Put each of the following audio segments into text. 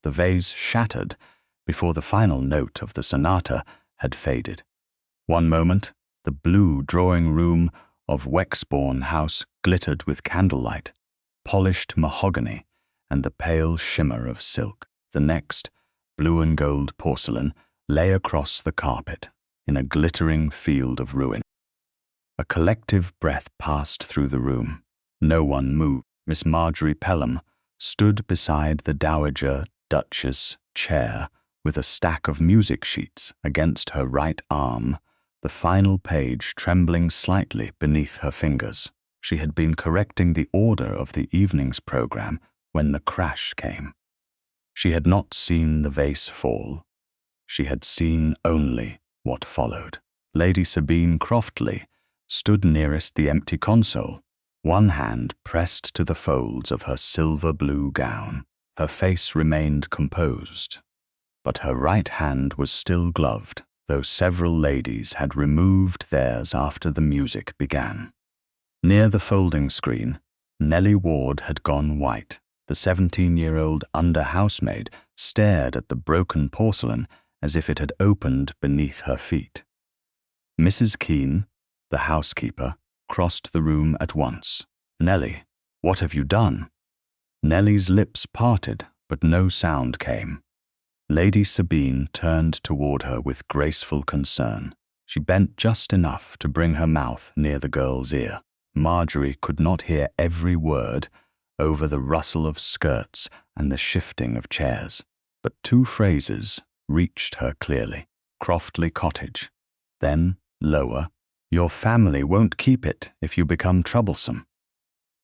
The vase shattered before the final note of the sonata had faded. One moment, the blue drawing room of Wexbourne House glittered with candlelight, polished mahogany, and the pale shimmer of silk. The next, blue and gold porcelain lay across the carpet in a glittering field of ruin. A collective breath passed through the room. No one moved. Miss Margery Pellam stood beside the Dowager Duchess' chair with a stack of music sheets against her right arm, the final page trembling slightly beneath her fingers. She had been correcting the order of the evening's program when the crash came. She had not seen the vase fall. She had seen only what followed. Lady Sabine Croftley stood nearest the empty console, one hand pressed to the folds of her silver-blue gown. Her face remained composed, but her right hand was still gloved, though several ladies had removed theirs after the music began. Near the folding screen, Nellie Ward had gone white. The 17-year-old under-housemaid stared at the broken porcelain as if it had opened beneath her feet. Mrs. Keene, the housekeeper, crossed the room at once. "Nellie, what have you done?" Nellie's lips parted, but no sound came. Lady Sabine turned toward her with graceful concern. She bent just enough to bring her mouth near the girl's ear. Margery could not hear every word over the rustle of skirts and the shifting of chairs, but two phrases reached her clearly. Croftley Cottage. Then, lower, "Your family won't keep it if you become troublesome."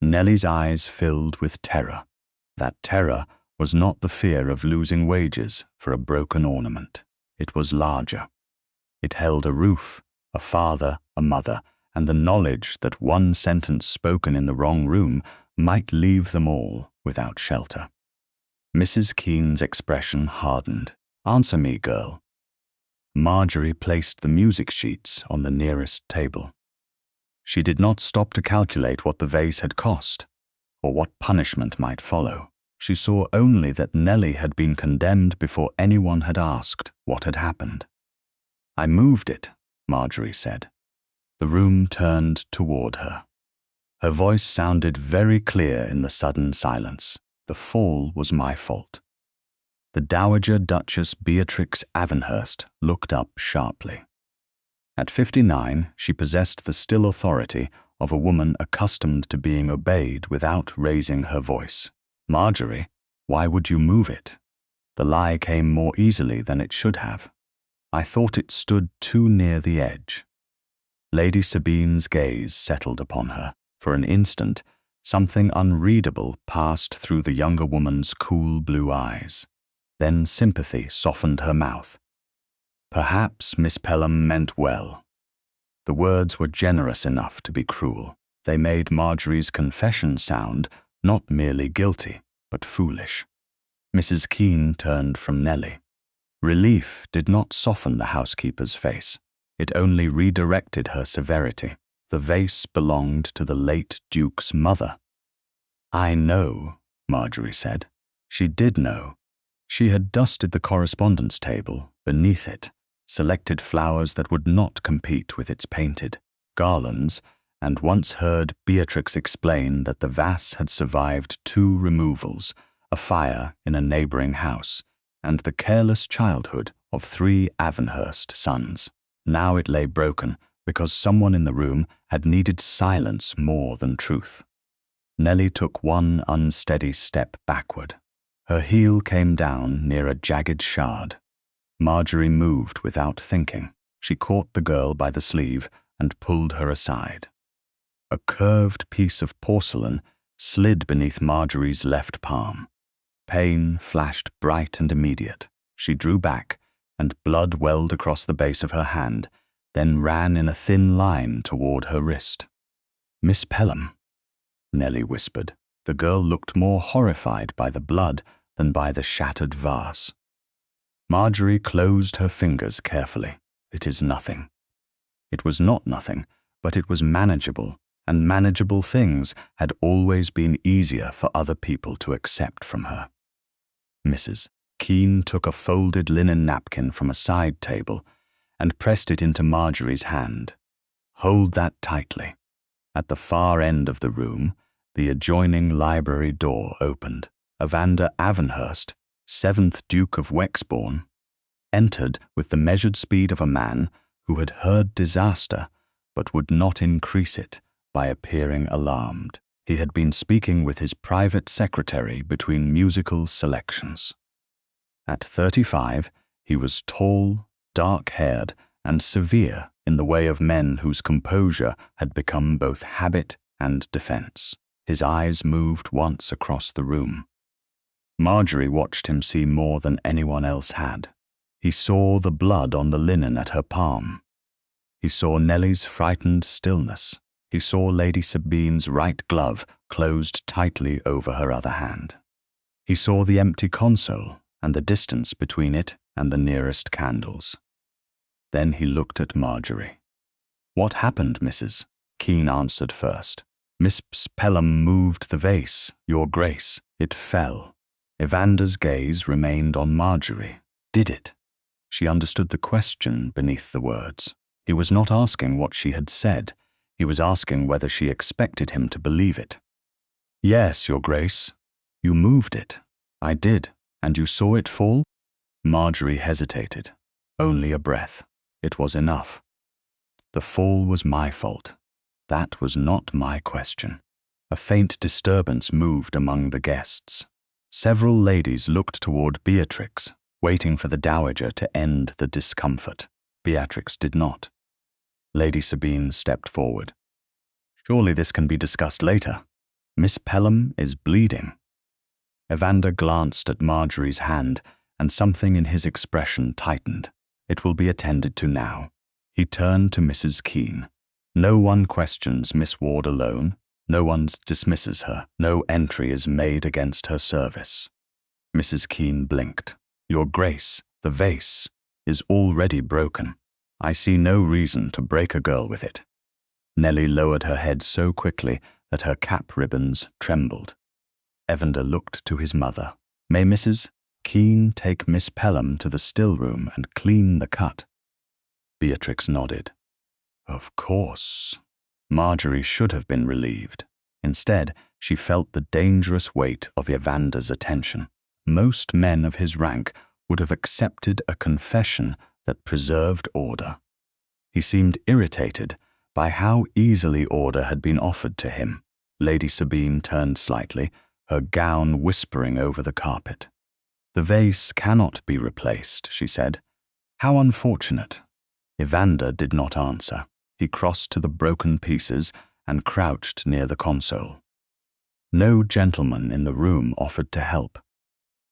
Nellie's eyes filled with terror. That terror was not the fear of losing wages for a broken ornament. It was larger. It held a roof, a father, a mother, and the knowledge that one sentence spoken in the wrong room might leave them all without shelter. Mrs. Keene's expression hardened. "Answer me, girl." Margery placed the music sheets on the nearest table. She did not stop to calculate what the vase had cost, or what punishment might follow. She saw only that Nellie had been condemned before anyone had asked what had happened. "I moved it," Margery said. The room turned toward her. Her voice sounded very clear in the sudden silence. "The fall was my fault." The Dowager Duchess Beatrix Avenhurst looked up sharply. At 59, she possessed the still authority of a woman accustomed to being obeyed without raising her voice. "Margery, why would you move it?" The lie came more easily than it should have. "I thought it stood too near the edge." Lady Sabine's gaze settled upon her. For an instant, something unreadable passed through the younger woman's cool blue eyes. Then sympathy softened her mouth. Perhaps Miss Pellam meant well. The words were generous enough to be cruel. They made Margery's confession sound not merely guilty, but foolish. Mrs. Keene turned from Nellie. Relief did not soften the housekeeper's face. It only redirected her severity. The vase belonged to the late Duke's mother. "I know," Margery said. She did know. She had dusted the correspondence table beneath it, selected flowers that would not compete with its painted garlands, and once heard Beatrix explain that the vase had survived 2 removals, a fire in a neighboring house, and the careless childhood of 3 Avenhurst sons. Now it lay broken because someone in the room had needed silence more than truth. Nellie took one unsteady step backward. Her heel came down near a jagged shard. Margery moved without thinking. She caught the girl by the sleeve and pulled her aside. A curved piece of porcelain slid beneath Margery's left palm. Pain flashed bright and immediate. She drew back, and blood welled across the base of her hand, then ran in a thin line toward her wrist. "Miss Pellam," Nellie whispered. The girl looked more horrified by the blood than by the shattered vase. Margery closed her fingers carefully. "It is nothing." It was not nothing, but it was manageable, and manageable things had always been easier for other people to accept from her. "Mrs. Keene took a folded linen napkin from a side table and pressed it into Margery's hand. "Hold that tightly." At the far end of the room, the adjoining library door opened. Evander Avenhurst, 7th Duke of Wexbourne, entered with the measured speed of a man who had heard disaster but would not increase it by appearing alarmed. He had been speaking with his private secretary between musical selections. At 35, he was tall, dark-haired, and severe in the way of men whose composure had become both habit and defense. His eyes moved once across the room. Margery watched him see more than anyone else had. He saw the blood on the linen at her palm. He saw Nellie's frightened stillness. He saw Lady Sabine's right glove closed tightly over her other hand. He saw the empty console and the distance between it and the nearest candles. Then he looked at Margery. "What happened, Mrs.?" Keene answered first. "Miss Pellam moved the vase, Your Grace. It fell." Evander's gaze remained on Margery. "Did it?" She understood the question beneath the words. He was not asking what she had said. He was asking whether she expected him to believe it. "Yes, Your Grace. You moved it." "I did. And you saw it fall?" Margery hesitated. Only a breath. It was enough. "The fall was my fault. That was not my question." A faint disturbance moved among the guests. Several ladies looked toward Beatrix, waiting for the dowager to end the discomfort. Beatrix did not. Lady Sabine stepped forward. "Surely this can be discussed later. Miss Pellam is bleeding." Evander glanced at Margery's hand, and something in his expression tightened. "It will be attended to now." He turned to Mrs. Keene. "No one questions Miss Ward alone. No one dismisses her. No entry is made against her service." Mrs. Keene blinked. "Your Grace, the vase is already broken. I see no reason to break a girl with it." Nellie lowered her head so quickly that her cap ribbons trembled. Evander looked to his mother. "May Mrs. Keene take Miss Pellam to the still room and clean the cut?" Beatrix nodded. "Of course." Margery should have been relieved. Instead, she felt the dangerous weight of Evander's attention. Most men of his rank would have accepted a confession that preserved order. He seemed irritated by how easily order had been offered to him. Lady Sabine turned slightly, her gown whispering over the carpet. "The vase cannot be replaced," she said. "How unfortunate." Evander did not answer. He crossed to the broken pieces and crouched near the console. No gentleman in the room offered to help.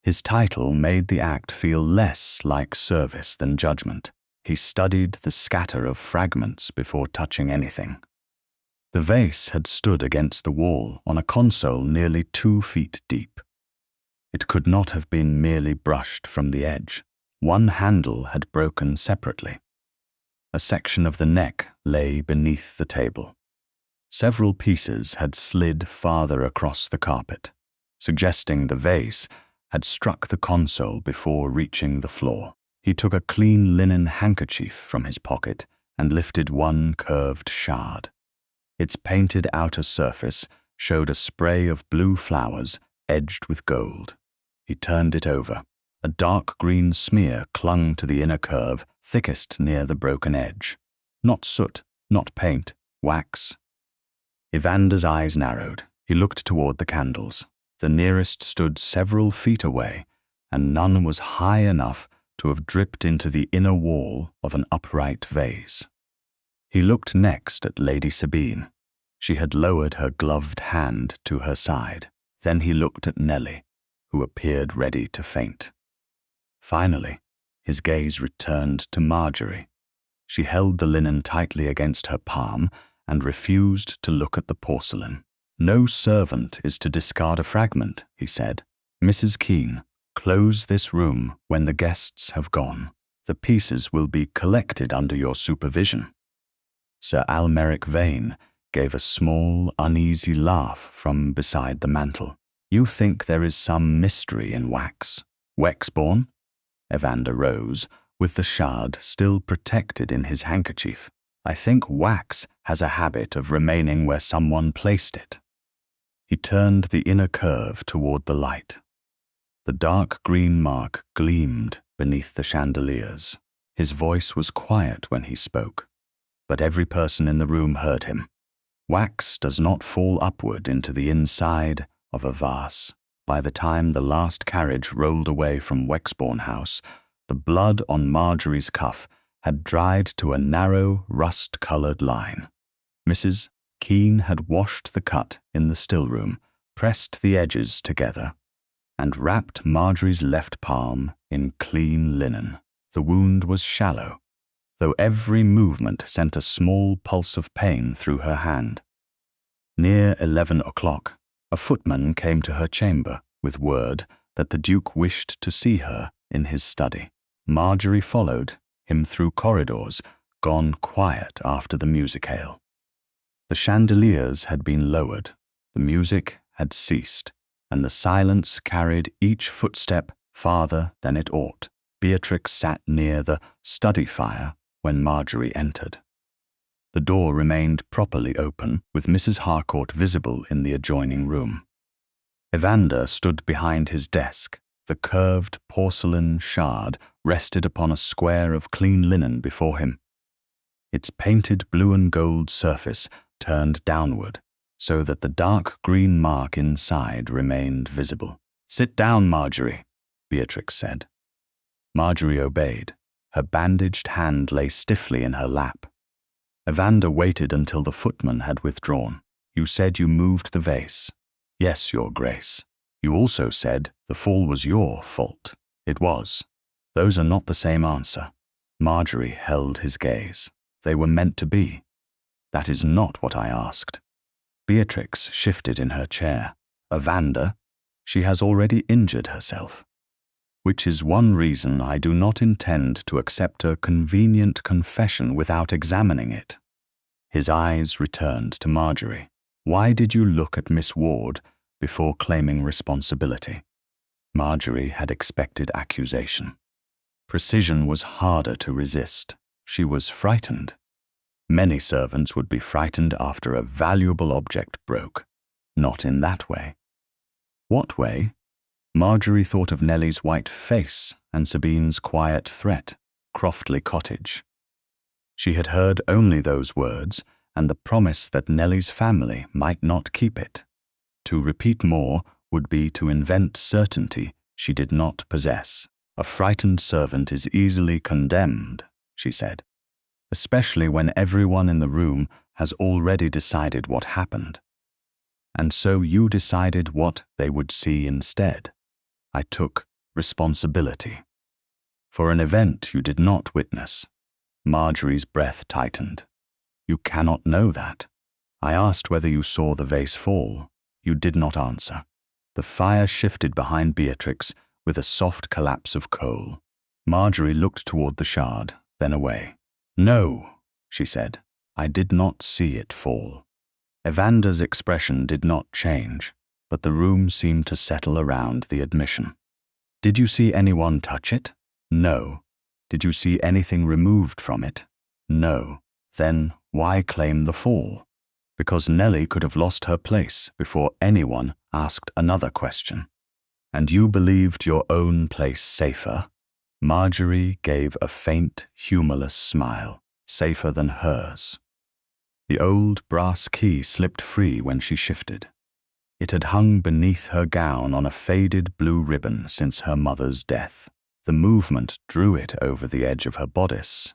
His title made the act feel less like service than judgment. He studied the scatter of fragments before touching anything. The vase had stood against the wall on a console nearly 2 feet deep. It could not have been merely brushed from the edge. One handle had broken separately. A section of the neck lay beneath the table. Several pieces had slid farther across the carpet, suggesting the vase had struck the console before reaching the floor. He took a clean linen handkerchief from his pocket and lifted one curved shard. Its painted outer surface showed a spray of blue flowers edged with gold. He turned it over. A dark green smear clung to the inner curve, thickest near the broken edge. Not soot, not paint, wax. Evander's eyes narrowed. He looked toward the candles. The nearest stood several feet away, and none was high enough to have dripped into the inner wall of an upright vase. He looked next at Lady Sabine. She had lowered her gloved hand to her side. Then he looked at Nellie, who appeared ready to faint. Finally, his gaze returned to Margery. She held the linen tightly against her palm and refused to look at the porcelain. "No servant is to discard a fragment," he said. "Mrs. Keene, close this room when the guests have gone. The pieces will be collected under your supervision." Sir Almeric Vane gave a small, uneasy laugh from beside the mantel. "You think there is some mystery in wax?" Wexbourne? Evander rose, with the shard still protected in his handkerchief. I think wax has a habit of remaining where someone placed it. He turned the inner curve toward the light. The dark green mark gleamed beneath the chandeliers. His voice was quiet when he spoke, but every person in the room heard him. Wax does not fall upward into the inside of a vase. By the time the last carriage rolled away from Wexbourne House, the blood on Margery's cuff had dried to a narrow, rust-coloured line. Mrs. Keene had washed the cut in the still-room, pressed the edges together, and wrapped Margery's left palm in clean linen. The wound was shallow, though every movement sent a small pulse of pain through her hand. Near 11 o'clock, a footman came to her chamber with word that the Duke wished to see her in his study. Margery followed him through corridors, gone quiet after the music-hale. The chandeliers had been lowered, the music had ceased, and the silence carried each footstep farther than it ought. Beatrix sat near the study fire when Margery entered. The door remained properly open, with Mrs. Harcourt visible in the adjoining room. Evander stood behind his desk. The curved porcelain shard rested upon a square of clean linen before him. Its painted blue and gold surface turned downward, so that the dark green mark inside remained visible. "Sit down, Margery," Beatrix said. Margery obeyed. Her bandaged hand lay stiffly in her lap. Evander waited until the footman had withdrawn. "You said you moved the vase." "Yes, Your Grace." "You also said the fall was your fault." "It was." "Those are not the same answer." Margery held his gaze. "They were meant to be." "That is not what I asked." Beatrix shifted in her chair. "Evander, she has already injured herself, which is one reason I do not intend to accept a convenient confession without examining it." His eyes returned to Margery. "Why did you look at Miss Ward before claiming responsibility?" Margery had expected accusation. Precision was harder to resist. She was frightened. Many servants would be frightened after a valuable object broke. Not in that way. What way? Margery thought of Nellie's white face and Sabine's quiet threat, Croftley Cottage. She had heard only those words and the promise that Nellie's family might not keep it. To repeat more would be to invent certainty she did not possess. "A frightened servant is easily condemned," she said, "especially when everyone in the room has already decided what happened. And so you decided what they would see instead. I took responsibility for an event you did not witness." Margery's breath tightened. "You cannot know that. I asked whether you saw the vase fall. You did not answer." The fire shifted behind Beatrix with a soft collapse of coal. Margery looked toward the shard, then away. "No," she said, "I did not see it fall." Evander's expression did not change, but the room seemed to settle around the admission. "Did you see anyone touch it?" "No." "Did you see anything removed from it?" "No." "Then why claim the fall?" "Because Nellie could have lost her place before anyone asked another question." "And you believed your own place safer?" Margery gave a faint, humorless smile. "Safer than hers." The old brass key slipped free when she shifted. It had hung beneath her gown on a faded blue ribbon since her mother's death. The movement drew it over the edge of her bodice,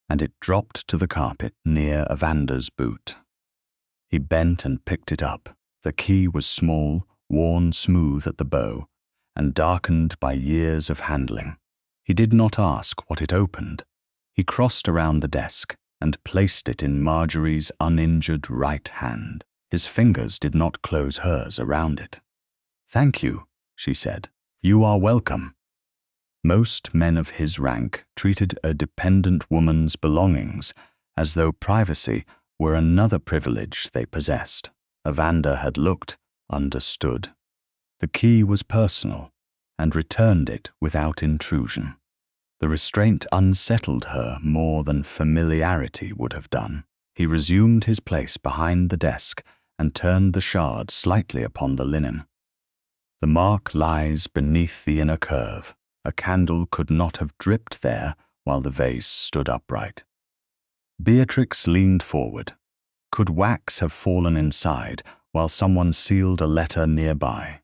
and it dropped to the carpet near Evander's boot. He bent and picked it up. The key was small, worn smooth at the bow, and darkened by years of handling. He did not ask what it opened. He crossed around the desk and placed it in Margery's uninjured right hand. His fingers did not close hers around it. "Thank you," she said. "You are welcome." Most men of his rank treated a dependent woman's belongings as though privacy were another privilege they possessed. Evander had looked, understood. The key was personal. and returned it without intrusion. The restraint unsettled her more than familiarity would have done. He resumed his place behind the desk and turned the shard slightly upon the linen. The mark lies beneath the inner curve. A candle could not have dripped there while the vase stood upright. Beatrix leaned forward. Could wax have fallen inside while someone sealed a letter nearby?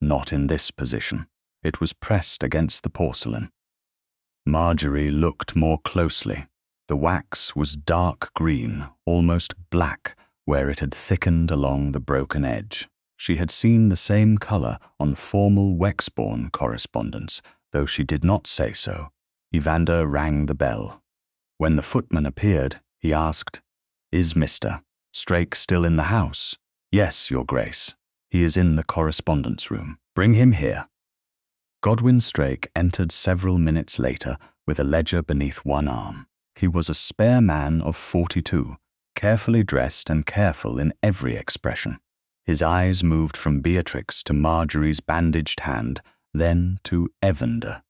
Not in this position. It was pressed against the porcelain. Margery looked more closely. The wax was dark green, almost black, where it had thickened along the broken edge. She had seen the same color on formal Wexbourne correspondence, though she did not say so. Evander rang the bell. When the footman appeared, he asked, "Is Mr. Strake still in the house?" "Yes, Your Grace. He is in the correspondence room. Bring him here." Godwin Strake entered several minutes later with a ledger beneath one arm. He was a spare man of 42, carefully dressed and careful in every expression. His eyes moved from Beatrix to Margery's bandaged hand, then to Evander.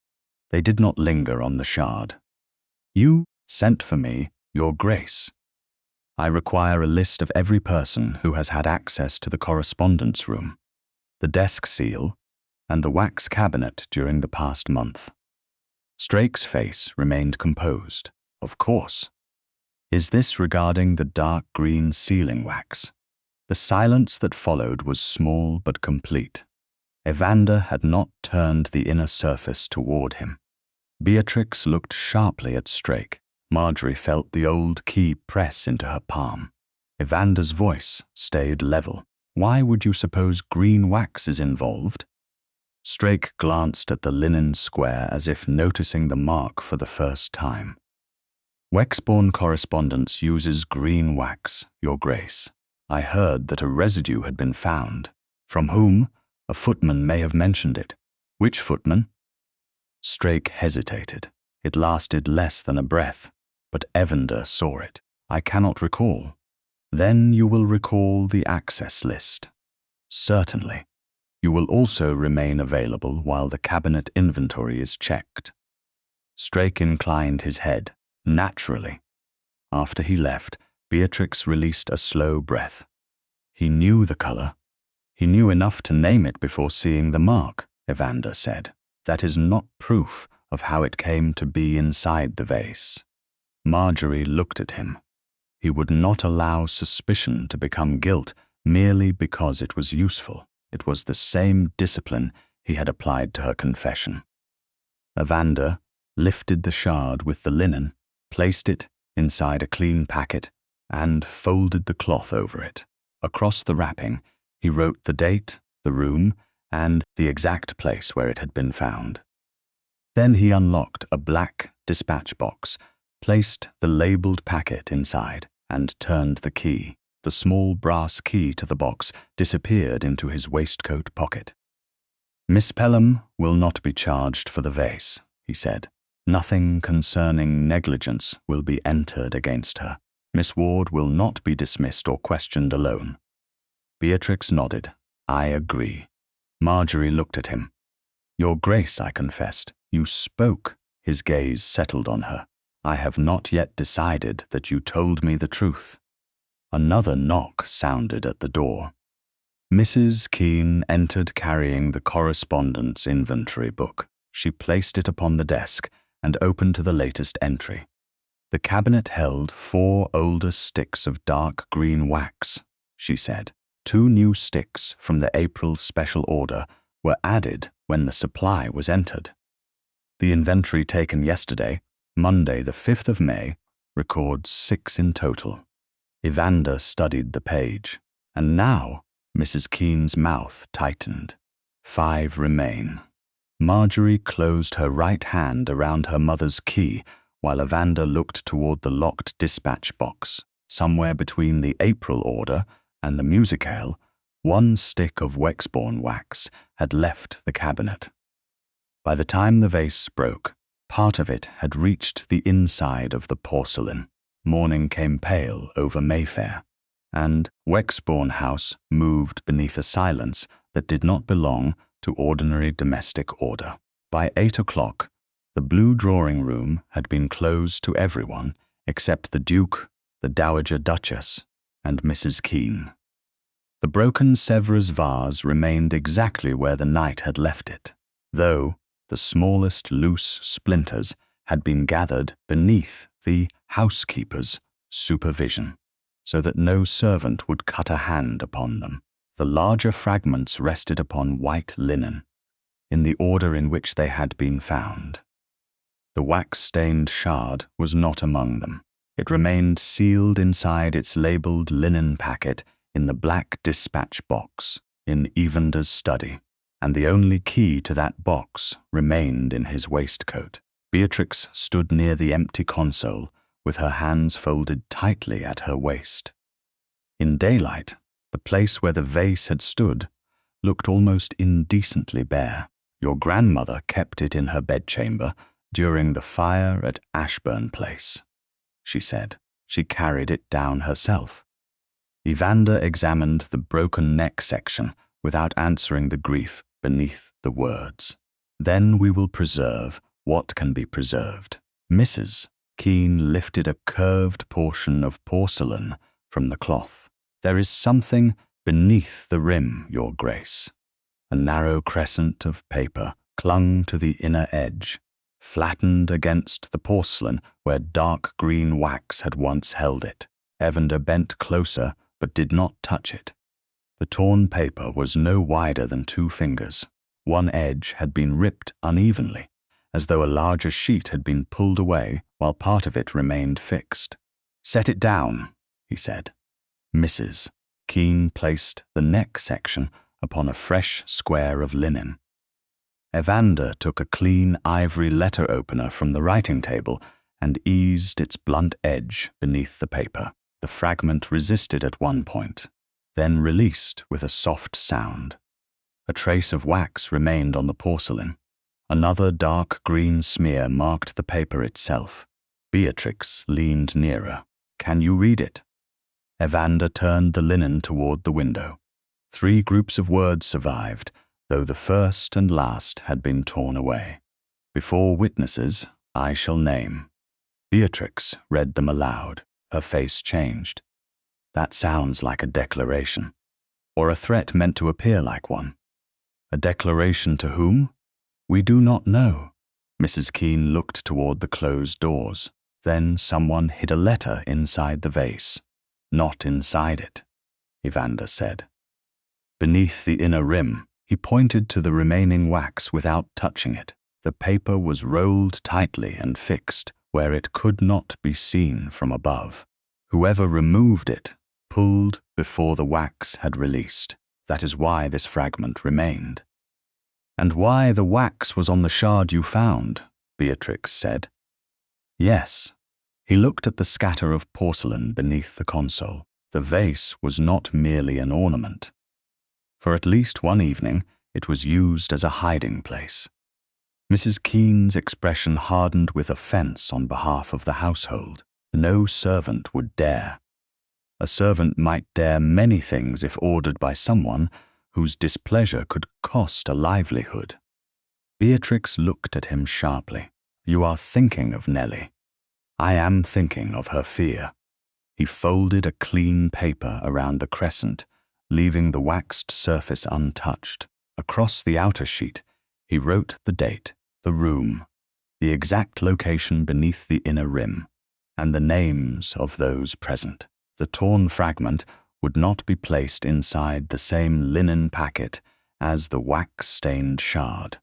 They did not linger on the shard. "You sent for me, Your Grace. I require a list of every person who has had access to the correspondence room, the desk seal, and the wax cabinet during the past month." Strake's face remained composed. "Of course. Is this regarding the dark green sealing wax?" The silence that followed was small but complete. Evander had not turned the inner surface toward him. Beatrix looked sharply at Strake. Margery felt the old key press into her palm. Evander's voice stayed level. "Why would you suppose green wax is involved?" Strake glanced at the linen square as if noticing the mark for the first time. "Wexbourne correspondence uses green wax, Your Grace. I heard that a residue had been found. From whom? A footman may have mentioned it." "Which footman?" Strake hesitated. It lasted less than a breath, but Evander saw it. "I cannot recall." "Then you will recall the access list." "Certainly. You will also remain available while the cabinet inventory is checked." Strake inclined his head, naturally. After he left, Beatrix released a slow breath. "He knew the color. He knew enough to name it before seeing the mark," Evander said. "That is not proof of how it came to be inside the vase." Margery looked at him. He would not allow suspicion to become guilt merely because it was useful. It was the same discipline he had applied to her confession. Evander lifted the shard with the linen, placed it inside a clean packet, and folded the cloth over it. Across the wrapping, he wrote the date, the room, and the exact place where it had been found. Then he unlocked a black dispatch box, placed the labeled packet inside, and turned the key. The small brass key to the box disappeared into his waistcoat pocket. "Miss Pellam will not be charged for the vase," he said. "Nothing concerning negligence will be entered against her. Miss Ward will not be dismissed or questioned alone." Beatrix nodded. "I agree." Margery looked at him. "Your Grace," I confessed. "You spoke." His gaze settled on her. "I have not yet decided that you told me the truth." Another knock sounded at the door. Mrs. Keene entered carrying the correspondence inventory book. She placed it upon the desk and opened to the latest entry. The cabinet held 4 older sticks of dark green wax, she said. 2 new sticks from the April special order were added when the supply was entered. The inventory taken yesterday, Monday the 5th of May, records 6 in total. Evander studied the page, and now Mrs. Keene's mouth tightened. 5 remain. Margery closed her right hand around her mother's key while Evander looked toward the locked dispatch box. Somewhere between the April order and the musicale, 1 stick of Wexbourne wax had left the cabinet. By the time the vase broke, part of it had reached the inside of the porcelain. Morning came pale over Mayfair, and Wexbourne House moved beneath a silence that did not belong to ordinary domestic order. By 8 o'clock, the blue drawing-room had been closed to everyone except the Duke, the Dowager Duchess, and Mrs. Keene. The broken Sèvres vase remained exactly where the night had left it, though the smallest loose splinters had been gathered beneath the housekeeper's supervision, so that no servant would cut a hand upon them. The larger fragments rested upon white linen, in the order in which they had been found. The wax-stained shard was not among them. It remained sealed inside its labelled linen packet in the black dispatch box in Evander's study, and the only key to that box remained in his waistcoat. Beatrix stood near the empty console, with her hands folded tightly at her waist. In daylight, the place where the vase had stood looked almost indecently bare. Your grandmother kept it in her bedchamber during the fire at Ashburn Place, she said. She carried it down herself. Evander examined the broken neck section without answering the grief beneath the words. Then we will preserve what can be preserved. Mrs. Keene lifted a curved portion of porcelain from the cloth. There is something beneath the rim, Your Grace. A narrow crescent of paper clung to the inner edge, flattened against the porcelain where dark green wax had once held it. Evander bent closer but did not touch it. The torn paper was no wider than 2 fingers. One edge had been ripped unevenly, as though a larger sheet had been pulled away while part of it remained fixed. "Set it down," he said. Mrs. Keene placed the neck section upon a fresh square of linen. Evander took a clean ivory letter opener from the writing table and eased its blunt edge beneath the paper. The fragment resisted at one point, then released with a soft sound. A trace of wax remained on the porcelain. Another dark green smear marked the paper itself. Beatrix leaned nearer. "Can you read it?" Evander turned the linen toward the window. 3 groups of words survived, though the first and last had been torn away. "Before witnesses, I shall name." Beatrix read them aloud. Her face changed. "That sounds like a declaration, or a threat meant to appear like one." "A declaration to whom?" "We do not know." Mrs. Keene looked toward the closed doors. Then someone hid a letter inside the vase. "Not inside it," Evander said. Beneath the inner rim, he pointed to the remaining wax without touching it. The paper was rolled tightly and fixed where it could not be seen from above. Whoever removed it pulled before the wax had released. That is why this fragment remained. "And why the wax was on the shard you found," Beatrix said. "Yes." He looked at the scatter of porcelain beneath the console. The vase was not merely an ornament. For at least one evening, it was used as a hiding place. Mrs. Keene's expression hardened with offense on behalf of the household. No servant would dare. A servant might dare many things if ordered by someone whose displeasure could cost a livelihood. Beatrix looked at him sharply. "You are thinking of Nellie." "I am thinking of her fear." He folded a clean paper around the crescent, leaving the waxed surface untouched. Across the outer sheet, he wrote the date, the room, the exact location beneath the inner rim, and the names of those present. The torn fragment would not be placed inside the same linen packet as the wax-stained shard.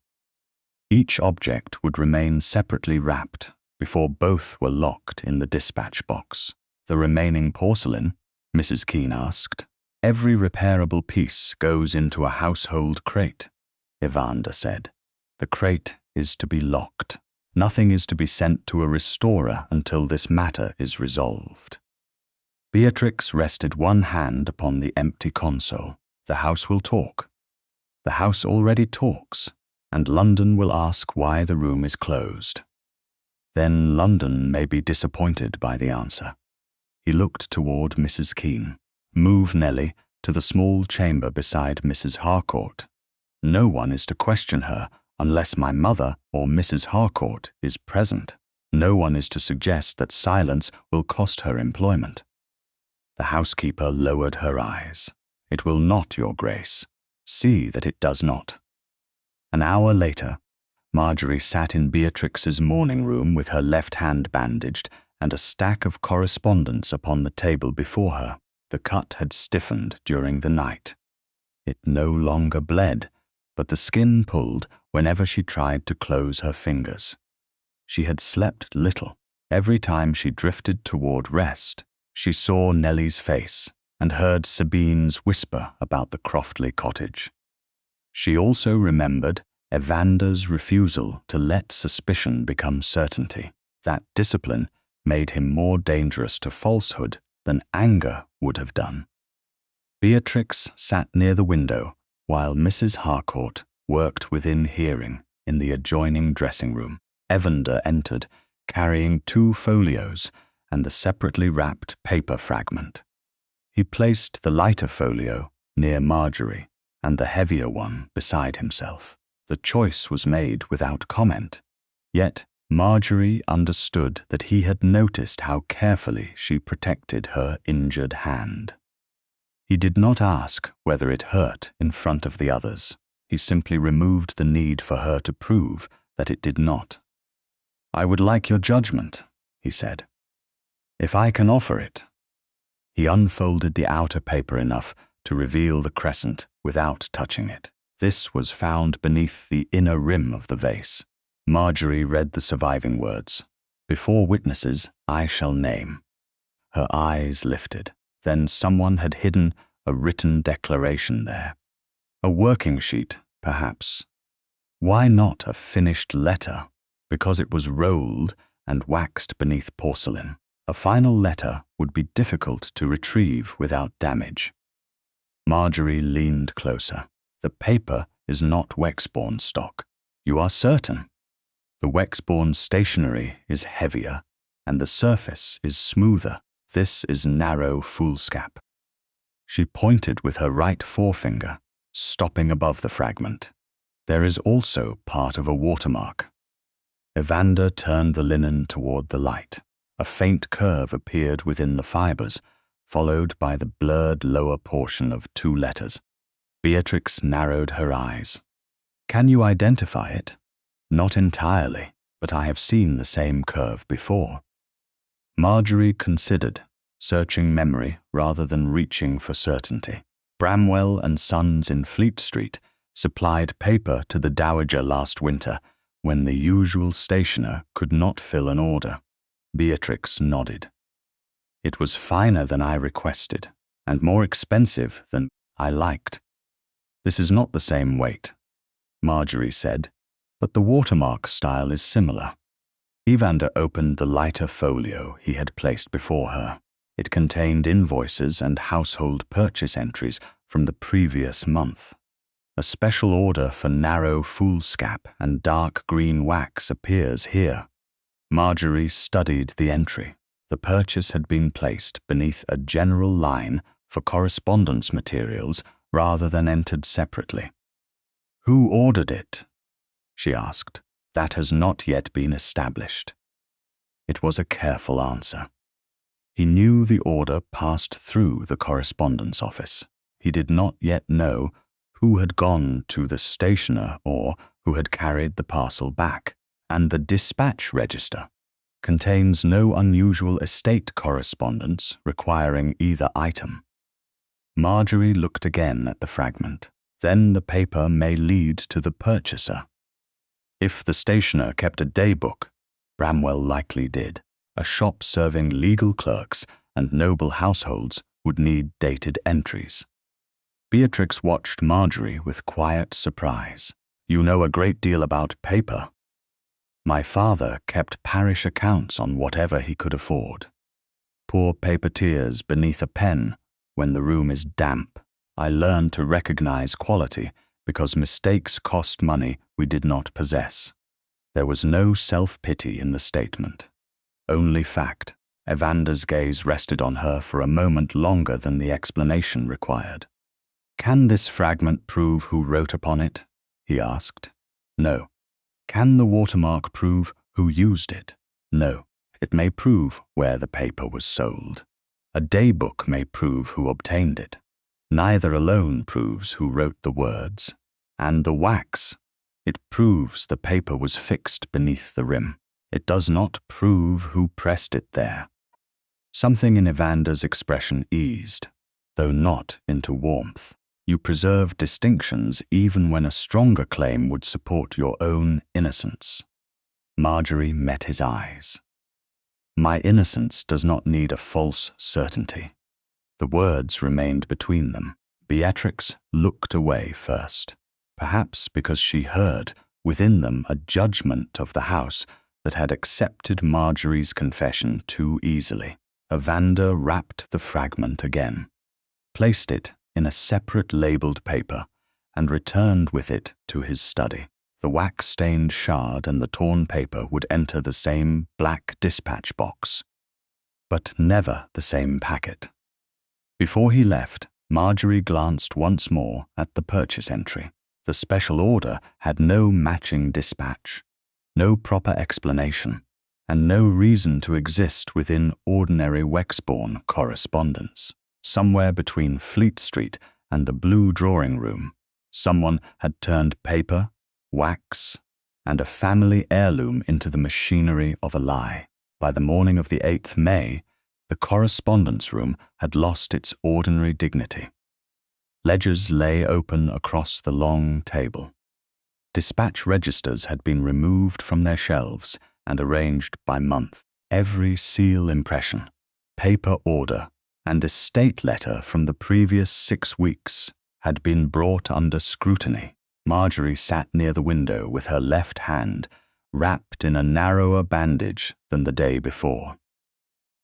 Each object would remain separately wrapped before both were locked in the dispatch box. "The remaining porcelain?" Mrs. Keene asked. "Every repairable piece goes into a household crate," Evander said. "The crate is to be locked. Nothing is to be sent to a restorer until this matter is resolved." Beatrix rested one hand upon the empty console. "The house will talk. The house already talks, and London will ask why the room is closed. Then London may be disappointed by the answer." He looked toward Mrs. Keene. "Move Nellie to the small chamber beside Mrs. Harcourt." No one is to question her unless my mother or Mrs. Harcourt is present. No one is to suggest that silence will cost her employment." The housekeeper lowered her eyes. "It will not, Your Grace. See that it does not." An hour later, Margery sat in Beatrix's morning room with her left hand bandaged and a stack of correspondence upon the table before her. The cut had stiffened during the night. It no longer bled, but the skin pulled whenever she tried to close her fingers. She had slept little. Every time she drifted toward rest, she saw Nellie's face and heard Sabine's whisper about the Croftley cottage. She also remembered Evander's refusal to let suspicion become certainty. That discipline made him more dangerous to falsehood than anger would have done. Beatrix sat near the window while Mrs. Harcourt worked within hearing in the adjoining dressing room. Evander entered, carrying 2 folios and the separately wrapped paper fragment. He placed the lighter folio near Margery and the heavier one beside himself. The choice was made without comment, yet Margery understood that he had noticed how carefully she protected her injured hand. He did not ask whether it hurt in front of the others. He simply removed the need for her to prove that it did not. "I would like your judgment," he said, "if I can offer it." He unfolded the outer paper enough to reveal the crescent without touching it. This was found beneath the inner rim of the vase. Margery read the surviving words. "Before witnesses, I shall name." Her eyes lifted. Then someone had hidden a written declaration there. A working sheet, perhaps. Why not a finished letter? Because it was rolled and waxed beneath porcelain. A final letter would be difficult to retrieve without damage. Margery leaned closer. "The paper is not Wexbourne stock. You are certain? The Wexbourne stationery is heavier, and the surface is smoother. This is narrow foolscap." She pointed with her right forefinger, stopping above the fragment. "There is also part of a watermark." Evander turned the linen toward the light. A faint curve appeared within the fibers, followed by the blurred lower portion of 2 letters. Beatrix narrowed her eyes. "Can you identify it?" "Not entirely, but I have seen the same curve before." Margery considered, searching memory rather than reaching for certainty. Bramwell and Sons in Fleet Street supplied paper to the Dowager last winter when the usual stationer could not fill an order. Beatrix nodded. "It was finer than I requested, and more expensive than I liked." "This is not the same weight," Margery said, "but the watermark style is similar." Evander opened the lighter folio he had placed before her. It contained invoices and household purchase entries from the previous month. A special order for narrow foolscap and dark green wax appears here. Margery studied the entry. The purchase had been placed beneath a general line for correspondence materials rather than entered separately. "Who ordered it?" she asked. "That has not yet been established." It was a careful answer. He knew the order passed through the correspondence office. He did not yet know who had gone to the stationer or who had carried the parcel back, and the dispatch register contains no unusual estate correspondence requiring either item. Margery looked again at the fragment. Then the paper may lead to the purchaser. If the stationer kept a daybook, Bramwell likely did. A shop serving legal clerks and noble households would need dated entries. Beatrix watched Margery with quiet surprise. "You know a great deal about paper." "My father kept parish accounts on whatever he could afford. Poor paper tears beneath a pen when the room is damp. I learned to recognize quality because mistakes cost money we did not possess." There was no self-pity in the statement. Only fact. Evander's gaze rested on her for a moment longer than the explanation required. "Can this fragment prove who wrote upon it?" he asked. No. Can the watermark prove who used it? No. It may prove where the paper was sold. A daybook may prove who obtained it. Neither alone proves who wrote the words. And the wax, it proves the paper was fixed beneath the rim. It does not prove who pressed it there. Something in Evander's expression eased, though not into warmth. You preserve distinctions even when a stronger claim would support your own innocence. Margery met his eyes. My innocence does not need a false certainty. The words remained between them. Beatrix looked away first, perhaps because she heard within them a judgment of the house that had accepted Margery's confession too easily. Evander wrapped the fragment again, placed it in a separate labelled paper, and returned with it to his study. The wax-stained shard and the torn paper would enter the same black dispatch box, but never the same packet. Before he left, Margery glanced once more at the purchase entry. The special order had no matching dispatch, no proper explanation, and no reason to exist within ordinary Wexbourne correspondence. Somewhere between Fleet Street and the Blue Drawing Room, someone had turned paper, wax, and a family heirloom into the machinery of a lie. By the morning of the 8th May, the correspondence room had lost its ordinary dignity. Ledgers lay open across the long table. Dispatch registers had been removed from their shelves and arranged by month. Every seal impression, paper order, and estate letter from the previous 6 weeks had been brought under scrutiny. Margery sat near the window with her left hand wrapped in a narrower bandage than the day before.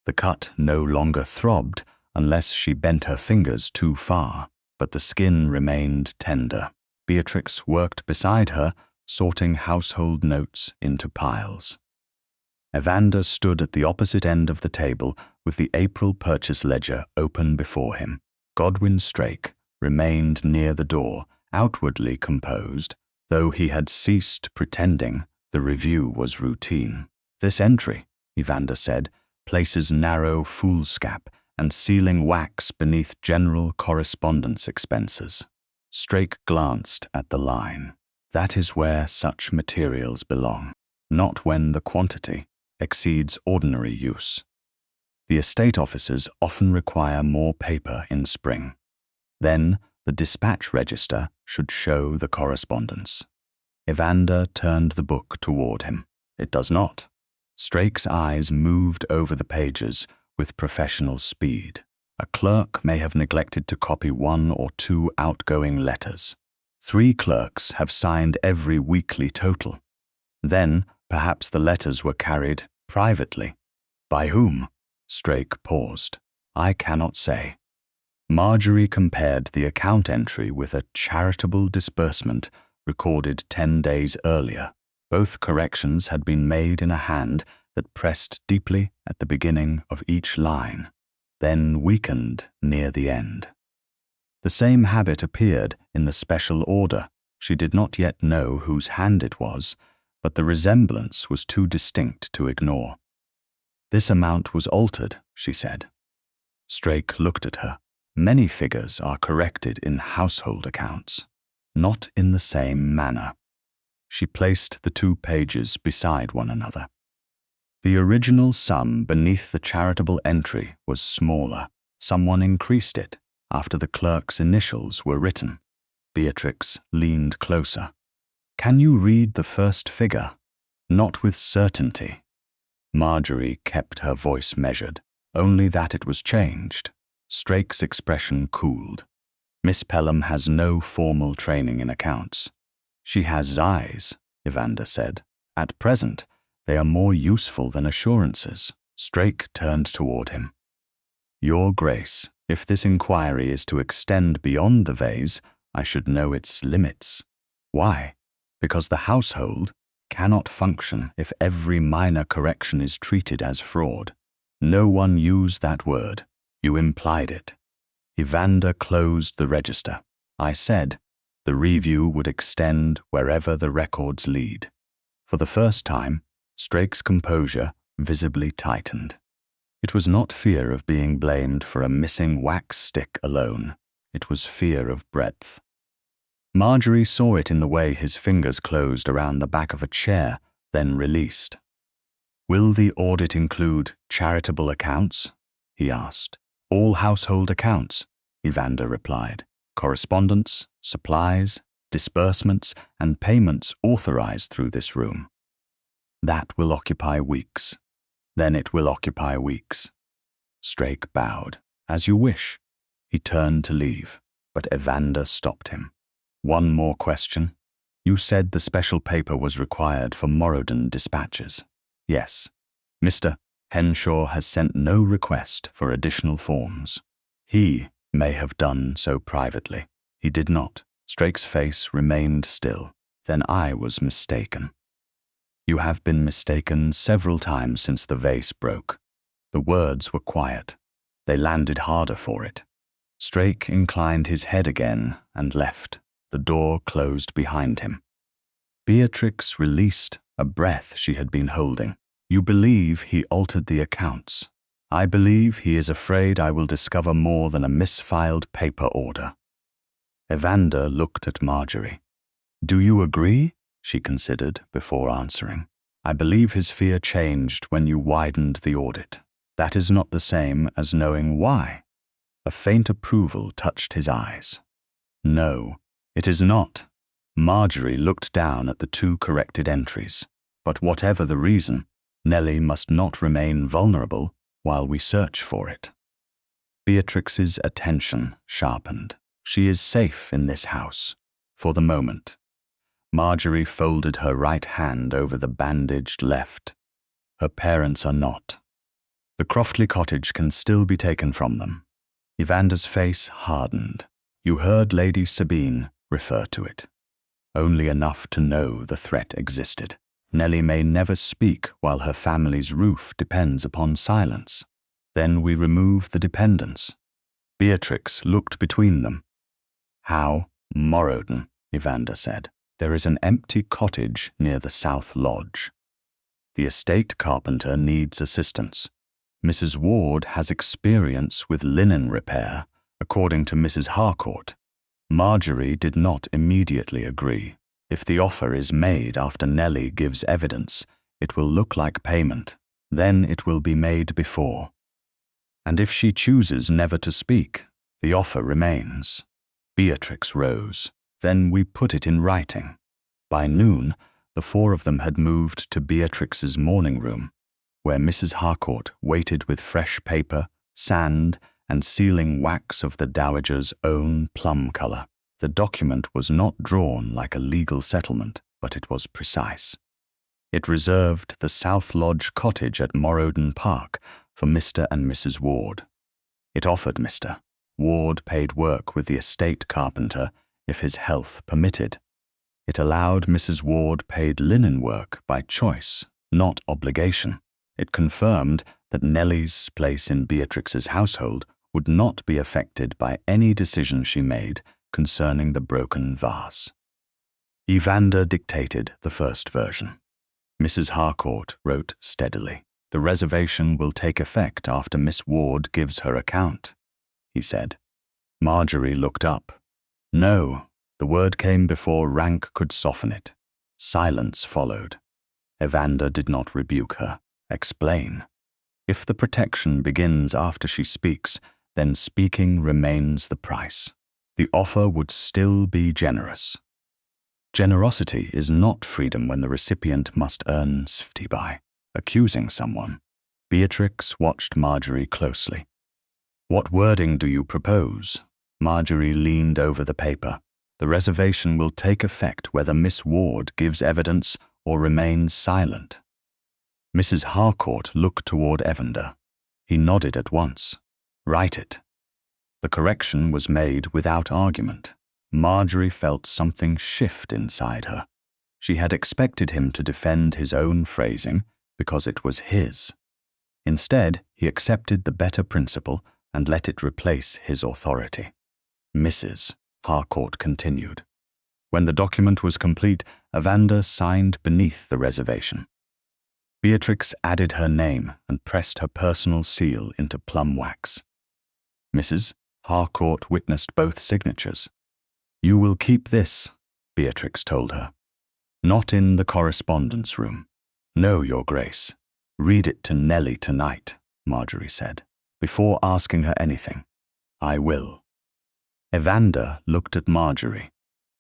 The cut no longer throbbed unless she bent her fingers too far, but the skin remained tender. Beatrix worked beside her, sorting household notes into piles. Evander stood at the opposite end of the table with the April purchase ledger open before him. Godwin Strake remained near the door, outwardly composed, though he had ceased pretending the review was routine. This entry, Evander said, places narrow foolscap and sealing wax beneath general correspondence expenses. Strake glanced at the line. That is where such materials belong, not when the quantity exceeds ordinary use. The estate offices often require more paper in spring. Then the dispatch register should show the correspondence. Evander turned the book toward him. It does not. Strake's eyes moved over the pages with professional speed. A clerk may have neglected to copy 1 or 2 outgoing letters. 3 clerks have signed every weekly total. Then, perhaps the letters were carried privately. By whom? Strake paused. I cannot say. Margery compared the account entry with a charitable disbursement recorded 10 days earlier. Both corrections had been made in a hand that pressed deeply at the beginning of each line, then weakened near the end. The same habit appeared in the special order. She did not yet know whose hand it was, but the resemblance was too distinct to ignore. This amount was altered, she said. Strake looked at her. Many figures are corrected in household accounts, not in the same manner. She placed the 2 pages beside one another. The original sum beneath the charitable entry was smaller. Someone increased it after the clerk's initials were written. Beatrix leaned closer. Can you read the first figure? Not with certainty. Margery kept her voice measured, only that it was changed. Strake's expression cooled. Miss Pellam has no formal training in accounts. She has eyes, Evander said. At present, they are more useful than assurances. Strake turned toward him. Your Grace, if this inquiry is to extend beyond the vase, I should know its limits. Why? Because the household cannot function if every minor correction is treated as fraud. No one used that word. You implied it. Evander closed the register. I said, The review would extend wherever the records lead. For the first time, Strake's composure visibly tightened. It was not fear of being blamed for a missing wax stick alone. It was fear of breadth. Margery saw it in the way his fingers closed around the back of a chair, then released. "Will the audit include charitable accounts?" he asked. "All household accounts," Evander replied. "Correspondence, supplies, disbursements, and payments authorized through this room. That will occupy weeks. Then it will occupy weeks." Strake bowed. "As you wish." He turned to leave, but Evander stopped him. "One more question. You said the special paper was required for Morrowden dispatches." "Yes. Mr. Henshaw has sent no request for additional forms. He may have done so privately." "He did not." Strake's face remained still. "Then I was mistaken." "You have been mistaken several times since the vase broke." The words were quiet. They landed harder for it. Strake inclined his head again and left. The door closed behind him. Beatrix released a breath she had been holding. "You believe he altered the accounts. I believe he is afraid I will discover more than a misfiled paper order." Evander looked at Margery. "Do you agree?" she considered before answering. "I believe his fear changed when you widened the audit. That is not the same as knowing why." A faint approval touched his eyes. "No, it is not." Margery looked down at the two corrected entries. "But whatever the reason, Nellie must not remain vulnerable while we search for it." Beatrix's attention sharpened. "She is safe in this house, for the moment." Margery folded her right hand over the bandaged left. "Her parents are not. The Croftley cottage can still be taken from them." Evander's face hardened. "You heard Lady Sabine refer to it. Only enough to know the threat existed. Nellie may never speak while her family's roof depends upon silence. Then we remove the dependence." Beatrix looked between them. "How?" "Morrowden," Evander said. "There is an empty cottage near the South Lodge. The estate carpenter needs assistance. Mrs. Ward has experience with linen repair, according to Mrs. Harcourt." Margery did not immediately agree. "If the offer is made after Nellie gives evidence, it will look like payment. Then it will be made before. And if she chooses never to speak, the offer remains." Beatrix rose. "Then we put it in writing." By noon, the four of them had moved to Beatrix's morning room, where Mrs. Harcourt waited with fresh paper, sand, and sealing wax of the dowager's own plum color. The document was not drawn like a legal settlement, but it was precise. It reserved the South Lodge cottage at Morrowden Park for Mr. and Mrs. Ward. It offered Mr. Ward paid work with the estate carpenter if his health permitted. It allowed Mrs. Ward paid linen work by choice, not obligation. It confirmed that Nellie's place in Beatrix's household would not be affected by any decision she made concerning the broken vase. Evander dictated the first version. Mrs. Harcourt wrote steadily. "The reservation will take effect after Miss Ward gives her account," he said. Margery looked up. "No," the word came before rank could soften it. Silence followed. Evander did not rebuke her. "Explain." "If the protection begins after she speaks, then speaking remains the price. The offer would still be generous." Generosity is not freedom when the recipient must earn safety by accusing someone. Beatrix watched Margery closely. "What wording do you propose?" Margery leaned over the paper. "The reservation will take effect whether Miss Ward gives evidence or remains silent." Mrs. Harcourt looked toward Evander. He nodded at once. "Write it." The correction was made without argument. Margery felt something shift inside her. She had expected him to defend his own phrasing because it was his. Instead, he accepted the better principle and let it replace his authority. "Mrs." Harcourt continued. When the document was complete, Evander signed beneath the reservation. Beatrix added her name and pressed her personal seal into plum wax. Mrs. Harcourt witnessed both signatures. "You will keep this," Beatrix told her. "Not in the correspondence room. No, Your Grace. Read it to Nellie tonight," Margery said, before asking her anything. "I will." Evander looked at Margery.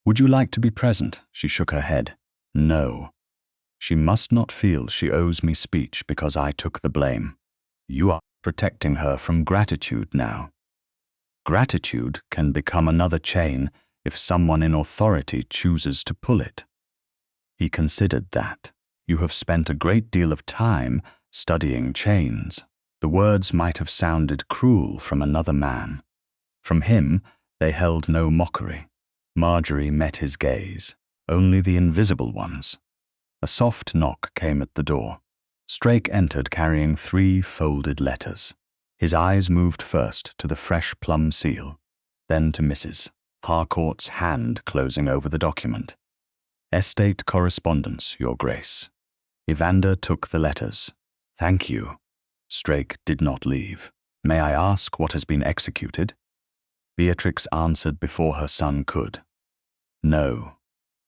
"Would you like to be present?" She shook her head. "No. She must not feel she owes me speech because I took the blame. You are protecting her from gratitude now. Gratitude can become another chain if someone in authority chooses to pull it." He considered that. "You have spent a great deal of time studying chains." The words might have sounded cruel from another man. From him, they held no mockery. Margery met his gaze, only the invisible ones. A soft knock came at the door. Strake entered carrying 3 folded letters. His eyes moved first to the fresh plum seal, then to Mrs. Harcourt's hand closing over the document. "Estate correspondence, Your Grace." Evander took the letters. "Thank you." Strake did not leave. "May I ask what has been executed?" Beatrix answered before her son could. "No."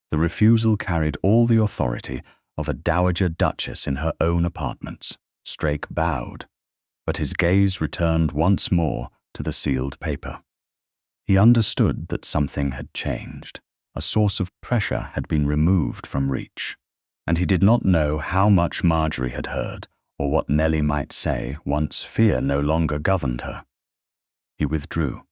The refusal carried all the authority of a dowager duchess in her own apartments. Strake bowed, but his gaze returned once more to the sealed paper. He understood that something had changed. A source of pressure had been removed from reach, and he did not know how much Margery had heard or what Nellie might say once fear no longer governed her. He withdrew.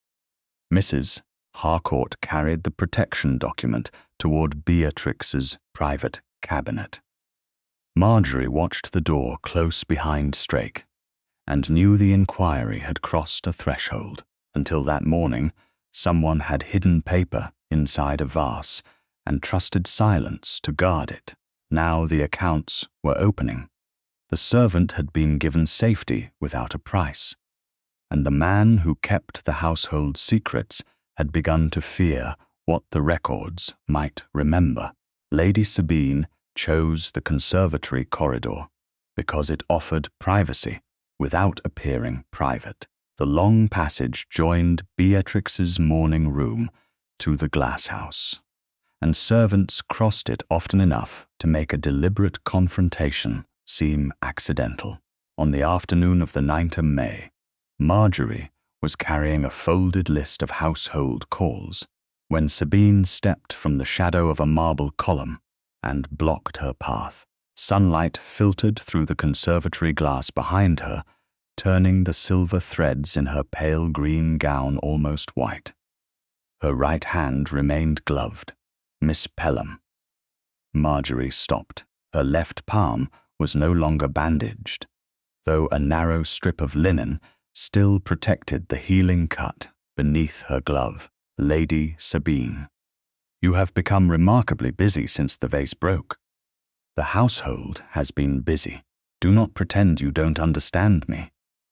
Mrs. Harcourt carried the protection document toward Beatrix's private cabinet. Margery watched the door close behind Strake and knew the inquiry had crossed a threshold. Until that morning, someone had hidden paper inside a vase and trusted silence to guard it. Now the accounts were opening. The servant had been given safety without a price, and the man who kept the household secrets had begun to fear what the records might remember. Lady Sabine chose the conservatory corridor because it offered privacy without appearing private. The long passage joined Beatrix's morning room to the glass house, and servants crossed it often enough to make a deliberate confrontation seem accidental. On the afternoon of the 9th of May, Margery was carrying a folded list of household calls when Sabine stepped from the shadow of a marble column and blocked her path. Sunlight filtered through the conservatory glass behind her, turning the silver threads in her pale green gown almost white. Her right hand remained gloved. "Miss Pellam." Margery stopped. Her left palm was no longer bandaged, though a narrow strip of linen still protected the healing cut beneath her glove. "Lady Sabine, you have become remarkably busy since the vase broke." "The household has been busy. Do not pretend you don't understand me."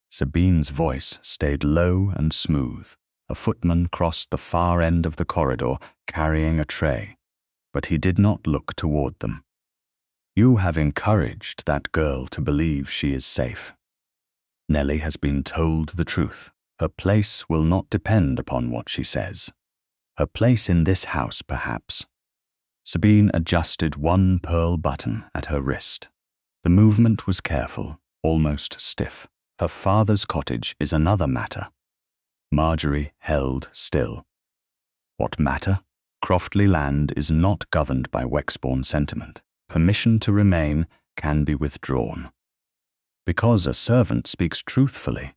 Sabine's voice stayed low and smooth. A footman crossed the far end of the corridor carrying a tray, but he did not look toward them. "You have encouraged that girl to believe she is safe. Nellie has been told the truth. Her place will not depend upon what she says. Her place in this house, perhaps." Sabine adjusted one pearl button at her wrist. The movement was careful, almost stiff. "Her father's cottage is another matter." Margery held still. "What matter? Croftley land is not governed by Wexbourne sentiment. Permission to remain can be withdrawn. Because a servant speaks truthfully.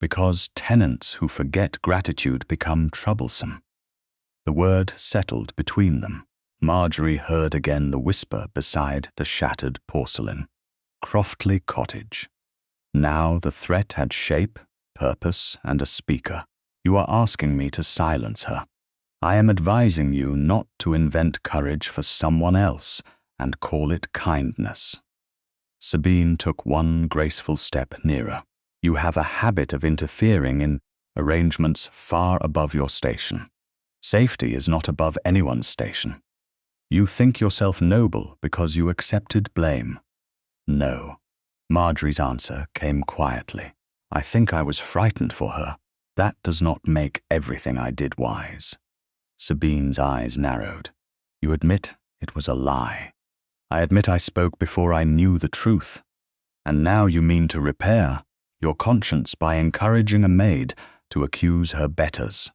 Because tenants who forget gratitude become troublesome." The word settled between them. Margery heard again the whisper beside the shattered porcelain. Croftley Cottage. Now the threat had shape, purpose, and a speaker. "You are asking me to silence her. I am advising you not to invent courage for someone else and call it kindness." Sabine took one graceful step nearer. "You have a habit of interfering in arrangements far above your station. Safety is not above anyone's station. You think yourself noble because you accepted blame. No. Margery's answer came quietly. I think I was frightened for her. That does not make everything I did wise. Sabine's eyes narrowed. You admit it was a lie. I admit I spoke before I knew the truth. And now you mean to repair your conscience by encouraging a maid to accuse her betters.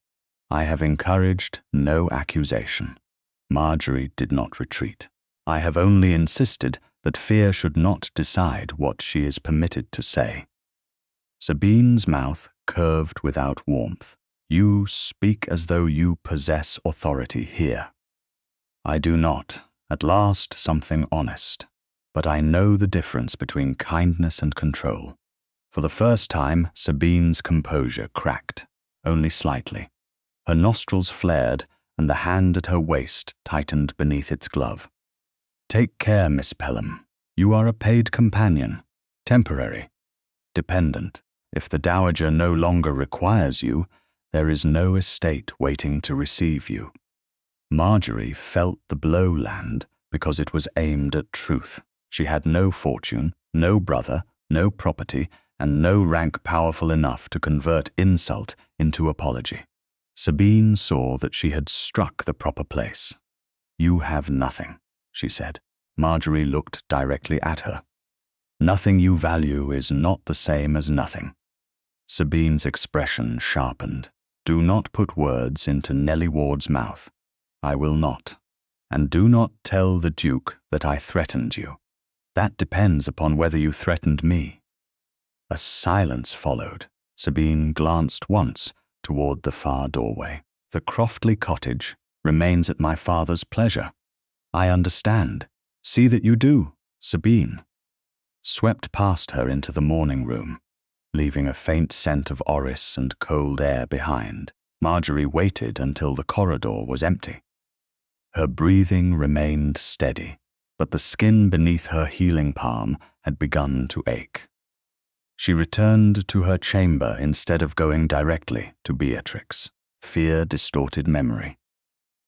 I have encouraged no accusation. Margery did not retreat. I have only insisted that fear should not decide what she is permitted to say. Sabine's mouth curved without warmth. You speak as though you possess authority here. I do not. At last, something honest. But I know the difference between kindness and control. For the first time, Sabine's composure cracked, only slightly. Her nostrils flared, and the hand at her waist tightened beneath its glove. Take care, Miss Pellam. You are a paid companion, temporary, dependent. If the dowager no longer requires you, there is no estate waiting to receive you. Margery felt the blow land because it was aimed at truth. She had no fortune, no brother, no property, and no rank powerful enough to convert insult into apology. Sabine saw that she had struck the proper place. You have nothing, she said. Margery looked directly at her. Nothing you value is not the same as nothing. Sabine's expression sharpened. Do not put words into Nellie Ward's mouth. I will not. And do not tell the Duke that I threatened you. That depends upon whether you threatened me. A silence followed. Sabine glanced once toward the far doorway. The Croftley cottage remains at my father's pleasure. I understand. See that you do, Sabine. Swept past her into the morning room, leaving a faint scent of orris and cold air behind. Margery waited until the corridor was empty. Her breathing remained steady, but the skin beneath her healing palm had begun to ache. She returned to her chamber instead of going directly to Beatrix. Fear distorted memory.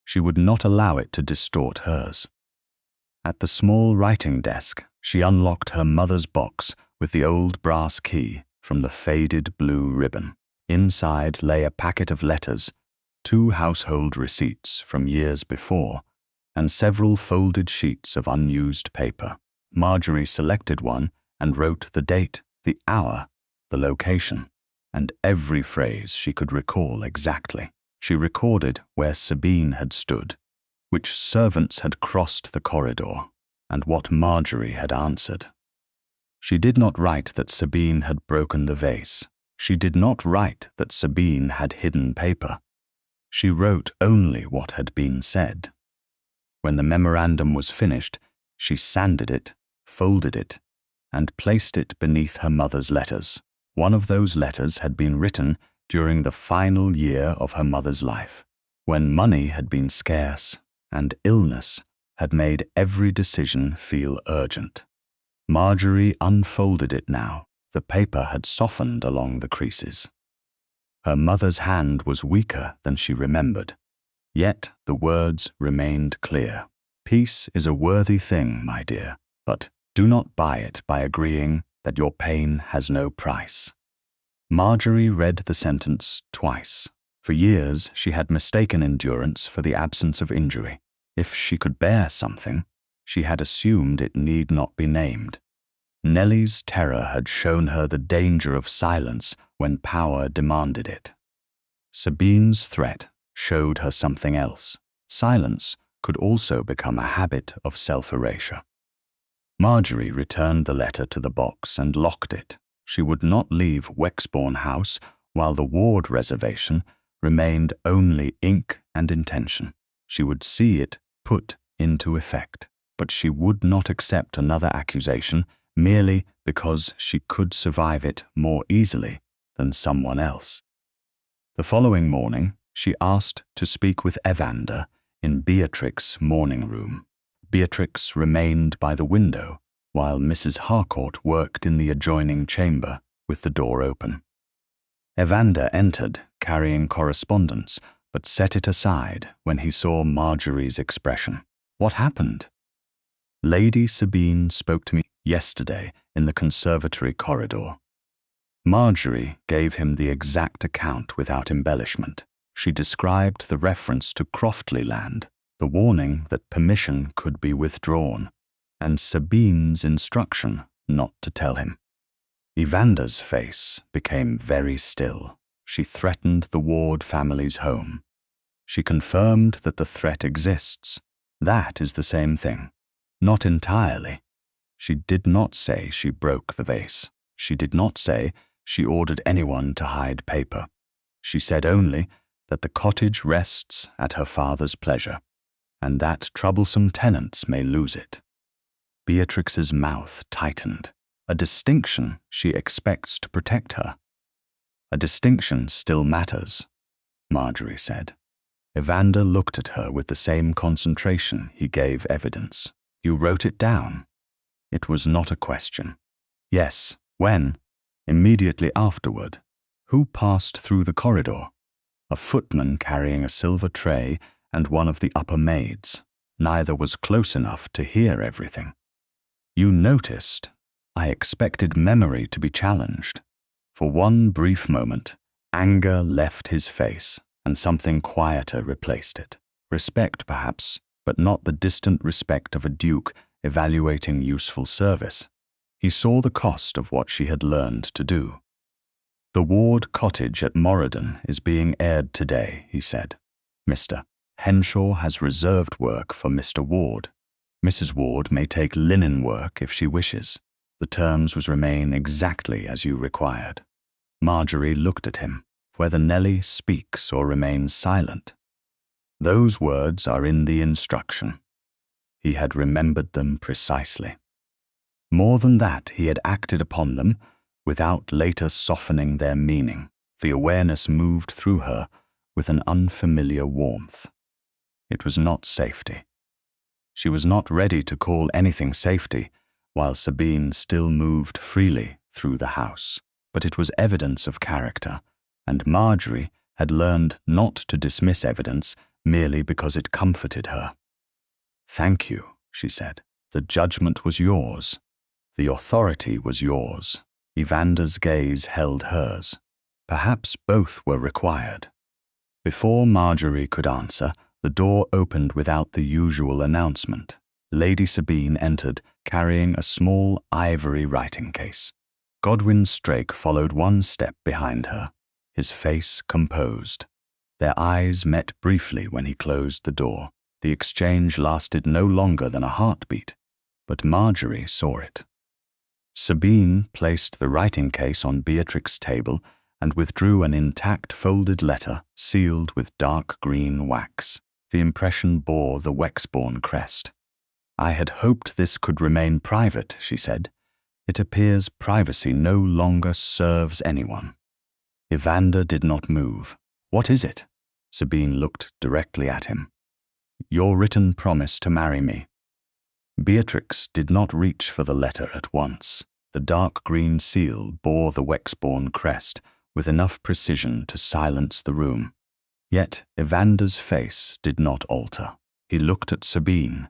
She would not allow it to distort hers. At the small writing desk, she unlocked her mother's box with the old brass key from the faded blue ribbon. Inside lay a packet of letters, 2 household receipts from years before, and several folded sheets of unused paper. Margery selected one and wrote the date, the hour, the location, and every phrase she could recall exactly. She recorded where Sabine had stood, which servants had crossed the corridor, and what Margery had answered. She did not write that Sabine had broken the vase. She did not write that Sabine had hidden paper. She wrote only what had been said. When the memorandum was finished, she sanded it, folded it, and placed it beneath her mother's letters. One of those letters had been written during the final year of her mother's life, when money had been scarce and illness had made every decision feel urgent. Margery unfolded it now. The paper had softened along the creases. Her mother's hand was weaker than she remembered, yet the words remained clear. Peace is a worthy thing, my dear, but do not buy it by agreeing that your pain has no price. Margery read the sentence twice. For years she had mistaken endurance for the absence of injury. If she could bear something, she had assumed it need not be named. Nellie's terror had shown her the danger of silence when power demanded it. Sabine's threat showed her something else. Silence could also become a habit of self-erasure. Margery returned the letter to the box and locked it. She would not leave Wexbourne House while the Ward reservation remained only ink and intention. She would see it put into effect, but she would not accept another accusation merely because she could survive it more easily than someone else. The following morning, she asked to speak with Evander in Beatrix's morning room. Beatrix remained by the window while Mrs. Harcourt worked in the adjoining chamber with the door open. Evander entered, carrying correspondence, but set it aside when he saw Margery's expression. What happened? Lady Sabine spoke to me yesterday in the conservatory corridor. Margery gave him the exact account without embellishment. She described the reference to Croftley land, the warning that permission could be withdrawn, and Sabine's instruction not to tell him. Evander's face became very still. She threatened the Ward family's home. She confirmed that the threat exists. That is the same thing. Not entirely. She did not say she broke the vase. She did not say she ordered anyone to hide paper. She said only that the cottage rests at her father's pleasure, and that troublesome tenants may lose it. Beatrix's mouth tightened, a distinction she expects to protect her. A distinction still matters, Margery said. Evander looked at her with the same concentration he gave evidence. You wrote it down. It was not a question. Yes, when? Immediately afterward. Who passed through the corridor? A footman carrying a silver tray and one of the upper maids. Neither was close enough to hear everything. You noticed. I expected memory to be challenged. For one brief moment, anger left his face, and something quieter replaced it. Respect, perhaps, but not the distant respect of a duke evaluating useful service. He saw the cost of what she had learned to do. The Ward cottage at Moradon is being aired today, he said. Mr. Henshaw has reserved work for Mr. Ward. Mrs. Ward may take linen work if she wishes. The terms will remain exactly as you required. Margery looked at him. Whether Nellie speaks or remains silent. Those words are in the instruction. He had remembered them precisely. More than that, he had acted upon them without later softening their meaning. The awareness moved through her with an unfamiliar warmth. It was not safety. She was not ready to call anything safety while Sabine still moved freely through the house, but it was evidence of character, and Margery had learned not to dismiss evidence merely because it comforted her. Thank you, she said. The judgment was yours. The authority was yours. Evander's gaze held hers. Perhaps both were required. Before Margery could answer, the door opened without the usual announcement. Lady Sabine entered, carrying a small ivory writing case. Godwin Strake followed one step behind her, his face composed. Their eyes met briefly when he closed the door. The exchange lasted no longer than a heartbeat, but Margery saw it. Sabine placed the writing case on Beatrix's table and withdrew an intact folded letter sealed with dark green wax. The impression bore the Wexbourne crest. I had hoped this could remain private, she said. It appears privacy no longer serves anyone. Evander did not move. What is it? Sabine looked directly at him. Your written promise to marry me. Beatrix did not reach for the letter at once. The dark green seal bore the Wexbourne crest with enough precision to silence the room. Yet Evander's face did not alter. He looked at Sabine,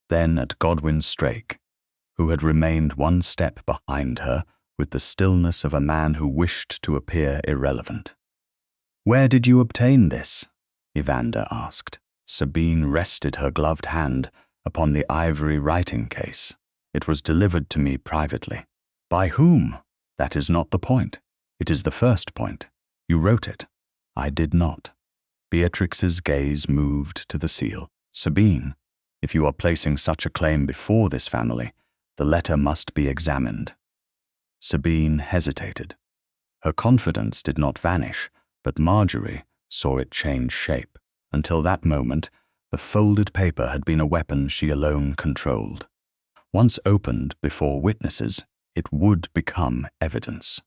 then at Godwin Strake, who had remained one step behind her with the stillness of a man who wished to appear irrelevant. Where did you obtain this? Evander asked. Sabine rested her gloved hand upon the ivory writing case. It was delivered to me privately. By whom? That is not the point. It is the first point. You wrote it. I did not. Beatrix's gaze moved to the seal. Sabine, if you are placing such a claim before this family, the letter must be examined. Sabine hesitated. Her confidence did not vanish, but Margery saw it change shape. Until that moment, the folded paper had been a weapon she alone controlled. Once opened before witnesses, it would become evidence.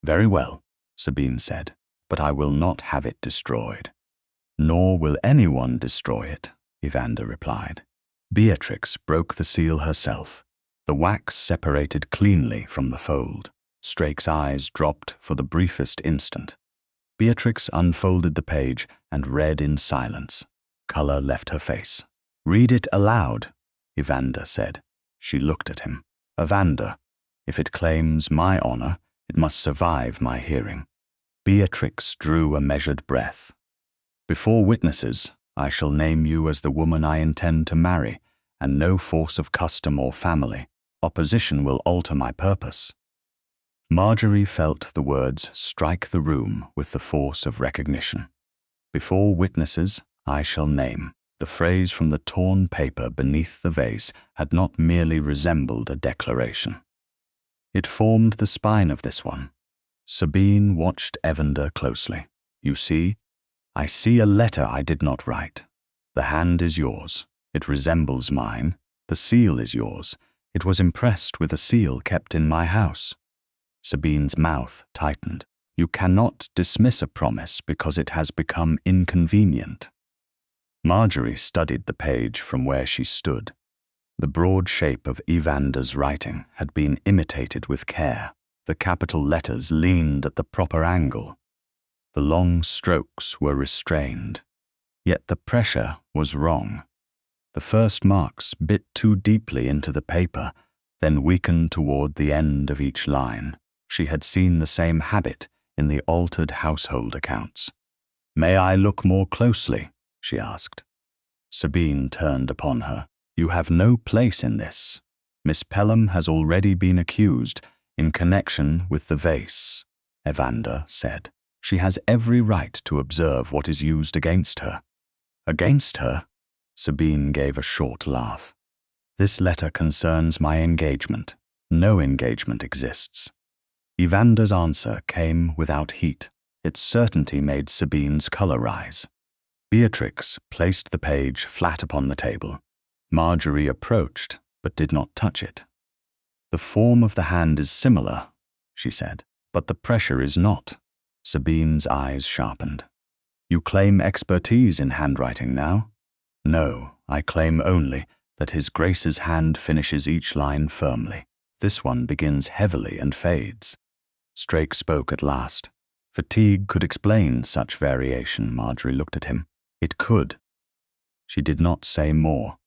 Very well, Sabine said, but I will not have it destroyed. Nor will anyone destroy it, Evander replied. Beatrix broke the seal herself. The wax separated cleanly from the fold. Strake's eyes dropped for the briefest instant. Beatrix unfolded the page and read in silence. Color left her face. Read it aloud, Evander said. She looked at him. Evander, if it claims my honor, it must survive my hearing. Beatrix drew a measured breath. Before witnesses, I shall name you as the woman I intend to marry, and no force of custom or family. Opposition will alter my purpose. Margery felt the words strike the room with the force of recognition. Before witnesses, I shall name. The phrase from the torn paper beneath the vase had not merely resembled a declaration. It formed the spine of this one. Sabine watched Evander closely. You see, I see a letter I did not write. The hand is yours. It resembles mine. The seal is yours. It was impressed with a seal kept in my house. Sabine's mouth tightened. You cannot dismiss a promise because it has become inconvenient. Margery studied the page from where she stood. The broad shape of Evander's writing had been imitated with care. The capital letters leaned at the proper angle. The long strokes were restrained. Yet the pressure was wrong. The first marks bit too deeply into the paper, then weakened toward the end of each line. She had seen the same habit in the altered household accounts. May I look more closely? She asked. Sabine turned upon her. You have no place in this. Miss Pellam has already been accused in connection with the vase, Evander said. She has every right to observe what is used against her. Against her? Sabine gave a short laugh. This letter concerns my engagement. No engagement exists. Evander's answer came without heat. Its certainty made Sabine's color rise. Beatrix placed the page flat upon the table. Margery approached, but did not touch it. The form of the hand is similar, she said, but the pressure is not. Sabine's eyes sharpened. You claim expertise in handwriting now? No, I claim only that His Grace's hand finishes each line firmly. This one begins heavily and fades. Strake spoke at last. Fatigue could explain such variation. Margery looked at him. It could. She did not say more.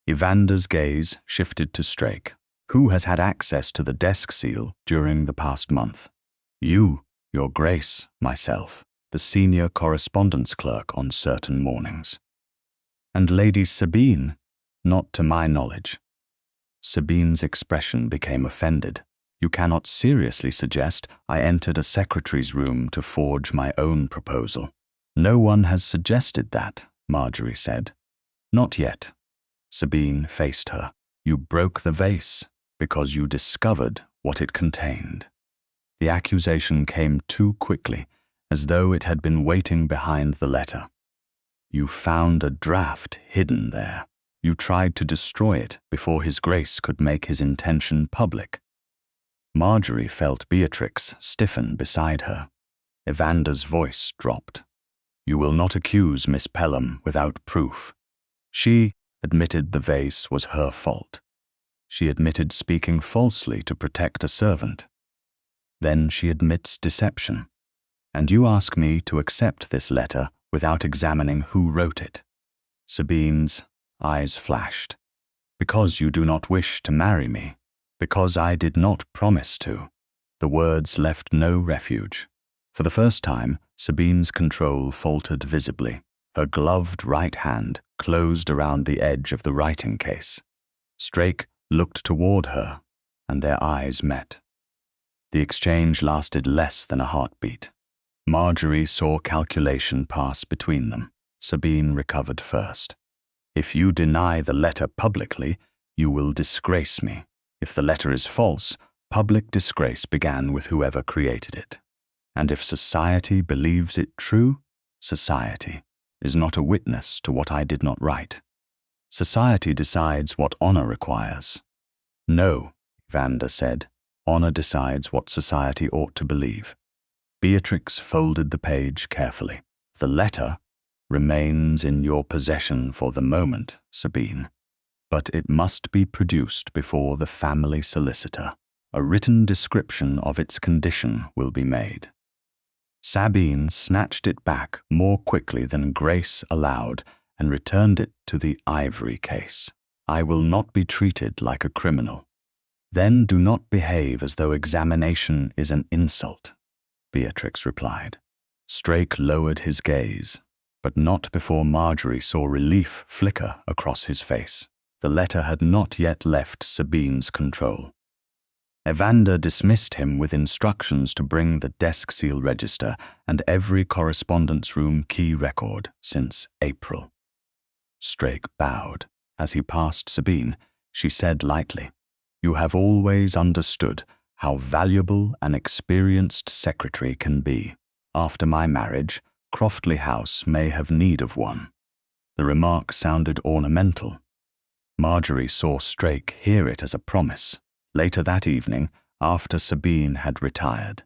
Evander's gaze shifted to Strake. Who has had access to the desk seal during the past month? You, Your Grace, myself, the senior correspondence clerk on certain mornings. And Lady Sabine? Not to my knowledge. Sabine's expression became offended. You cannot seriously suggest I entered a secretary's room to forge my own proposal. No one has suggested that, Margery said. Not yet. Sabine faced her. You broke the vase because you discovered what it contained. The accusation came too quickly, as though it had been waiting behind the letter. You found a draft hidden there. You tried to destroy it before His Grace could make his intention public. Margery felt Beatrix stiffen beside her. Evander's voice dropped. You will not accuse Miss Pellam without proof. She admitted the vase was her fault. She admitted speaking falsely to protect a servant. Then she admits deception. And you ask me to accept this letter without examining who wrote it. Sabine's eyes flashed. Because you do not wish to marry me. Because I did not promise to. The words left no refuge. For the first time, Sabine's control faltered visibly. Her gloved right hand closed around the edge of the writing case. Strake looked toward her, and their eyes met. The exchange lasted less than a heartbeat. Margery saw calculation pass between them. Sabine recovered first. If you deny the letter publicly, you will disgrace me. If the letter is false, public disgrace began with whoever created it. And if society believes it true, society is not a witness to what I did not write. Society decides what honor requires. No, Evander said, honor decides what society ought to believe. Beatrix folded the page carefully. The letter remains in your possession for the moment, Sabine, but it must be produced before the family solicitor. A written description of its condition will be made. Sabine snatched it back more quickly than grace allowed and returned it to the ivory case. I will not be treated like a criminal. Then do not behave as though examination is an insult, Beatrix replied. Strake lowered his gaze, but not before Margery saw relief flicker across his face. The letter had not yet left Sabine's control. Evander dismissed him with instructions to bring the desk seal register and every correspondence room key record since April. Strake bowed. As he passed Sabine, she said lightly, "You have always understood how valuable an experienced secretary can be. After my marriage, Croftley House may have need of one." The remark sounded ornamental. Margery saw Strake hear it as a promise, later that evening after Sabine had retired,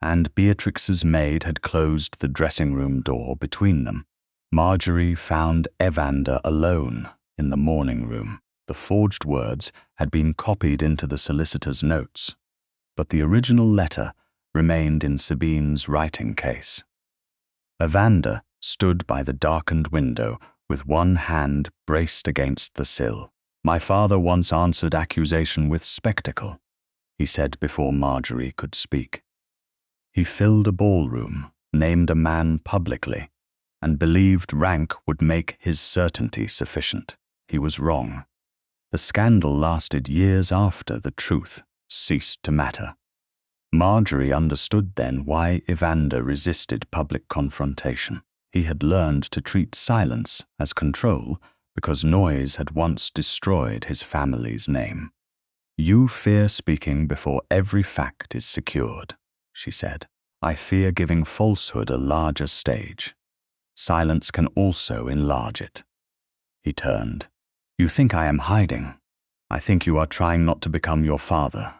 and Beatrix's maid had closed the dressing-room door between them. Margery found Evander alone in the morning room. The forged words had been copied into the solicitor's notes, but the original letter remained in Sabine's writing case. Evander stood by the darkened window with one hand braced against the sill. "My father once answered accusation with spectacle," he said before Margery could speak. "He filled a ballroom, named a man publicly, and believed rank would make his certainty sufficient. He was wrong. The scandal lasted years after the truth ceased to matter." Margery understood then why Evander resisted public confrontation. He had learned to treat silence as control because noise had once destroyed his family's name. "You fear speaking before every fact is secured," she said. "I fear giving falsehood a larger stage. Silence can also enlarge it." He turned. "You think I am hiding. I think you are trying not to become your father."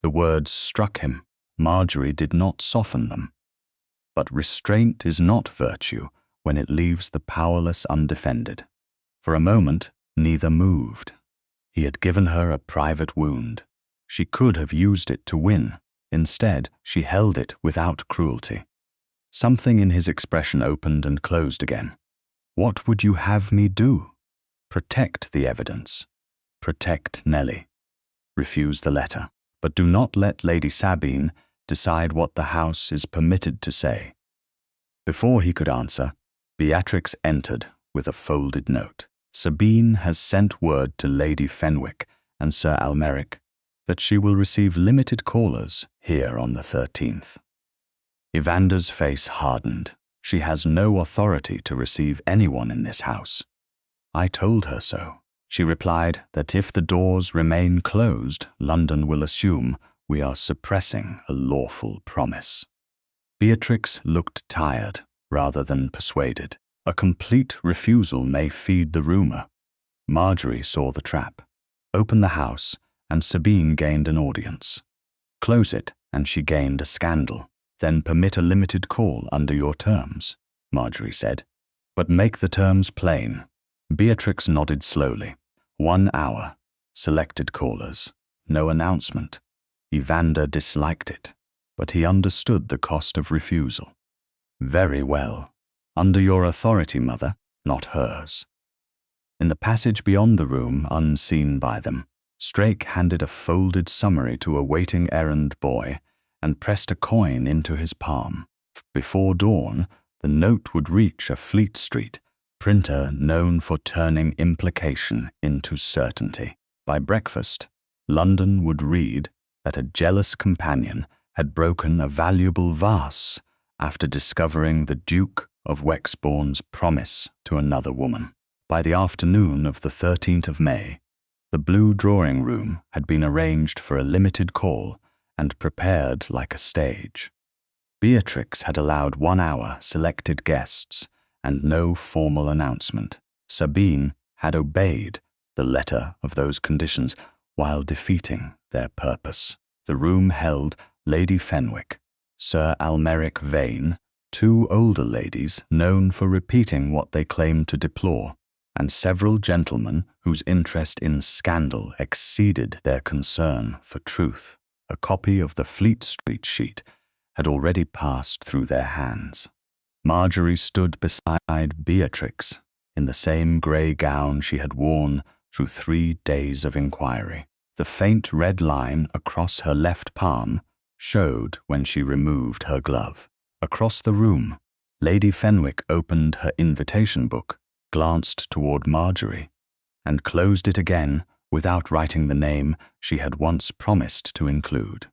The words struck him. Margery did not soften them. But restraint is not virtue when it leaves the powerless undefended. For a moment, neither moved. He had given her a private wound. She could have used it to win. Instead, she held it without cruelty. Something in his expression opened and closed again. "What would you have me do?" "Protect the evidence. Protect Nellie. Refuse the letter. But do not let Lady Sabine decide what the house is permitted to say." Before he could answer, Beatrix entered with a folded note. "Sabine has sent word to Lady Fenwick and Sir Almeric that she will receive limited callers here on the 13th. Evander's face hardened. "She has no authority to receive anyone in this house." "I told her so." She replied that if the doors remain closed, London will assume we are suppressing a lawful promise. Beatrix looked tired rather than persuaded. A complete refusal may feed the rumor. Margery saw the trap. Open the house, and Sabine gained an audience. Close it, and she gained a scandal. Then permit a limited call under your terms, Margery said. But make the terms plain. Beatrix nodded slowly. 1 hour. Selected callers. No announcement. Evander disliked it, but he understood the cost of refusal. Very well. Under your authority, mother, not hers. In the passage beyond the room, unseen by them, Strake handed a folded summary to a waiting errand boy and pressed a coin into his palm. Before dawn, the note would reach a Fleet Street printer known for turning implication into certainty. By breakfast, London would read that a jealous companion had broken a valuable vase after discovering the Duke of Wexbourne's promise to another woman. By the afternoon of the 13th of May, the blue drawing room had been arranged for a limited call and prepared like a stage. Beatrix had allowed 1 hour selected guests and no formal announcement. Sabine had obeyed the letter of those conditions while defeating their purpose. The room held Lady Fenwick, Sir Almeric Vane, 2 older ladies known for repeating what they claimed to deplore, and several gentlemen whose interest in scandal exceeded their concern for truth. A copy of the Fleet Street sheet had already passed through their hands. Margery stood beside Beatrix in the same grey gown she had worn through 3 days of inquiry. The faint red line across her left palm showed when she removed her glove. Across the room, Lady Fenwick opened her invitation book, glanced toward Margery, and closed it again without writing the name she had once promised to include.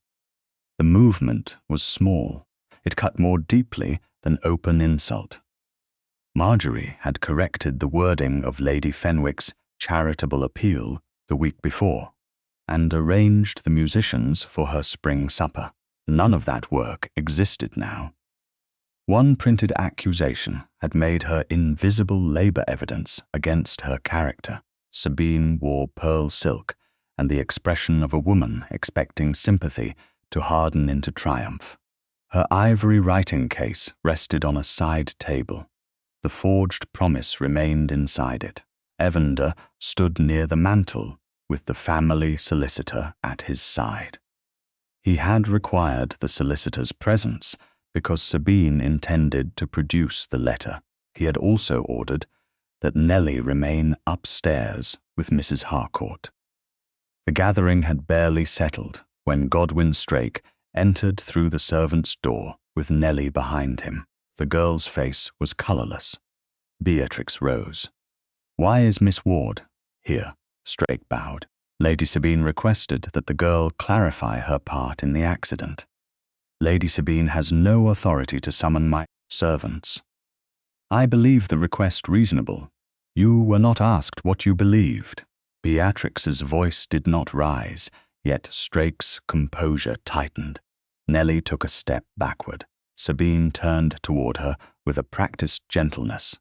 The movement was small. It cut more deeply than open insult. Margery had corrected the wording of Lady Fenwick's charitable appeal the week before, and arranged the musicians for her spring supper. None of that work existed now. One printed accusation had made her invisible labor evidence against her character. Sabine wore pearl silk and the expression of a woman expecting sympathy to harden into triumph. Her ivory writing case rested on a side table. The forged promise remained inside it. Evander stood near the mantel with the family solicitor at his side. He had required the solicitor's presence because Sabine intended to produce the letter. He had also ordered that Nellie remain upstairs with Mrs. Harcourt. The gathering had barely settled when Godwin Strake entered through the servants' door with Nellie behind him. The girl's face was colourless. Beatrix rose. "Why is Miss Ward here?" Strake bowed. Lady Sabine requested that the girl clarify her part in the accident. "Lady Sabine has no authority to summon my servants." "I believe the request reasonable. You were not asked what you believed." Beatrix's voice did not rise, yet Strake's composure tightened. Nellie took a step backward. Sabine turned toward her with a practiced gentleness.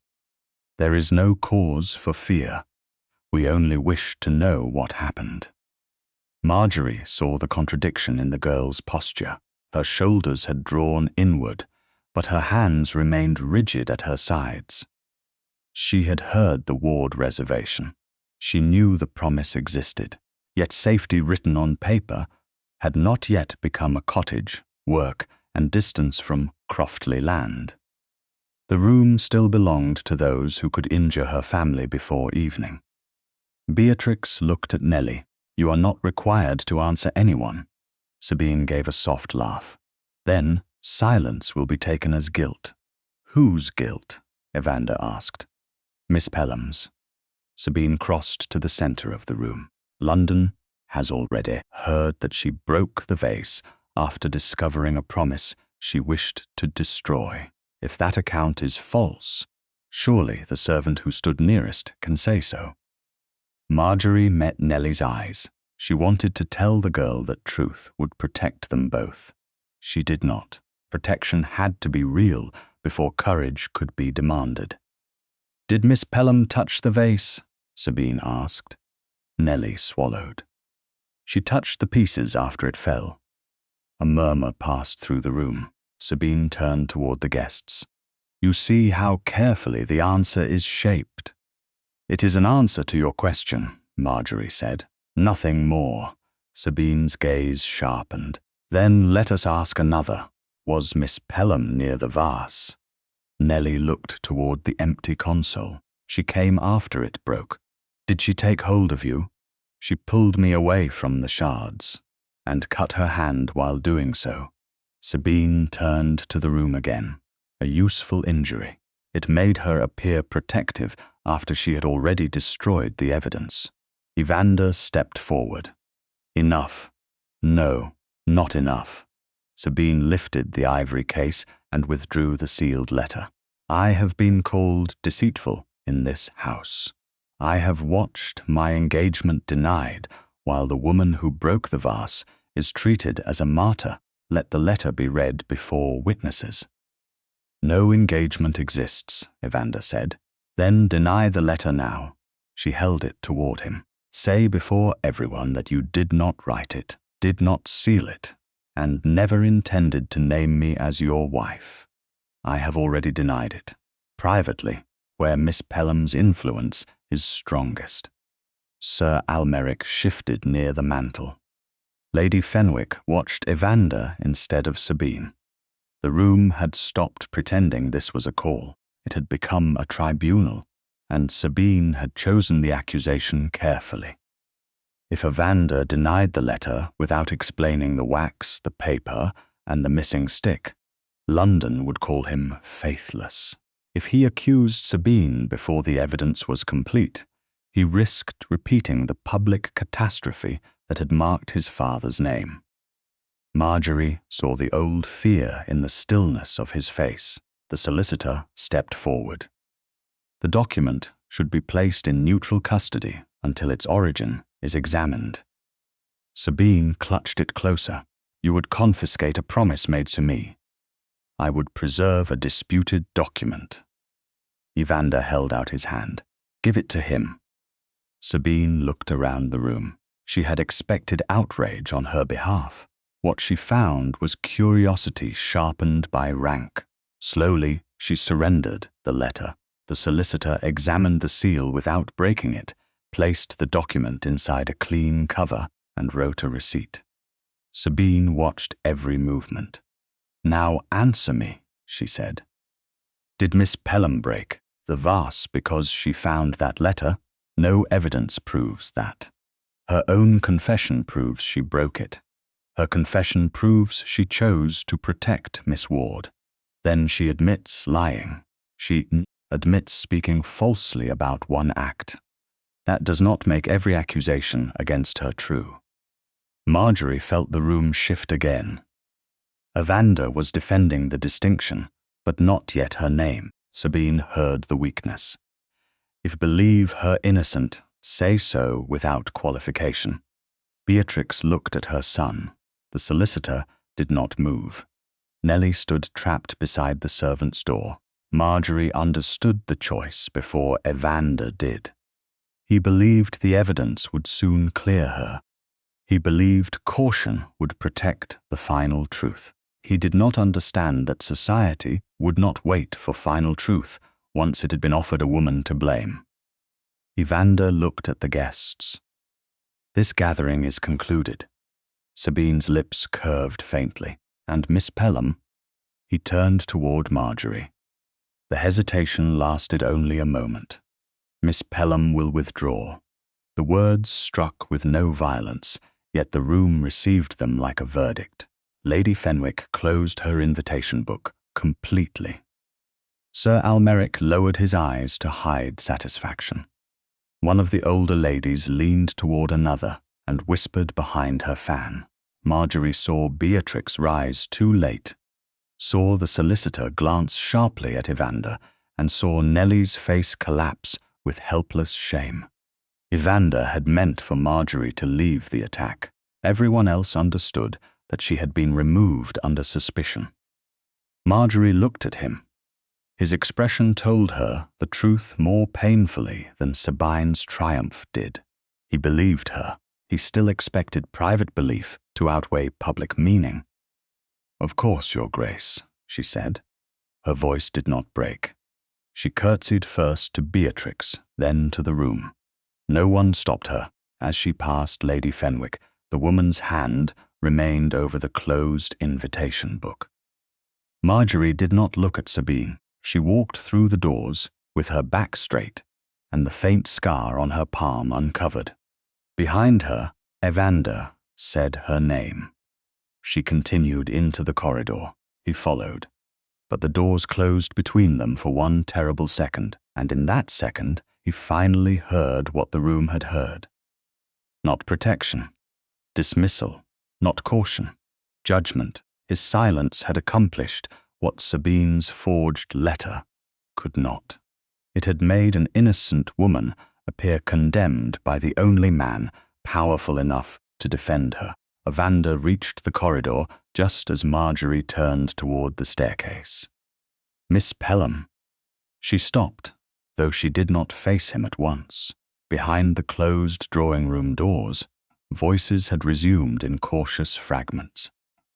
"There is no cause for fear. We only wish to know what happened." Margery saw the contradiction in the girl's posture. Her shoulders had drawn inward, but her hands remained rigid at her sides. She had heard the Ward reservation. She knew the promise existed, yet safety written on paper had not yet become a cottage, work, and distance from Croftly land. The room still belonged to those who could injure her family before evening. Beatrix looked at Nellie. "You are not required to answer anyone." Sabine gave a soft laugh. "Then silence will be taken as guilt." "Whose guilt?" Evander asked. "Miss Pellam's." Sabine crossed to the center of the room. "London has already heard that she broke the vase after discovering a promise she wished to destroy. If that account is false, surely the servant who stood nearest can say so." Margery met Nellie's eyes. She wanted to tell the girl that truth would protect them both. She did not. Protection had to be real before courage could be demanded. "Did Miss Pellam touch the vase?" Sabine asked. Nellie swallowed. "She touched the pieces after it fell." A murmur passed through the room. Sabine turned toward the guests. "You see how carefully the answer is shaped." "It is an answer to your question," Margery said. "Nothing more." Sabine's gaze sharpened. "Then let us ask another. Was Miss Pellam near the vase?" Nellie looked toward the empty console. "She came after it broke." "Did she take hold of you?" "She pulled me away from the shards and cut her hand while doing so." Sabine turned to the room again. A useful injury. It made her appear protective after she had already destroyed the evidence. Evander stepped forward. "Enough." "No, not enough." Sabine lifted the ivory case and withdrew the sealed letter. "I have been called deceitful in this house. I have watched my engagement denied while the woman who broke the vase is treated as a martyr. Let the letter be read before witnesses." "No engagement exists," Evander said. "Then deny the letter now." She held it toward him. "Say before everyone that you did not write it, did not seal it, and never intended to name me as your wife. I have already denied it, privately, where Miss Pellam's influence is strongest." Sir Almeric shifted near the mantel. Lady Fenwick watched Evander instead of Sabine. The room had stopped pretending this was a call. It had become a tribunal, and Sabine had chosen the accusation carefully. If Evander denied the letter without explaining the wax, the paper, and the missing stick, London would call him faithless. If he accused Sabine before the evidence was complete, he risked repeating the public catastrophe that had marked his father's name. Margery saw the old fear in the stillness of his face. The solicitor stepped forward. The document should be placed in neutral custody until its origin is examined. Sabine clutched it closer. You would confiscate a promise made to me. I would preserve a disputed document. Evander held out his hand. Give it to him. Sabine looked around the room. She had expected outrage on her behalf. What she found was curiosity sharpened by rank. Slowly, she surrendered the letter. The solicitor examined the seal without breaking it, placed the document inside a clean cover, and wrote a receipt. Sabine watched every movement. Now answer me, she said. Did Miss Pellam break the vase because she found that letter? No evidence proves that. Her own confession proves she broke it. Her confession proves she chose to protect Miss Ward. Then she admits lying. She admits speaking falsely about one act. That does not make every accusation against her true. Margery felt the room shift again. Evander was defending the distinction, but not yet her name. Sabine heard the weakness. If believe her innocent, say so without qualification. Beatrix looked at her son. The solicitor did not move. Nellie stood trapped beside the servant's door. Margery understood the choice before Evander did. He believed the evidence would soon clear her. He believed caution would protect the final truth. He did not understand that society would not wait for final truth once it had been offered a woman to blame. Evander looked at the guests. This gathering is concluded. Sabine's lips curved faintly. And Miss Pellam? He turned toward Margery. The hesitation lasted only a moment. Miss Pellam will withdraw. The words struck with no violence, yet the room received them like a verdict. Lady Fenwick closed her invitation book completely. Sir Almeric lowered his eyes to hide satisfaction. One of the older ladies leaned toward another and whispered behind her fan. Margery saw Beatrix rise too late, saw the solicitor glance sharply at Evander, and saw Nellie's face collapse with helpless shame. Evander had meant for Margery to leave the attack. Everyone else understood that she had been removed under suspicion. Margery looked at him. His expression told her the truth more painfully than Sabine's triumph did. He believed her. He still expected private belief to outweigh public meaning. "Of course, Your Grace," she said. Her voice did not break. She curtsied first to Beatrix, then to the room. No one stopped her. As she passed Lady Fenwick, the woman's hand remained over the closed invitation book. Margery did not look at Sabine. She walked through the doors with her back straight and the faint scar on her palm uncovered. Behind her, Evander said her name. She continued into the corridor. He followed. But the doors closed between them for one terrible second, and in that second, he finally heard what the room had heard. Not protection. Dismissal. Not caution. Judgment. His silence had accomplished what Sabine's forged letter could not. It had made an innocent woman appear condemned by the only man powerful enough to defend her. Evander reached the corridor just as Margery turned toward the staircase. "Miss Pellam." She stopped, though she did not face him at once. Behind the closed drawing-room doors, voices had resumed in cautious fragments.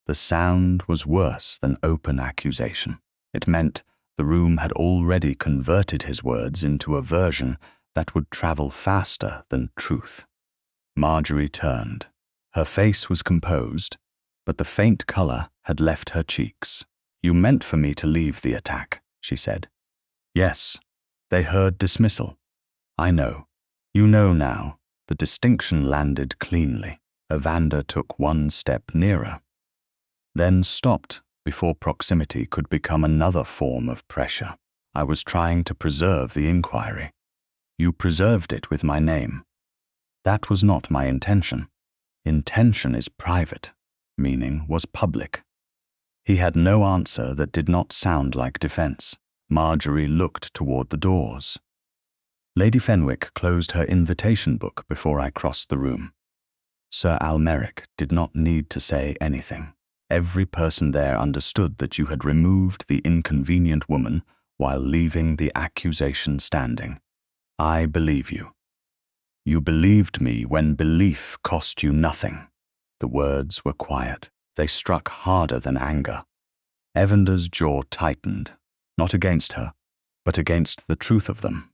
The sound was worse than open accusation. It meant the room had already converted his words into a version that would travel faster than truth. Margery turned. Her face was composed, but the faint color had left her cheeks. "You meant for me to leave the attack," she said. "Yes." They heard dismissal. I know. You know now. The distinction landed cleanly. Evander took one step nearer, then stopped before proximity could become another form of pressure. I was trying to preserve the inquiry. You preserved it with my name. That was not my intention. Intention is private, meaning was public. He had no answer that did not sound like defense. Margery looked toward the doors. Lady Fenwick closed her invitation book before I crossed the room. Sir Almeric did not need to say anything. Every person there understood that you had removed the inconvenient woman while leaving the accusation standing. I believe you. You believed me when belief cost you nothing. The words were quiet. They struck harder than anger. Evander's jaw tightened, not against her, but against the truth of them.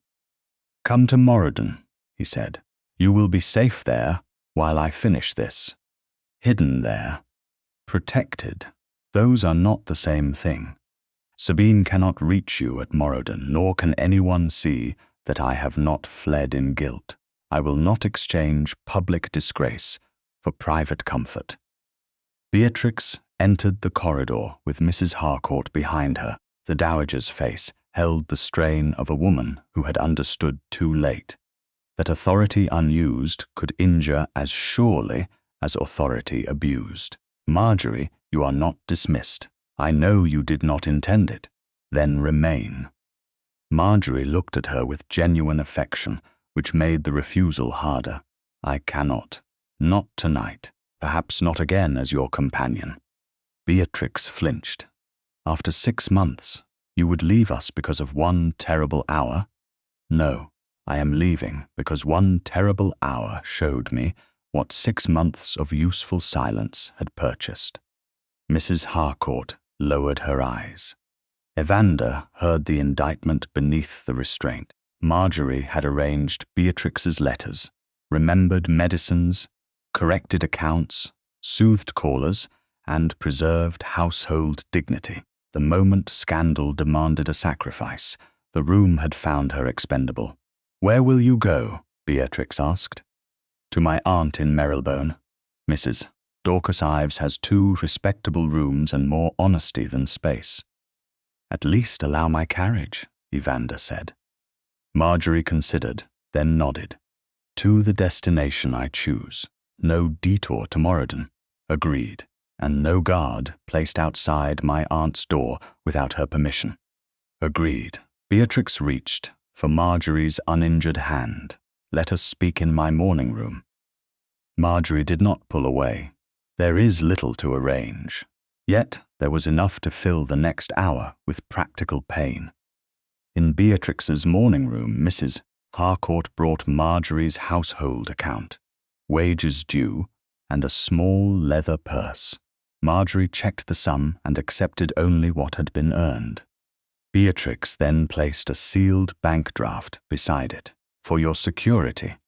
Come to Moradin, he said. You will be safe there while I finish this. Hidden there. Protected. Those are not the same thing. Sabine cannot reach you at Moradin, nor can anyone see that I have not fled in guilt. I will not exchange public disgrace for private comfort. Beatrix entered the corridor with Mrs. Harcourt behind her. The dowager's face held the strain of a woman who had understood too late that authority unused could injure as surely as authority abused. Margery, you are not dismissed. I know you did not intend it. Then remain. Margery looked at her with genuine affection, which made the refusal harder. I cannot. Not tonight. Perhaps not again as your companion. Beatrix flinched. After 6 months, you would leave us because of one terrible hour? No, I am leaving because one terrible hour showed me what 6 months of useful silence had purchased. Mrs. Harcourt lowered her eyes. Evander heard the indictment beneath the restraint. Margery had arranged Beatrix's letters, remembered medicines, corrected accounts, soothed callers, and preserved household dignity. The moment scandal demanded a sacrifice, the room had found her expendable. Where will you go? Beatrix asked. To my aunt in Marylebone. Mrs. Dorcas Ives has 2 respectable rooms and more honesty than space. At least allow my carriage, Evander said. Margery considered, then nodded. To the destination I choose. No detour to Moradin. Agreed. And no guard placed outside my aunt's door without her permission. Agreed. Beatrix reached for Margery's uninjured hand. Let us speak in my morning room. Margery did not pull away. There is little to arrange. Yet there was enough to fill the next hour with practical pain. In Beatrix's morning room, Mrs. Harcourt brought Margery's household account, wages due, and a small leather purse. Margery checked the sum and accepted only what had been earned. Beatrix then placed a sealed bank draft beside it. For your security.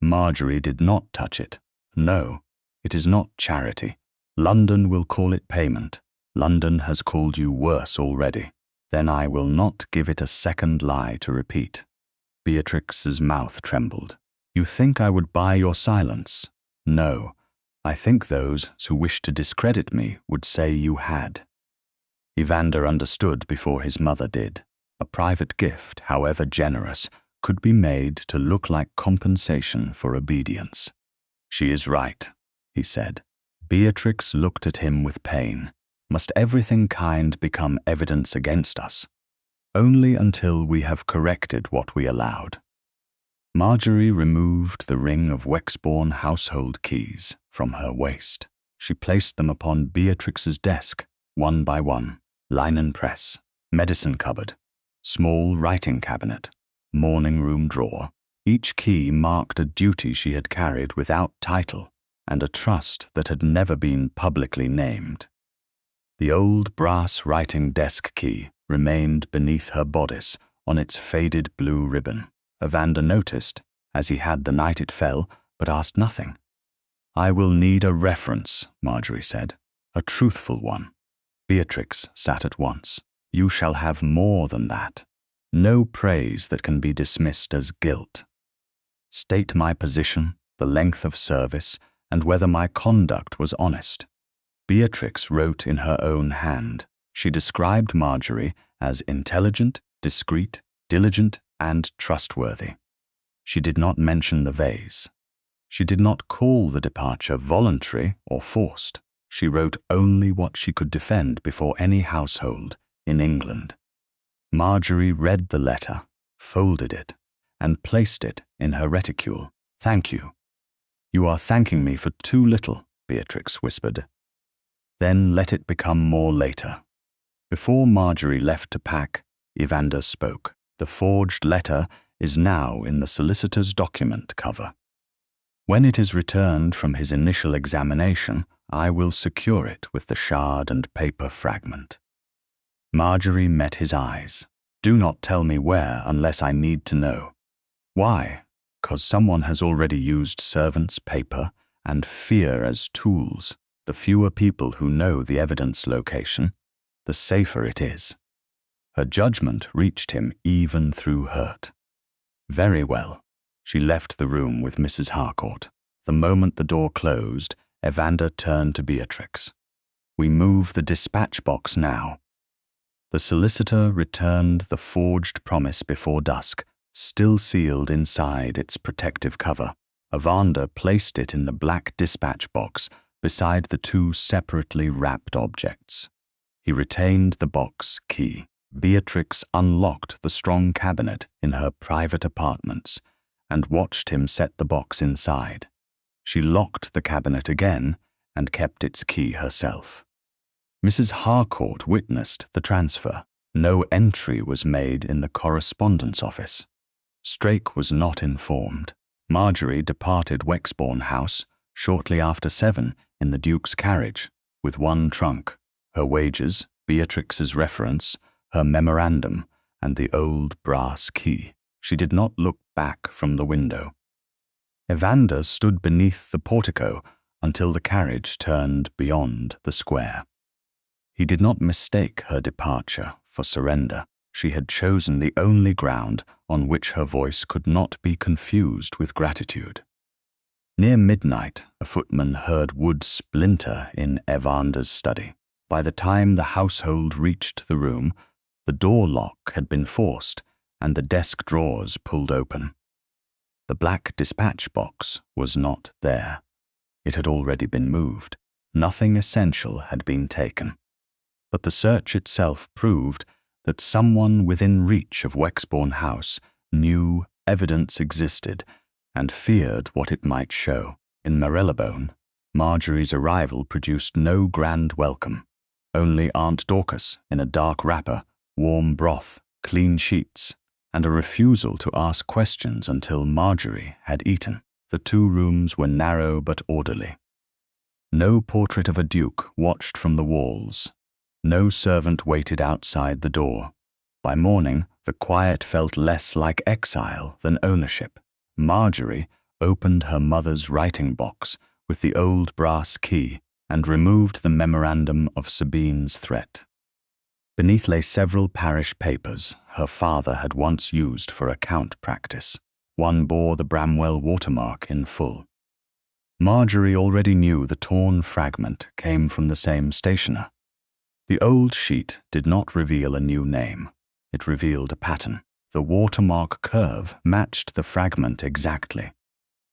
Margery did not touch it. No, it is not charity. London will call it payment. London has called you worse already. Then I will not give it a second lie to repeat. Beatrix's mouth trembled. You think I would buy your silence? No. I think those who wish to discredit me would say you had. Evander understood before his mother did. A private gift, however generous, could be made to look like compensation for obedience. She is right, he said. Beatrix looked at him with pain. Must everything kind become evidence against us? Only until we have corrected what we allowed. Margery removed the ring of Wexbourne household keys from her waist. She placed them upon Beatrix's desk, one by one. Linen press, medicine cupboard, small writing cabinet, morning room drawer. Each key marked a duty she had carried without title and a trust that had never been publicly named. The old brass writing desk key remained beneath her bodice on its faded blue ribbon. Evander noticed, as he had the night it fell, but asked nothing. I will need a reference, Margery said, a truthful one. Beatrix sat at once. You shall have more than that. No praise that can be dismissed as guilt. State my position, the length of service, and whether my conduct was honest. Beatrix wrote in her own hand. She described Margery as intelligent, discreet, diligent, and trustworthy. She did not mention the vase. She did not call the departure voluntary or forced. She wrote only what she could defend before any household in England. Margery read the letter, folded it, and placed it in her reticule. "Thank you. You are thanking me for too little," Beatrix whispered. "Then let it become more later." Before Margery left to pack, Evander spoke. "The forged letter is now in the solicitor's document cover. When it is returned from his initial examination, I will secure it with the shard and paper fragment." Margery met his eyes. "Do not tell me where unless I need to know." "Why?" "'Cause someone has already used servants' paper and fear as tools. The fewer people who know the evidence location, the safer it is." Her judgment reached him even through hurt. "Very well." She left the room with Mrs. Harcourt. The moment the door closed, Evander turned to Beatrix. "We move the dispatch box now." The solicitor returned the forged promise before dusk, still sealed inside its protective cover. Evander placed it in the black dispatch box beside the two separately wrapped objects. He retained the box key. Beatrix unlocked the strong cabinet in her private apartments and watched him set the box inside. She locked the cabinet again and kept its key herself. Mrs. Harcourt witnessed the transfer. No entry was made in the correspondence office. Strake was not informed. Margery departed Wexbourne House shortly after 7 in the Duke's carriage, with one trunk, her wages, Beatrix's reference, her memorandum, and the old brass key. She did not look back from the window. Evander stood beneath the portico until the carriage turned beyond the square. He did not mistake her departure for surrender. She had chosen the only ground on which her voice could not be confused with gratitude. Near midnight, a footman heard wood splinter in Evander's study. By the time the household reached the room, the door lock had been forced and the desk drawers pulled open. The black dispatch box was not there. It had already been moved. Nothing essential had been taken. But the search itself proved that someone within reach of Wexbourne House knew evidence existed and feared what it might show. In Marylebone, Margery's arrival produced no grand welcome. Only Aunt Dorcas in a dark wrapper, warm broth, clean sheets, and a refusal to ask questions until Margery had eaten. The two rooms were narrow but orderly. No portrait of a duke watched from the walls. No servant waited outside the door. By morning, the quiet felt less like exile than ownership. Margery opened her mother's writing box with the old brass key and removed the memorandum of Sabine's threat. Beneath lay several parish papers her father had once used for account practice. One bore the Bramwell watermark in full. Margery already knew the torn fragment came from the same stationer. The old sheet did not reveal a new name. It revealed a pattern. The watermark curve matched the fragment exactly,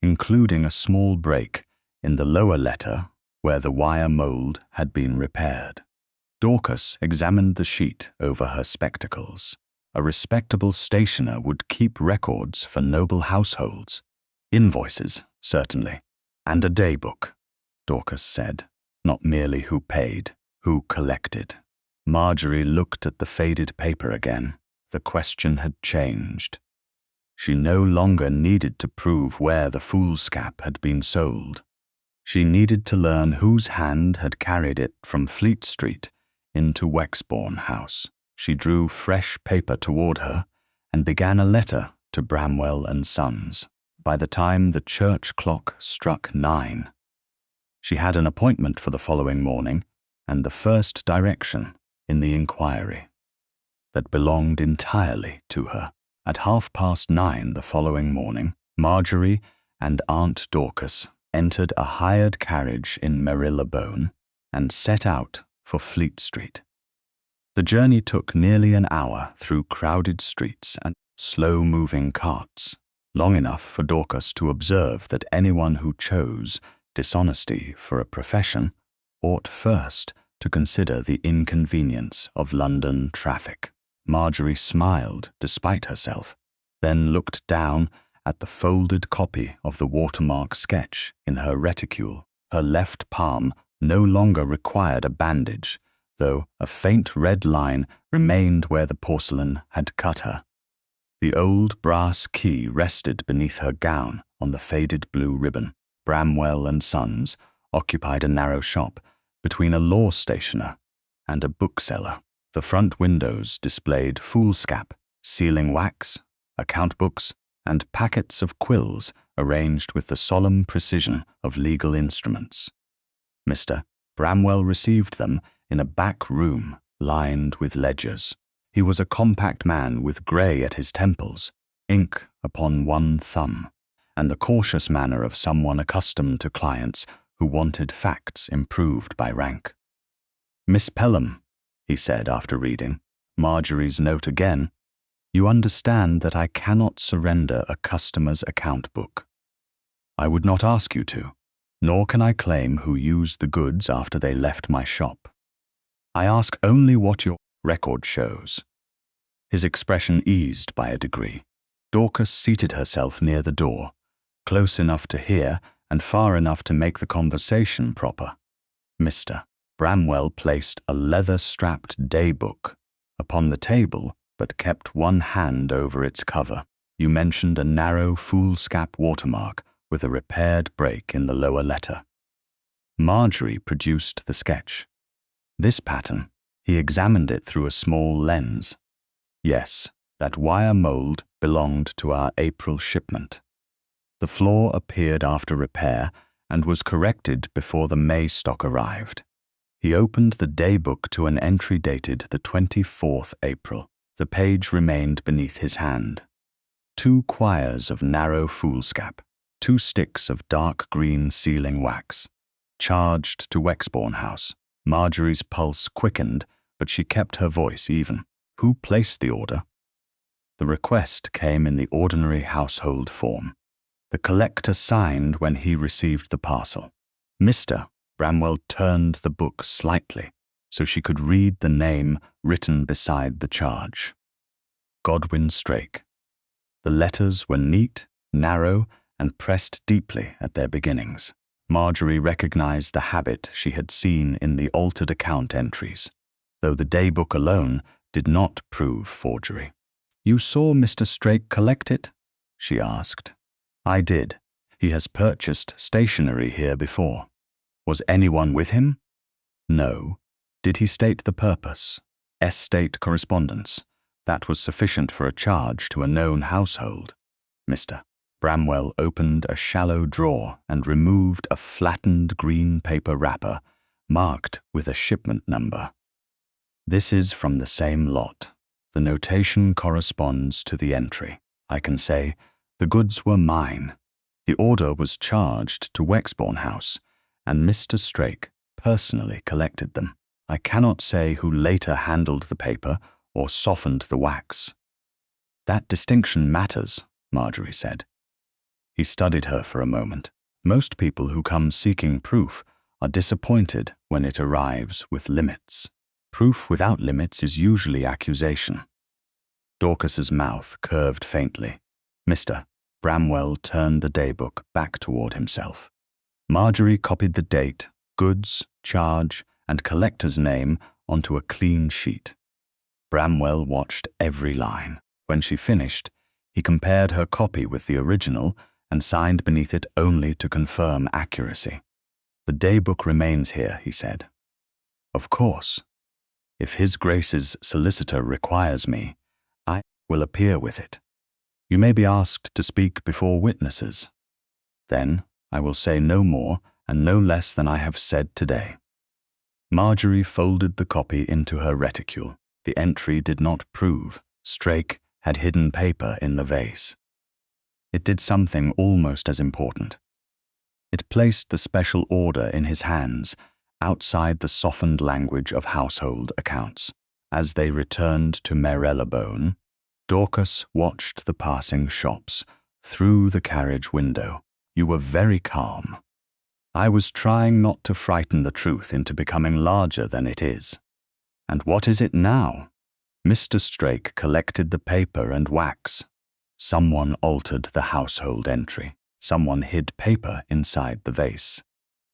including a small break in the lower letter where the wire mold had been repaired. Dorcas examined the sheet over her spectacles. A respectable stationer would keep records for noble households. Invoices, certainly, and a daybook, Dorcas said, not merely who paid, who collected. Margery looked at the faded paper again. The question had changed. She no longer needed to prove where the foolscap had been sold. She needed to learn whose hand had carried it from Fleet Street into Wexbourne House. She drew fresh paper toward her and began a letter to Bramwell and Sons. By the time the church clock struck 9, she had an appointment for the following morning and the first direction in the inquiry that belonged entirely to her. At 9:30 the following morning, Margery and Aunt Dorcas entered a hired carriage in Marylebone and set out for Fleet Street. The journey took nearly an hour through crowded streets and slow-moving carts, long enough for Dorcas to observe that anyone who chose dishonesty for a profession ought first to consider the inconvenience of London traffic. Margery smiled despite herself, then looked down at the folded copy of the watermark sketch in her reticule. Her left palm no longer required a bandage, though a faint red line remained where the porcelain had cut her. The old brass key rested beneath her gown on the faded blue ribbon. Bramwell and Sons occupied a narrow shop between a law stationer and a bookseller. The front windows displayed foolscap, sealing wax, account books, and packets of quills arranged with the solemn precision of legal instruments. Mr. Bramwell received them in a back room lined with ledgers. He was a compact man with grey at his temples, ink upon one thumb, and the cautious manner of someone accustomed to clients who wanted facts improved by rank. "Miss Pellam," he said after reading Margery's note again, "you understand that I cannot surrender a customer's account book. I would not ask you to, nor can I claim who used the goods after they left my shop. I ask only what your record shows." His expression eased by a degree. Dorcas seated herself near the door, close enough to hear and far enough to make the conversation proper. Mr. Bramwell placed a leather-strapped day-book upon the table, but kept one hand over its cover. "You mentioned a narrow foolscap watermark with a repaired break in the lower letter." Margery produced the sketch. "This pattern," he examined it through a small lens. "Yes, that wire mould belonged to our April shipment. The flaw appeared after repair and was corrected before the May stock arrived." He opened the day-book to an entry dated the 24th April. The page remained beneath his hand. 2 quires of narrow foolscap, 2 sticks of dark green sealing wax, charged to Wexbourne House. Margery's pulse quickened, but she kept her voice even. "Who placed the order?" The request came in the ordinary household form. The collector signed when he received the parcel. Mr. Bramwell turned the book slightly so she could read the name written beside the charge. Godwin Strake. The letters were neat, narrow, and pressed deeply at their beginnings. Margery recognized the habit she had seen in the altered account entries, though the day-book alone did not prove forgery. "You saw Mr. Strake collect it?" she asked. "I did. He has purchased stationery here before." "Was anyone with him?" "No." "Did he state the purpose?" "Estate correspondence. That was sufficient for a charge to a known household." Mr. Bramwell opened a shallow drawer and removed a flattened green paper wrapper marked with a shipment number. "This is from the same lot. The notation corresponds to the entry. I can say, the goods were mine. The order was charged to Wexbourne House, and Mr. Strake personally collected them. I cannot say who later handled the paper or softened the wax." "That distinction matters," Margery said. He studied her for a moment. Most people who come seeking proof are disappointed when it arrives with limits. Proof without limits is usually accusation. Dorcas's mouth curved faintly. Mr. Bramwell turned the day-book back toward himself. Margery copied the date, goods, charge, and collector's name onto a clean sheet. Bramwell watched every line. When she finished, he compared her copy with the original and signed beneath it only to confirm accuracy. "The day-book remains here," he said. "Of course. If His Grace's solicitor requires me, I will appear with it. You may be asked to speak before witnesses. Then I will say no more and no less than I have said today." Margery folded the copy into her reticule. The entry did not prove Strake had hidden paper in the vase. It did something almost as important. It placed the special order in his hands, outside the softened language of household accounts. As they returned to Marylebone, Dorcas watched the passing shops through the carriage window. You were very calm. I was trying not to frighten the truth into becoming larger than it is. And what is it now? Mr. Strake collected the paper and wax. Someone altered the household entry. Someone hid paper inside the vase.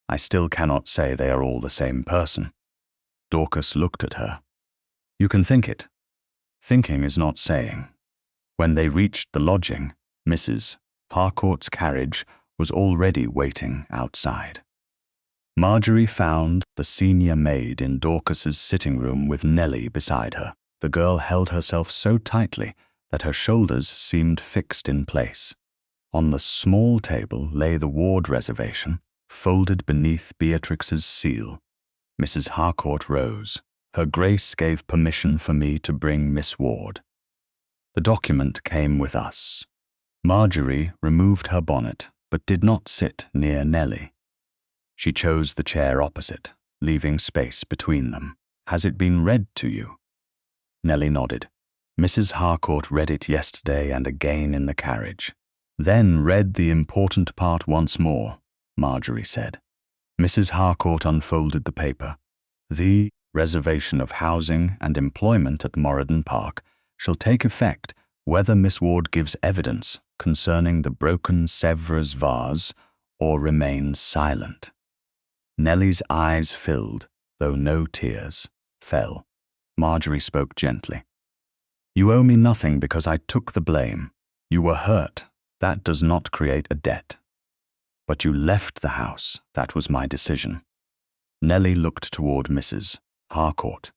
I still cannot say they are all the same person. Dorcas looked at her. You can think it. Thinking is not saying. When they reached the lodging, Mrs. Harcourt's carriage was already waiting outside. Margery found the senior maid in Dorcas's sitting room with Nellie beside her. The girl held herself so tightly that her shoulders seemed fixed in place. On the small table lay the ward reservation, folded beneath Beatrix's seal. Mrs. Harcourt rose. Her Grace gave permission for me to bring Miss Ward. The document came with us. Margery removed her bonnet, but did not sit near Nellie. She chose the chair opposite, leaving space between them. Has it been read to you? Nellie nodded. Mrs. Harcourt read it yesterday and again in the carriage. Then read the important part once more, Margery said. Mrs. Harcourt unfolded the paper. The reservation of housing and employment at Moradon Park shall take effect whether Miss Ward gives evidence concerning the broken Sèvres vase or remains silent. Nellie's eyes filled, though no tears fell. Margery spoke gently. You owe me nothing because I took the blame. You were hurt. That does not create a debt. But you left the house. That was my decision. Nellie looked toward Mrs. Harcourt.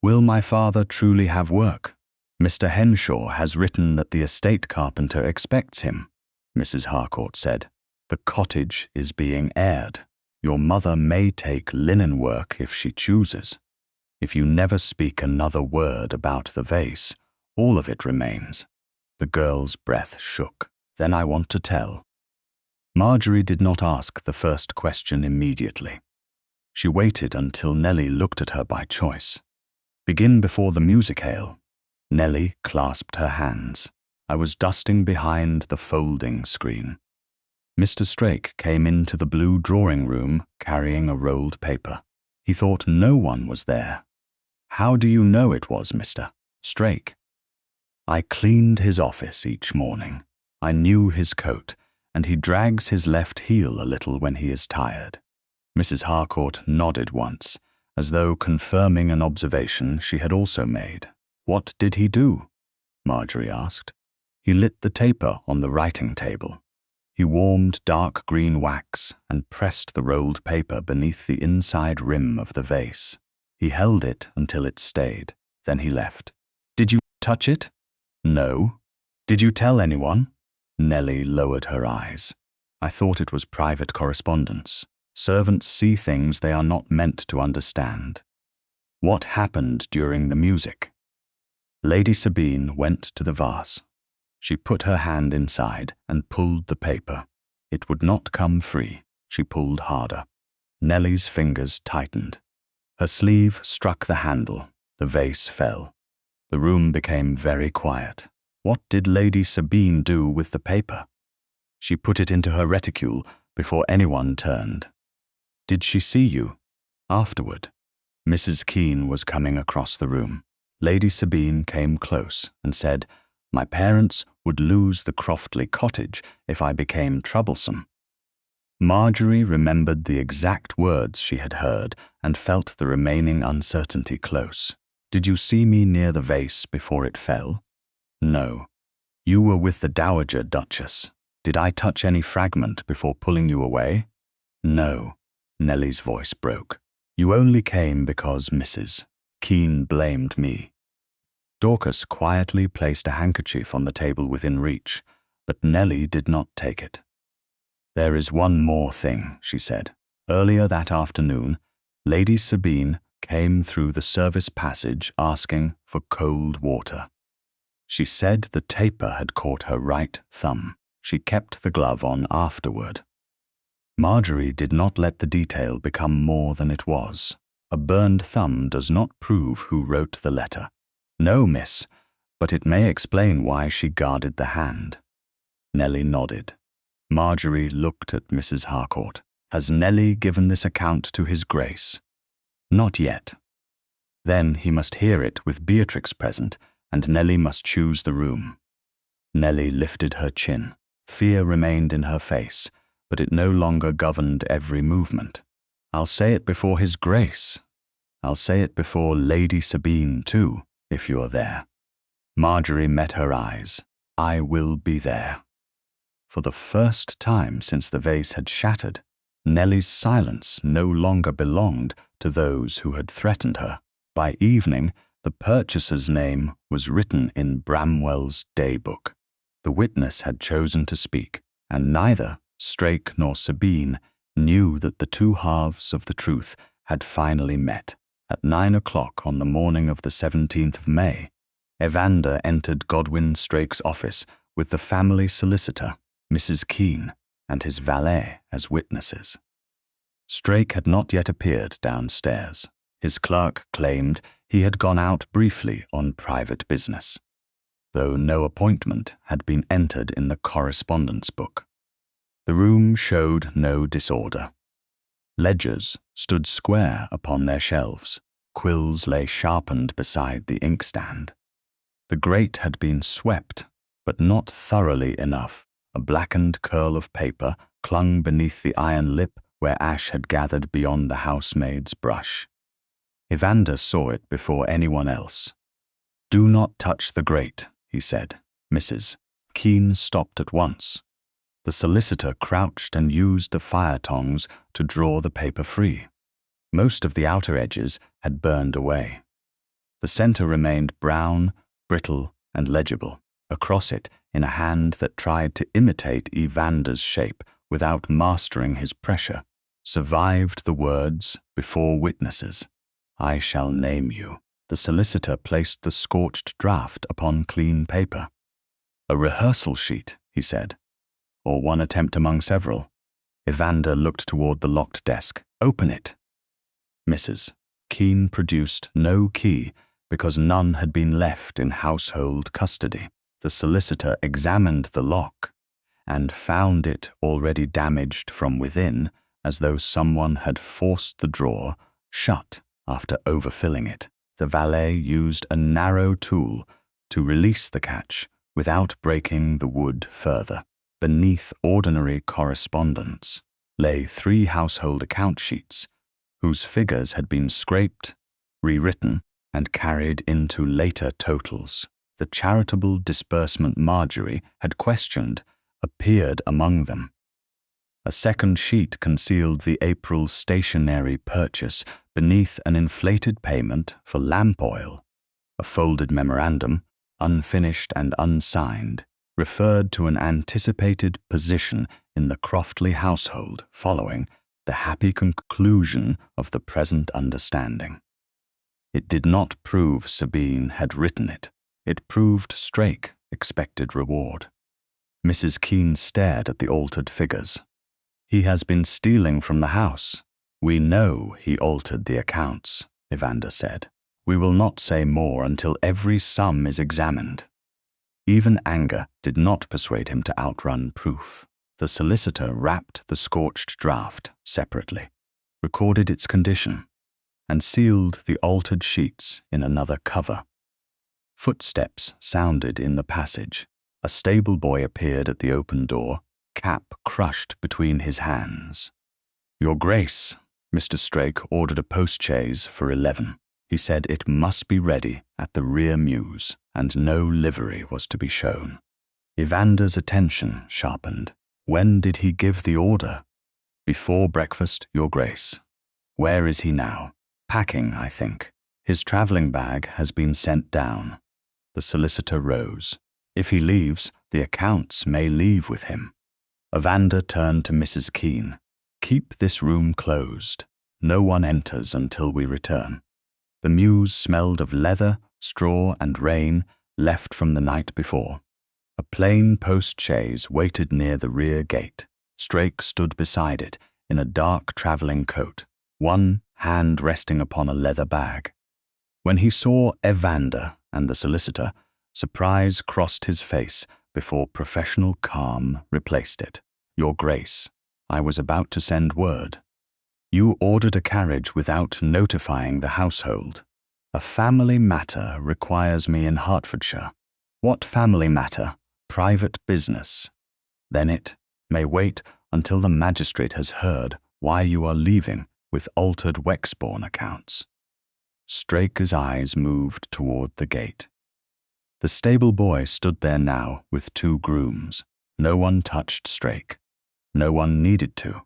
Will my father truly have work? Mr. Henshaw has written that the estate carpenter expects him, Mrs. Harcourt said. The cottage is being aired. Your mother may take linen work if she chooses. If you never speak another word about the vase, all of it remains. The girl's breath shook. Then I want to tell. Margery did not ask the first question immediately. She waited until Nellie looked at her by choice. Begin before the music-hale. Nellie clasped her hands. I was dusting behind the folding screen. Mr. Strake came into the blue drawing room carrying a rolled paper. He thought no one was there. How do you know it was Mr. Strake? I cleaned his office each morning. I knew his coat, and he drags his left heel a little when he is tired. Mrs. Harcourt nodded once, as though confirming an observation she had also made. What did he do? Margery asked. He lit the taper on the writing table. He warmed dark green wax and pressed the rolled paper beneath the inside rim of the vase. He held it until it stayed. Then he left. Did you touch it? No. Did you tell anyone? Nellie lowered her eyes. I thought it was private correspondence. Servants see things they are not meant to understand. What happened during the music? Lady Sabine went to the vase. She put her hand inside and pulled the paper. It would not come free. She pulled harder. Nellie's fingers tightened. Her sleeve struck the handle. The vase fell. The room became very quiet. What did Lady Sabine do with the paper? She put it into her reticule before anyone turned. Did she see you? Afterward. Mrs. Keene was coming across the room. Lady Sabine came close and said, My parents would lose the Croftley cottage if I became troublesome. Margery remembered the exact words she had heard and felt the remaining uncertainty close. Did you see me near the vase before it fell? No. You were with the Dowager Duchess. Did I touch any fragment before pulling you away? No. Nellie's voice broke. You only came because Mrs. Keene blamed me. Dorcas quietly placed a handkerchief on the table within reach, but Nellie did not take it. There is one more thing, she said. Earlier that afternoon, Lady Sabine came through the service passage asking for cold water. She said the taper had caught her right thumb. she kept the glove on afterward. Margery did not let the detail become more than it was. A burned thumb does not prove who wrote the letter. No, miss, but it may explain why she guarded the hand. Nellie nodded. Margery looked at Mrs. Harcourt. Has Nellie given this account to his Grace? Not yet. Then he must hear it with Beatrix present, and Nellie must choose the room. Nellie lifted her chin. Fear remained in her face, but it no longer governed every movement. I'll say it before his Grace. I'll say it before Lady Sabine, too, if you are there. Margery met her eyes. I will be there. For the first time since the vase had shattered, Nellie's silence no longer belonged to those who had threatened her. By evening, the purchaser's name was written in Bramwell's daybook. The witness had chosen to speak, and neither Strake nor Sabine knew that the two halves of the truth had finally met. At 9 o'clock on the morning of the 17th of May, Evander entered Godwin Strake's office with the family solicitor, Mrs. Keene, and his valet as witnesses. Strake had not yet appeared downstairs. His clerk claimed he had gone out briefly on private business, though no appointment had been entered in the correspondence book. The room showed no disorder. Ledgers stood square upon their shelves. Quills lay sharpened beside the inkstand. The grate had been swept, but not thoroughly enough. A blackened curl of paper clung beneath the iron lip where ash had gathered beyond the housemaid's brush. Evander saw it before anyone else. Do not touch the grate, he said. Mrs. Keene stopped at once. The solicitor crouched and used the fire tongs to draw the paper free. Most of the outer edges had burned away. The center remained brown, brittle, and legible. Across it, in a hand that tried to imitate Evander's shape without mastering his pressure, survived the words before witnesses. I shall name you. The solicitor placed the scorched draft upon clean paper. A rehearsal sheet, he said, or one attempt among several. Evander looked toward the locked desk. Open it. Mrs. Keene produced no key because none had been left in household custody. The solicitor examined the lock and found it already damaged from within, as though someone had forced the drawer shut after overfilling it. The valet used a narrow tool to release the catch without breaking the wood further. Beneath ordinary correspondence lay 3 household account sheets, whose figures had been scraped, rewritten, and carried into later totals. The charitable disbursement Margery had questioned appeared among them. A second sheet concealed the April stationery purchase beneath an inflated payment for lamp oil. A folded memorandum, unfinished and unsigned, referred to an anticipated position in the Croftley household following the happy conclusion of the present understanding. It did not prove Sabine had written it. It proved Strake expected reward. Mrs. Keene stared at the altered figures. He has been stealing from the house. We know he altered the accounts, Evander said. We will not say more until every sum is examined. Even anger did not persuade him to outrun proof. The solicitor wrapped the scorched draft separately, recorded its condition, and sealed the altered sheets in another cover. Footsteps sounded in the passage. A stable boy appeared at the open door, cap crushed between his hands. Your Grace, Mr. Strake ordered a post-chaise for 11. He said it must be ready at the rear mews, and no livery was to be shown. Evander's attention sharpened. When did he give the order? Before breakfast, Your Grace. Where is he now? Packing, I think. His travelling bag has been sent down. The solicitor rose. If he leaves, the accounts may leave with him. Evander turned to Mrs. Keene. Keep this room closed. No one enters until we return. The mews smelled of leather, straw, and rain left from the night before. A plain post-chaise waited near the rear gate. Strake stood beside it in a dark travelling coat, one hand resting upon a leather bag. When he saw Evander and the solicitor, surprise crossed his face before professional calm replaced it. "Your Grace, I was about to send word. You ordered a carriage without notifying the household. A family matter requires me in Hertfordshire." "What family matter?" "Private business." "Then it may wait until the magistrate has heard why you are leaving with altered Wexbourne accounts." Strake's eyes moved toward the gate. The stable boy stood there now with 2 grooms. No one touched Strake. No one needed to.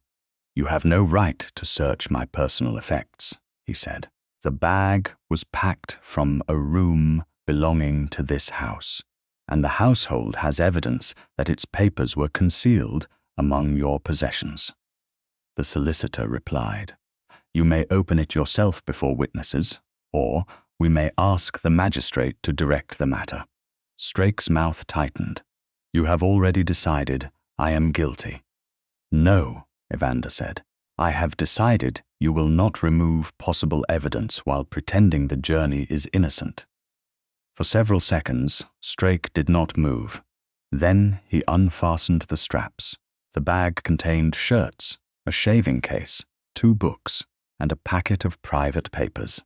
"You have no right to search my personal effects," he said. "The bag was packed from a room belonging to this house, and the household has evidence that its papers were concealed among your possessions." The solicitor replied, "You may open it yourself before witnesses, or we may ask the magistrate to direct the matter." Strake's mouth tightened. "You have already decided I am guilty." "No," Evander said. "I have decided you will not remove possible evidence while pretending the journey is innocent." For several seconds, Strake did not move. Then he unfastened the straps. The bag contained shirts, a shaving case, 2 books, and a packet of private papers.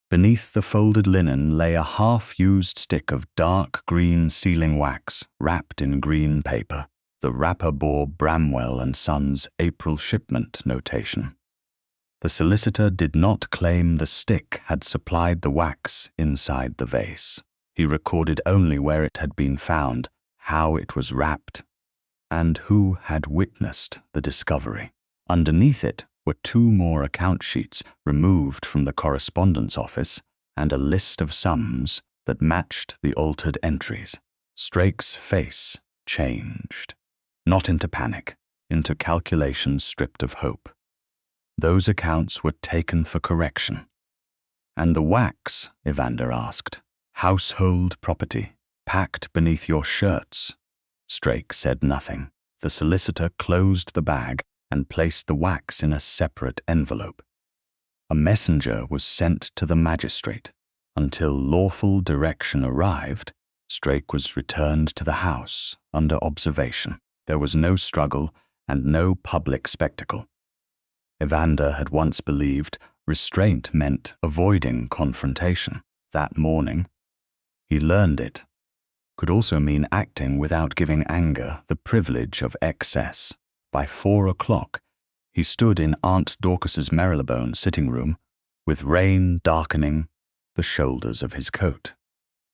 Beneath the folded linen lay a half-used stick of dark green sealing wax wrapped in green paper. The wrapper bore Bramwell and Sons' April shipment notation. The solicitor did not claim the stick had supplied the wax inside the vase. He recorded only where it had been found, how it was wrapped, and who had witnessed the discovery. Underneath it were 2 more account sheets removed from the correspondence office and a list of sums that matched the altered entries. Strake's face changed. Not into panic, into calculation stripped of hope. Those accounts were taken for correction. "And the wax?" Evander asked. "Household property, packed beneath your shirts." Strake said nothing. The solicitor closed the bag and placed the wax in a separate envelope. A messenger was sent to the magistrate. Until lawful direction arrived, Strake was returned to the house under observation. There was no struggle and no public spectacle. Evander had once believed restraint meant avoiding confrontation. That morning, he learned it could also mean acting without giving anger the privilege of excess. By 4 o'clock, he stood in Aunt Dorcas's Marylebone sitting room, with rain darkening the shoulders of his coat.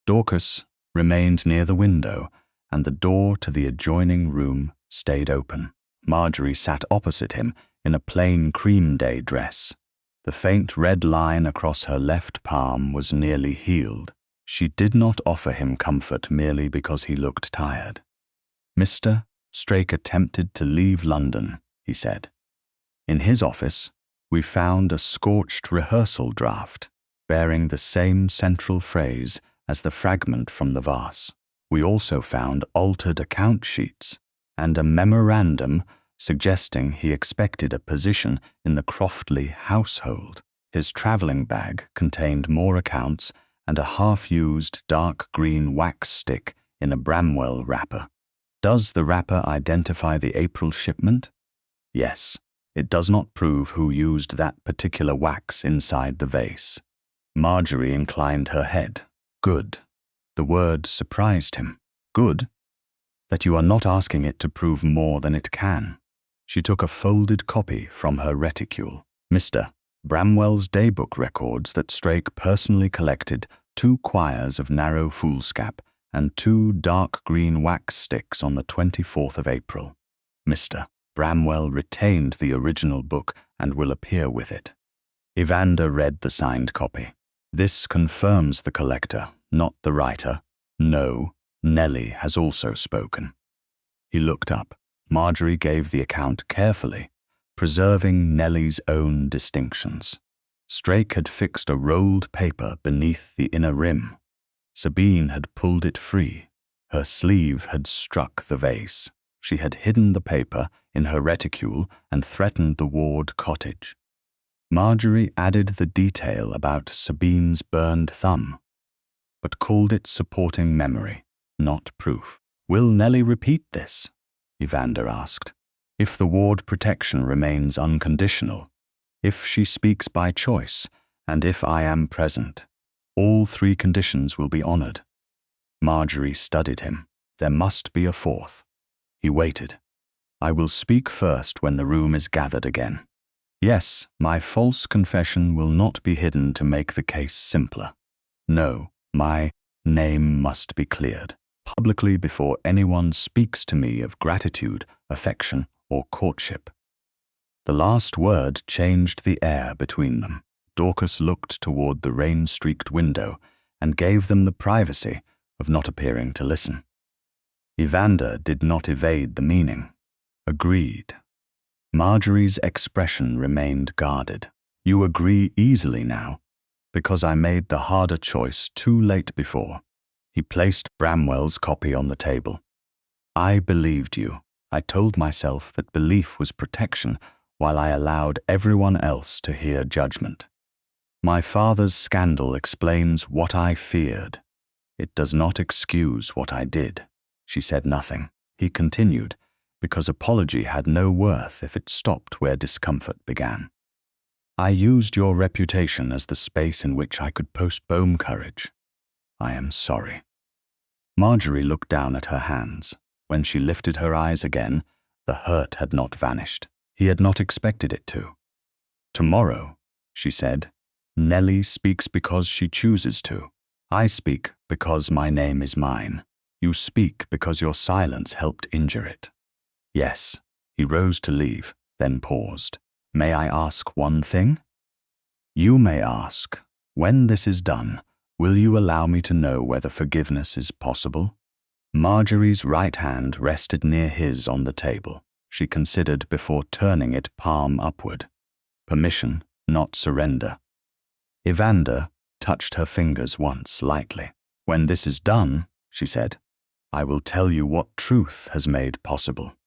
Dorcas remained near the window, and the door to the adjoining room stayed open. Margery sat opposite him in a plain cream day dress. The faint red line across her left palm was nearly healed. She did not offer him comfort merely because he looked tired. "Mr. Strake attempted to leave London," he said. "In his office, we found a scorched rehearsal draft bearing the same central phrase as the fragment from the Vase. We also found altered account sheets and a memorandum suggesting he expected a position in the Croftley household. His travelling bag contained more accounts and a half-used dark green wax stick in a Bramwell wrapper. Does the wrapper identify the April shipment? Yes. It does not prove who used that particular wax inside the vase." Margery inclined her head. "Good." The word surprised him. "Good? That you are not asking it to prove more than it can." She took a folded copy from her reticule. "Mr. Bramwell's daybook records that Strake personally collected 2 quires of narrow foolscap and 2 dark green wax sticks on the 24th of April. Mr. Bramwell retained the original book and will appear with it." Evander read the signed copy. "This confirms the collector, not the writer. No, Nellie has also spoken." He looked up. Margery gave the account carefully, preserving Nellie's own distinctions. Strake had fixed a rolled paper beneath the inner rim. Sabine had pulled it free. Her sleeve had struck the vase. She had hidden the paper in her reticule and threatened the Ward cottage. Margery added the detail about Sabine's burned thumb, but called it supporting memory, not proof. "Will Nellie repeat this?" Evander asked. "If the Ward protection remains unconditional, if she speaks by choice, and if I am present, all three conditions will be honored." Margery studied him. There must be a fourth. He waited. "I will speak first when the room is gathered again. Yes, my false confession will not be hidden to make the case simpler. No, my name must be cleared publicly before anyone speaks to me of gratitude, affection, or courtship." The last word changed the air between them. Dorcas looked toward the rain-streaked window and gave them the privacy of not appearing to listen. Evander did not evade the meaning. Agreed. Margery's expression remained guarded. "You agree easily now, because I made the harder choice too late before." He placed Bramwell's copy on the table. "I believed you. I told myself that belief was protection while I allowed everyone else to hear judgment. My father's scandal explains what I feared. It does not excuse what I did." She said nothing. He continued, because apology had no worth if it stopped where discomfort began. "I used your reputation as the space in which I could postpone courage. I am sorry." Margery looked down at her hands. When she lifted her eyes again, the hurt had not vanished. He had not expected it to. "Tomorrow," she said, "Nellie speaks because she chooses to. I speak because my name is mine. You speak because your silence helped injure it." "Yes." He rose to leave, then paused. "May I ask one thing?" "You may ask. When this is done, will you allow me to know whether forgiveness is possible?" Margery's right hand rested near his on the table. She considered before turning it palm upward. Permission, not surrender. Evander touched her fingers once lightly. "When this is done," she said, "I will tell you what truth has made possible."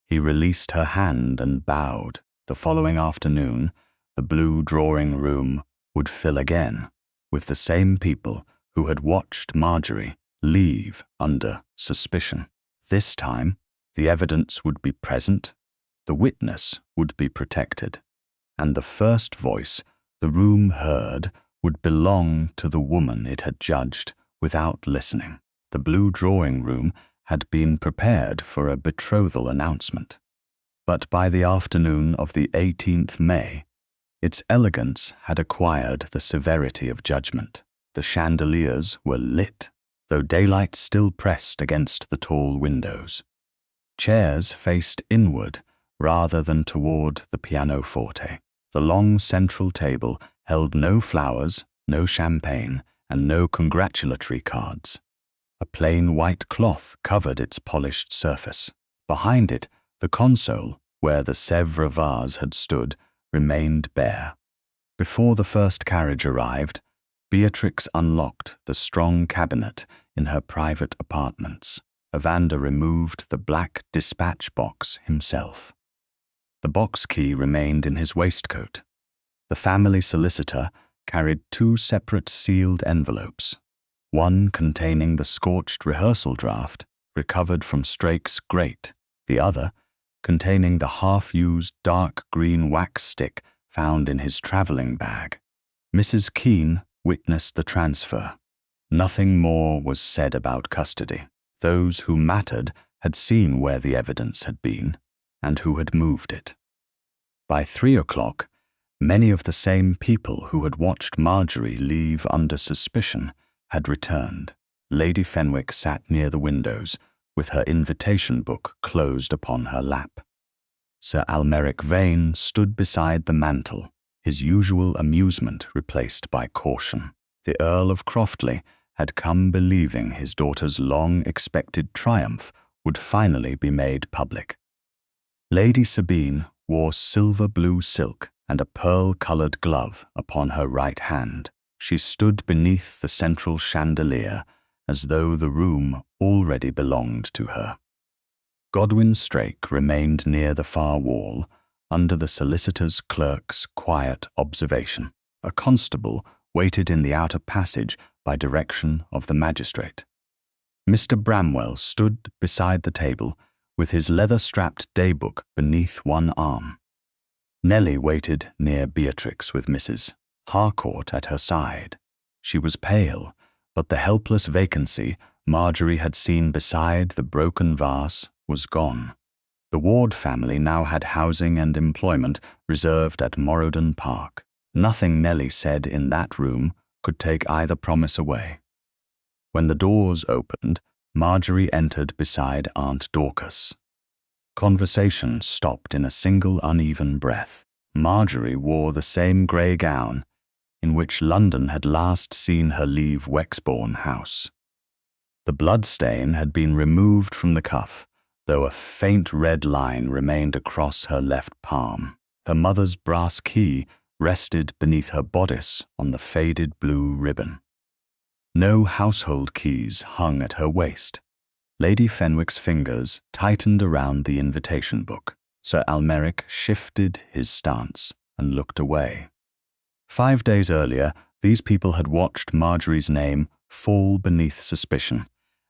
He released her hand and bowed. The following afternoon, the blue drawing room would fill again with the same people who had watched Margery leave under suspicion. This time, the evidence would be present, the witness would be protected, and the first voice the room heard would belong to the woman it had judged without listening. The blue drawing room had been prepared for a betrothal announcement, but by the afternoon of the 18th May, its elegance had acquired the severity of judgment. The chandeliers were lit, though daylight still pressed against the tall windows. Chairs faced inward rather than toward the pianoforte. The long central table held no flowers, no champagne, and no congratulatory cards. A plain white cloth covered its polished surface. Behind it, the console, where the Sèvres vase had stood, remained bare. Before the first carriage arrived, Beatrix unlocked the strong cabinet in her private apartments. Evander removed the black dispatch box himself. The box key remained in his waistcoat. The family solicitor carried two separate sealed envelopes, one containing the scorched rehearsal draft recovered from Strake's grate, the other containing the half-used dark green wax stick found in his travelling bag. Mrs. Keene witnessed the transfer. Nothing more was said about custody. Those who mattered had seen where the evidence had been and who had moved it. By 3 o'clock, many of the same people who had watched Margery leave under suspicion had returned. Lady Fenwick sat near the windows, with her invitation book closed upon her lap. Sir Almeric Vane stood beside the mantel, his usual amusement replaced by caution. The Earl of Croftley had come believing his daughter's long-expected triumph would finally be made public. Lady Sabine wore silver-blue silk and a pearl-coloured glove upon her right hand. She stood beneath the central chandelier as though the room already belonged to her. Godwin Strake remained near the far wall, under the solicitor's clerk's quiet observation. A constable waited in the outer passage by direction of the magistrate. Mr. Bramwell stood beside the table, with his leather-strapped daybook beneath one arm. Nellie waited near Beatrix with Mrs. Harcourt at her side. She was pale, but the helpless vacancy Margery had seen beside the broken vase was gone. The Ward family now had housing and employment reserved at Morrowden Park. Nothing Nellie said in that room could take either promise away. When the doors opened, Margery entered beside Aunt Dorcas. Conversation stopped in a single uneven breath. Margery wore the same grey gown in which London had last seen her leave Wexbourne House. The bloodstain had been removed from the cuff, though a faint red line remained across her left palm. Her mother's brass key rested beneath her bodice on the faded blue ribbon. No household keys hung at her waist. Lady Fenwick's fingers tightened around the invitation book. Sir Almeric shifted his stance and looked away. 5 days earlier, these people had watched Margery's name fall beneath suspicion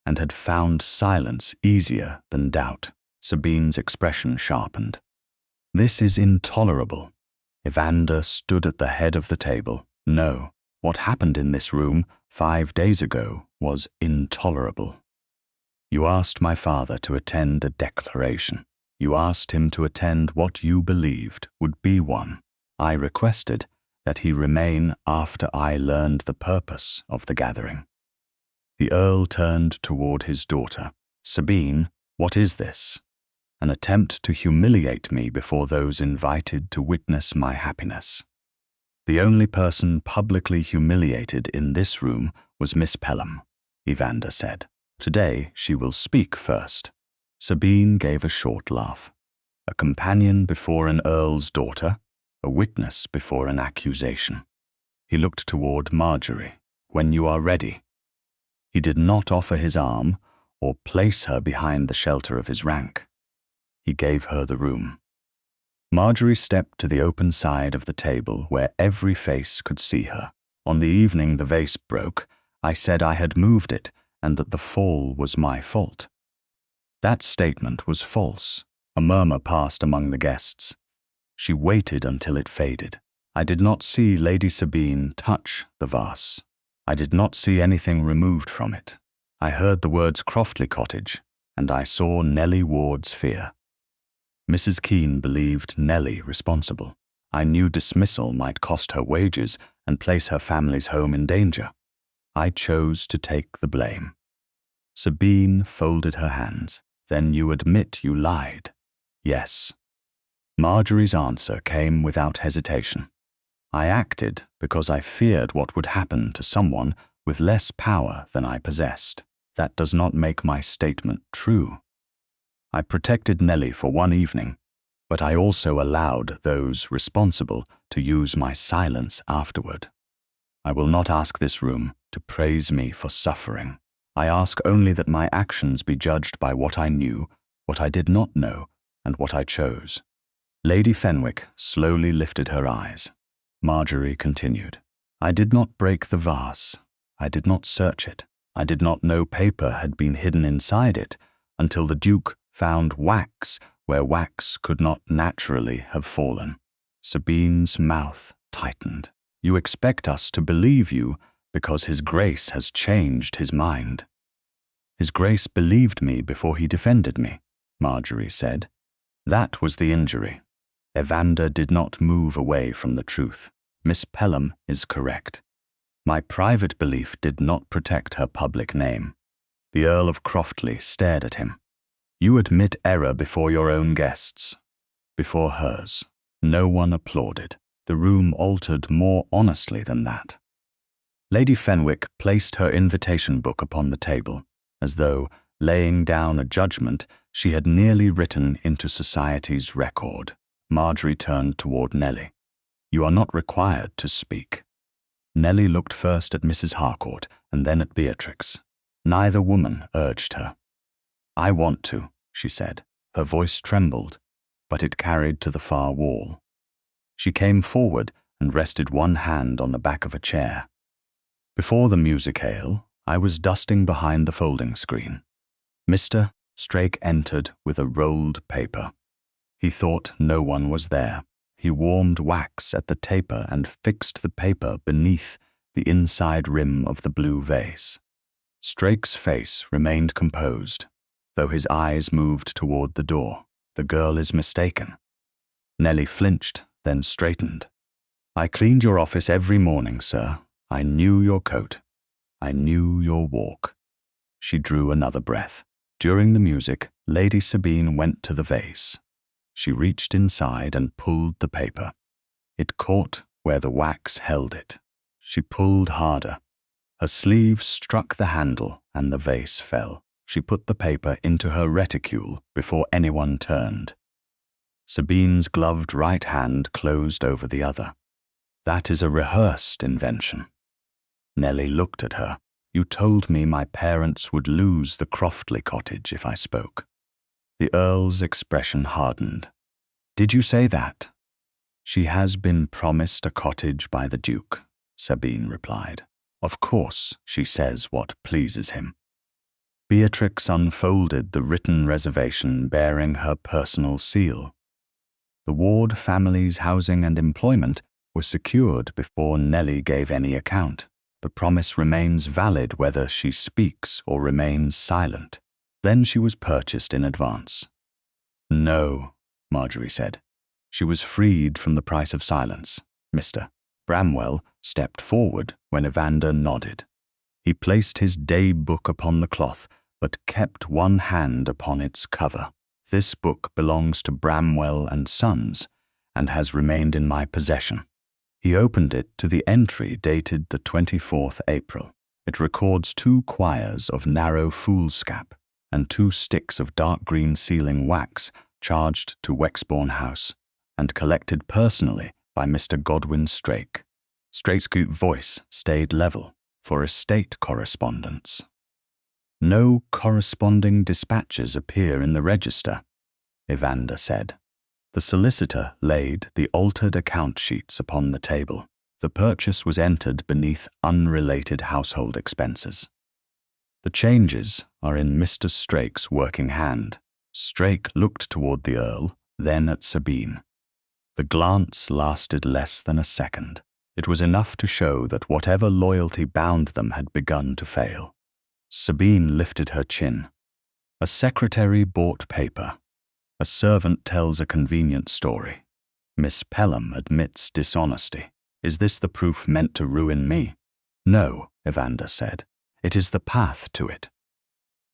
and had found silence easier than doubt. Sabine's expression sharpened. "This is intolerable." Evander stood at the head of the table. "No, what happened in this room 5 days ago was intolerable. You asked my father to attend a declaration. You asked him to attend what you believed would be one. I requested that he remain after I learned the purpose of the gathering." The Earl turned toward his daughter. "Sabine, what is this? An attempt to humiliate me before those invited to witness my happiness." "The only person publicly humiliated in this room was Miss Pellam," Evander said. "Today she will speak first." Sabine gave a short laugh. A companion before an earl's daughter, a witness before an accusation. He looked toward Margery. "When you are ready." He did not offer his arm or place her behind the shelter of his rank. He gave her the room. Margery stepped to the open side of the table where every face could see her. "On the evening the vase broke, I said I had moved it and that the fall was my fault." That statement was false. A murmur passed among the guests. She waited until it faded. I did not see Lady Sabine touch the vase. I did not see anything removed from it. I heard the words Croftley Cottage, and I saw Nellie Ward's fear. Mrs. Keene believed Nellie responsible. I knew dismissal might cost her wages and place her family's home in danger. I chose to take the blame. Sabine folded her hands. "Then you admit you lied?" "Yes." Margery's answer came without hesitation. "I acted because I feared what would happen to someone with less power than I possessed. That does not make my statement true. I protected Nellie for one evening, but I also allowed those responsible to use my silence afterward. I will not ask this room to praise me for suffering. I ask only that my actions be judged by what I knew, what I did not know, and what I chose." Lady Fenwick slowly lifted her eyes. Margery continued. "I did not break the vase. I did not search it. I did not know paper had been hidden inside it until the Duke found wax where wax could not naturally have fallen." Sabine's mouth tightened. "You expect us to believe you because His Grace has changed his mind." "His Grace believed me before he defended me," Margery said. "That was the injury." Evander did not move away from the truth. "Miss Pellam is correct. My private belief did not protect her public name." The Earl of Croftley stared at him. "You admit error before your own guests." "Before hers." No one applauded. The room altered more honestly than that. Lady Fenwick placed her invitation book upon the table, as though, laying down a judgment, she had nearly written into society's record. Margery turned toward Nellie. "You are not required to speak." Nellie looked first at Mrs. Harcourt and then at Beatrix. Neither woman urged her. "I want to," she said. Her voice trembled, but it carried to the far wall. She came forward and rested one hand on the back of a chair. Before the music-hall, I was dusting behind the folding screen. Mr. Strake entered with a rolled paper. He thought no one was there. He warmed wax at the taper and fixed the paper beneath the inside rim of the blue vase. Strake's face remained composed, though his eyes moved toward the door. "The girl is mistaken." Nellie flinched, then straightened. "I cleaned your office every morning, sir. I knew your coat. I knew your walk." She drew another breath. During the music, Lady Sabine went to the vase. She reached inside and pulled the paper. It caught where the wax held it. She pulled harder. Her sleeve struck the handle and the vase fell. She put the paper into her reticule before anyone turned. Sabine's gloved right hand closed over the other. "That is a rehearsed invention." Nellie looked at her. "You told me my parents would lose the Croftley cottage if I spoke." The Earl's expression hardened. "Did you say that?" "She has been promised a cottage by the Duke," Sabine replied. "Of course she says what pleases him." Beatrix unfolded the written reservation bearing her personal seal. The Ward family's housing and employment were secured before Nellie gave any account. The promise remains valid whether she speaks or remains silent. Then she was purchased in advance. "No," Margery said. She was freed from the price of silence. Mr. Bramwell stepped forward when Evander nodded. He placed his day book upon the cloth, but kept one hand upon its cover. "This book belongs to Bramwell and Sons, and has remained in my possession." He opened it to the entry dated the 24th April. It records 2 quires of narrow foolscap and 2 sticks of dark green sealing wax charged to Wexbourne House and collected personally by Mr. Godwin Strake. Strake's voice stayed level for estate correspondence. "No corresponding dispatches appear in the register," Evander said. The solicitor laid the altered account sheets upon the table. The purchase was entered beneath unrelated household expenses. "The changes are in Mr. Strake's working hand." Strake looked toward the Earl, then at Sabine. The glance lasted less than a second. It was enough to show that whatever loyalty bound them had begun to fail. Sabine lifted her chin. "A secretary bought paper. A servant tells a convenient story. Miss Pellam admits dishonesty. Is this the proof meant to ruin me?" "No," Evander said. "It is the path to it."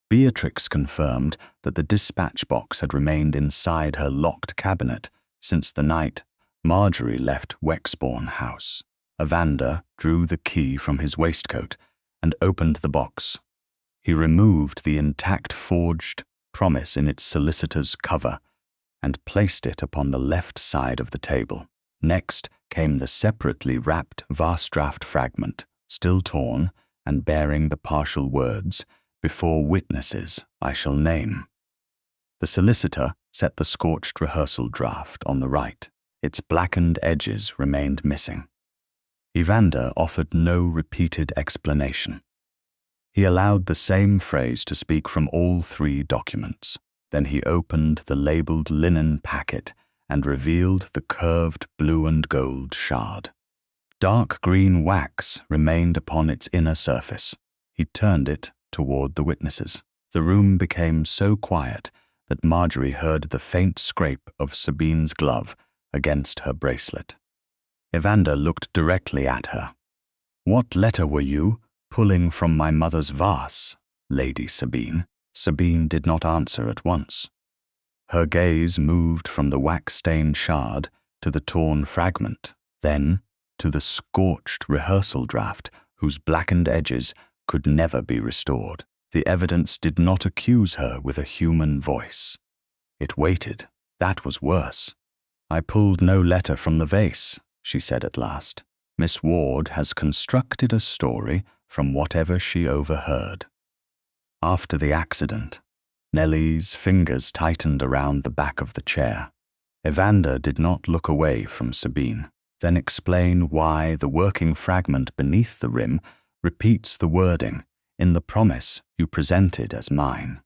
Beatrix confirmed that the dispatch box had remained inside her locked cabinet since the night Margery left Wexbourne House. Evander drew the key from his waistcoat and opened the box. He removed the intact forged promise in its solicitor's cover and placed it upon the left side of the table. Next came the separately wrapped vase draft fragment, still torn and bearing the partial words, "Before witnesses I shall name." The solicitor set the scorched rehearsal draft on the right. Its blackened edges remained missing. Evander offered no repeated explanation. He allowed the same phrase to speak from all 3 documents. Then he opened the labeled linen packet and revealed the curved blue and gold shard. Dark green wax remained upon its inner surface. He turned it toward the witnesses. The room became so quiet that Margery heard the faint scrape of Sabine's glove against her bracelet. Evander looked directly at her. "What letter were you pulling from my mother's vase, Lady Sabine?" Sabine did not answer at once. Her gaze moved from the wax-stained shard to the torn fragment, then to the scorched rehearsal draft whose blackened edges could never be restored. The evidence did not accuse her with a human voice. It waited. That was worse. "I pulled no letter from the vase," she said at last. "Miss Ward has constructed a story from whatever she overheard." After the accident, Nellie's fingers tightened around the back of the chair. Evander did not look away from Sabine, then explain why the working fragment beneath the rim repeats the wording in the promise you presented as mine.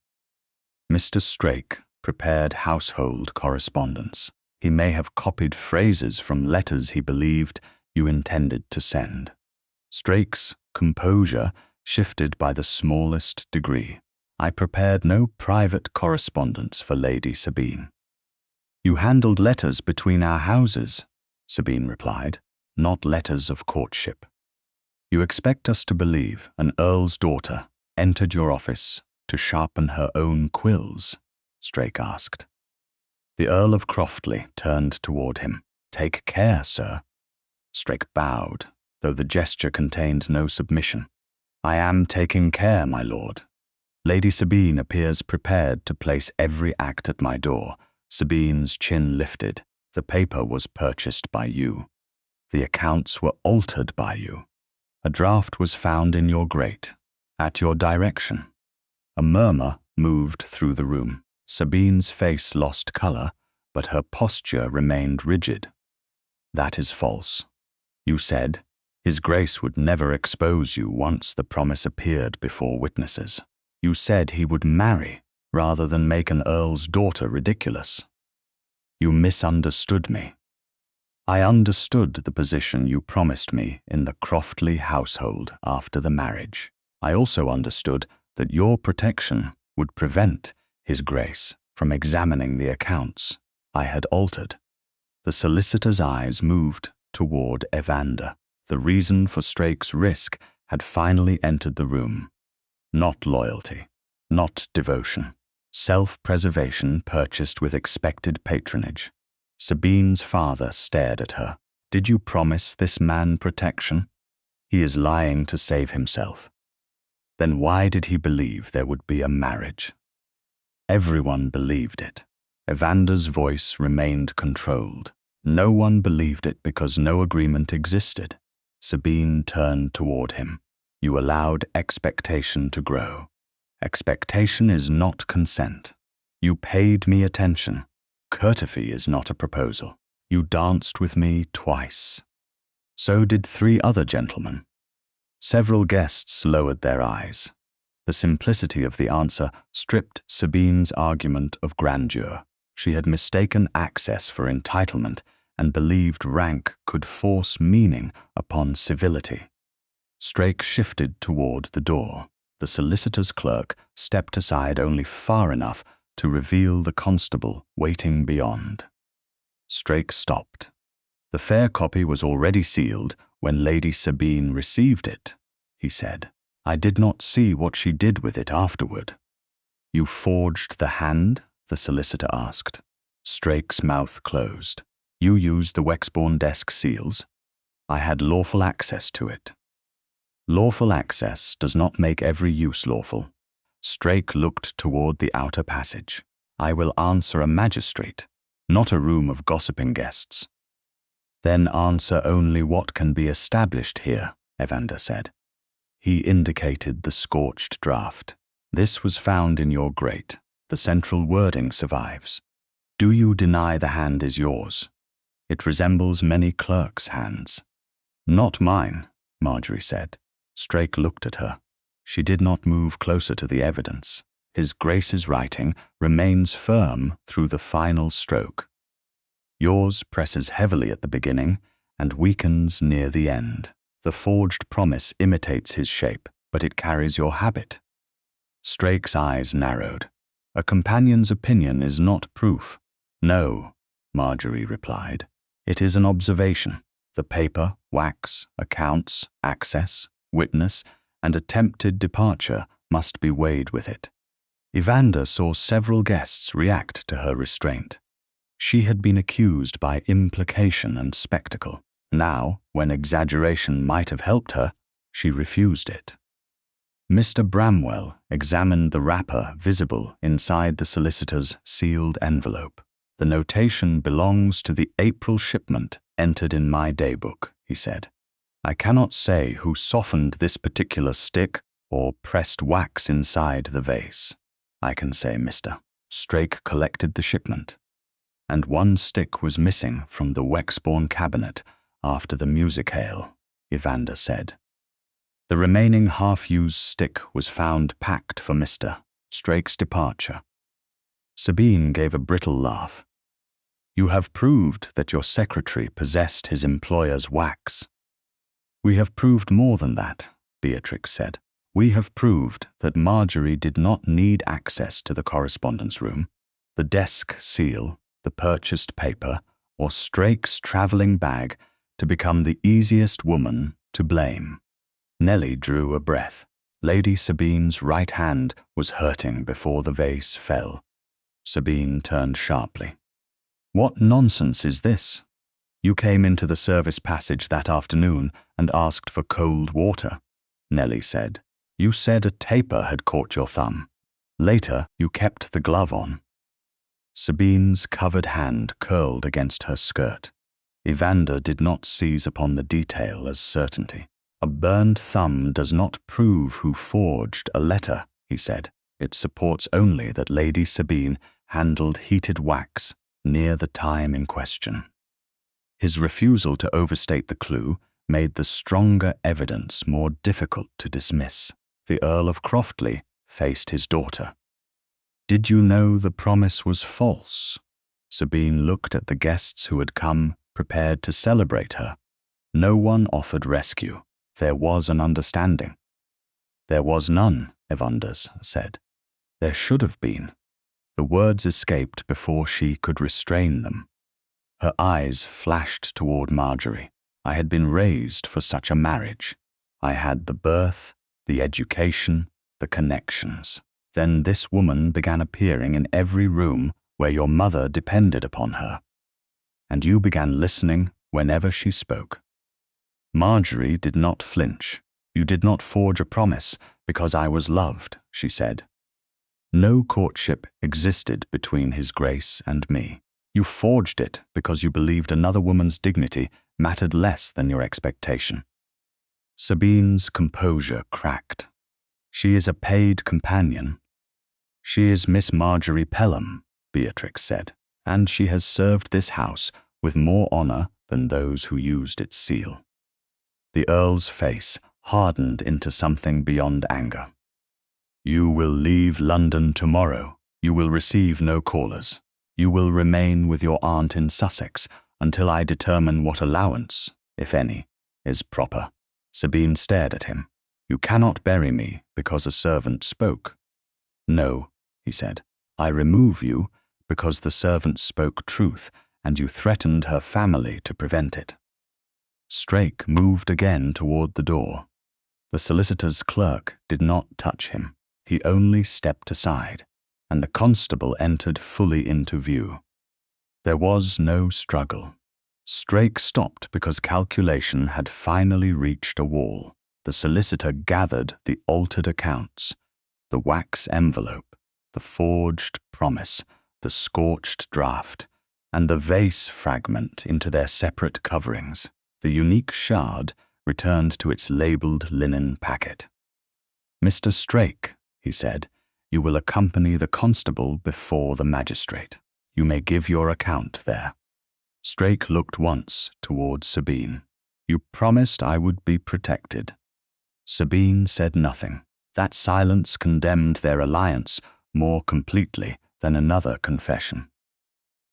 Mr. Strake prepared household correspondence. He may have copied phrases from letters he believed you intended to send. Strake's composure shifted by the smallest degree. I prepared no private correspondence for Lady Sabine. You handled letters between our houses, Sabine replied, not letters of courtship. You expect us to believe an earl's daughter entered your office to sharpen her own quills? Strake asked. The Earl of Croftley turned toward him. Take care, sir. Strake bowed, though the gesture contained no submission. I am taking care, my lord. Lady Sabine appears prepared to place every act at my door. Sabine's chin lifted. The paper was purchased by you. The accounts were altered by you. A draft was found in your grate, at your direction. A murmur moved through the room. Sabine's face lost color, but her posture remained rigid. That is false. You said, His Grace would never expose you once the promise appeared before witnesses. You said he would marry, rather than make an earl's daughter ridiculous. You misunderstood me. I understood the position you promised me in the Croftley household after the marriage. I also understood that your protection would prevent His Grace from examining the accounts I had altered. The solicitor's eyes moved toward Evander. The reason for Strake's risk had finally entered the room. Not loyalty, not devotion. Self-preservation purchased with expected patronage. Sabine's father stared at her. Did you promise this man protection? He is lying to save himself. Then why did he believe there would be a marriage? Everyone believed it. Evander's voice remained controlled. No one believed it because no agreement existed. Sabine turned toward him. You allowed expectation to grow. Expectation is not consent. You paid me attention. Courtesy is not a proposal. You danced with me twice. So did 3 other gentlemen. Several guests lowered their eyes. The simplicity of the answer stripped Sabine's argument of grandeur. She had mistaken access for entitlement and believed rank could force meaning upon civility. Strake shifted toward the door. The solicitor's clerk stepped aside only far enough to reveal the constable waiting beyond. Strake stopped. The fair copy was already sealed when Lady Sabine received it, he said. I did not see what she did with it afterward. You forged the hand? The solicitor asked. Strake's mouth closed. You used the Wexbourne desk seals? I had lawful access to it. Lawful access does not make every use lawful. Strake looked toward the outer passage. I will answer a magistrate, not a room of gossiping guests. Then answer only what can be established here, Evander said. He indicated the scorched draft. This was found in your grate. The central wording survives. Do you deny the hand is yours? It resembles many clerks' hands. Not mine, Margery said. Strake looked at her. She did not move closer to the evidence. His Grace's writing remains firm through the final stroke. Yours presses heavily at the beginning and weakens near the end. The forged promise imitates his shape, but it carries your habit. Strake's eyes narrowed. A companion's opinion is not proof. No, Margery replied. It is an observation. The paper, wax, accounts, access, witness, and attempted departure must be weighed with it. Evander saw several guests react to her restraint. She had been accused by implication and spectacle. Now, when exaggeration might have helped her, she refused it. Mr. Bramwell examined the wrapper visible inside the solicitor's sealed envelope. The notation belongs to the April shipment entered in my daybook, he said. I cannot say who softened this particular stick or pressed wax inside the vase. I can say, mister. Strake collected the shipment, and one stick was missing from the Wexbourne cabinet after the music hale, Evander said. The remaining half-used stick was found packed for Mr. Strake's departure. Sabine gave a brittle laugh. You have proved that your secretary possessed his employer's wax. We have proved more than that, Beatrix said. We have proved that Margery did not need access to the correspondence room, the desk seal, the purchased paper, or Strake's travelling bag to become the easiest woman to blame. Nellie drew a breath. Lady Sabine's right hand was hurting before the vase fell. Sabine turned sharply. What nonsense is this? You came into the service passage that afternoon and asked for cold water, Nellie said. You said a taper had caught your thumb. Later, you kept the glove on. Sabine's covered hand curled against her skirt. Evander did not seize upon the detail as certainty. A burned thumb does not prove who forged a letter, he said. It supports only that Lady Sabine handled heated wax near the time in question. His refusal to overstate the clue made the stronger evidence more difficult to dismiss. The Earl of Croftley faced his daughter. Did you know the promise was false? Sabine looked at the guests who had come, prepared to celebrate her. No one offered rescue. There was an understanding. There was none, Evander said. There should have been. The words escaped before she could restrain them. Her eyes flashed toward Margery. I had been raised for such a marriage. I had the birth, the education, the connections. Then this woman began appearing in every room where your mother depended upon her. And you began listening whenever she spoke. Margery did not flinch. You did not forge a promise because I was loved, she said. No courtship existed between His Grace and me. You forged it because you believed another woman's dignity mattered less than your expectation. Sabine's composure cracked. She is a paid companion. She is Miss Margery Pellam, Beatrix said, and she has served this house with more honour than those who used its seal. The Earl's face hardened into something beyond anger. You will leave London tomorrow. You will receive no callers. You will remain with your aunt in Sussex until I determine what allowance, if any, is proper. Sabine stared at him. You cannot bury me because a servant spoke. No, he said. I remove you because the servant spoke truth and you threatened her family to prevent it. Strake moved again toward the door. The solicitor's clerk did not touch him. He only stepped aside, and the constable entered fully into view. There was no struggle. Strake stopped because calculation had finally reached a wall. The solicitor gathered the altered accounts, the wax envelope, the forged promise, the scorched draft, and the vase fragment into their separate coverings. The unique shard returned to its labelled linen packet. Mr. Strake, he said, you will accompany the constable before the magistrate. You may give your account there. Strake looked once toward Sabine. You promised I would be protected. Sabine said nothing. That silence condemned their alliance more completely than another confession.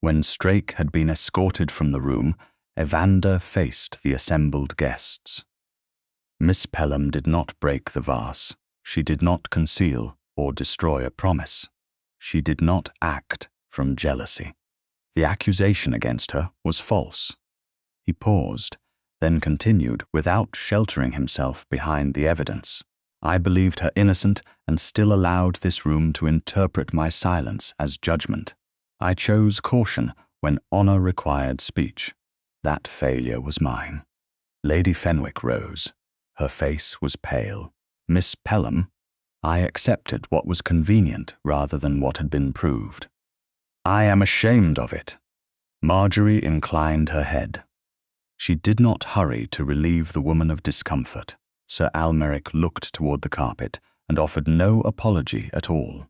When Strake had been escorted from the room, Evander faced the assembled guests. Miss Pellam did not break the vase. She did not conceal or destroy a promise. She did not act from jealousy. The accusation against her was false. He paused, then continued without sheltering himself behind the evidence. I believed her innocent and still allowed this room to interpret my silence as judgment. I chose caution when honour required speech. That failure was mine. Lady Fenwick rose. Her face was pale. Miss Pellam, I accepted what was convenient rather than what had been proved. I am ashamed of it. Margery inclined her head. She did not hurry to relieve the woman of discomfort. Sir Almeric looked toward the carpet and offered no apology at all.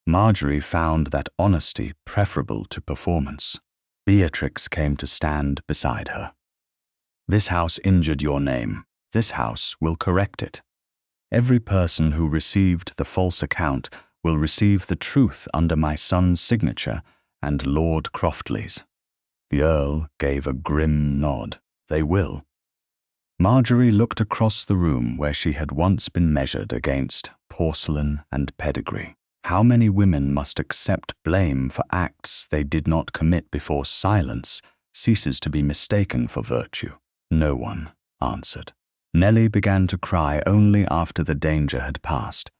Margery found that honesty preferable to performance. Beatrix came to stand beside her. "This house injured your name. This house will correct it. Every person who received the false account will receive the truth under my son's signature and Lord Croftley's." The Earl gave a grim nod. "They will." Margery looked across the room where she had once been measured against porcelain and pedigree. How many women must accept blame for acts they did not commit before silence ceases to be mistaken for virtue? No one answered. Nellie began to cry only after the danger had passed.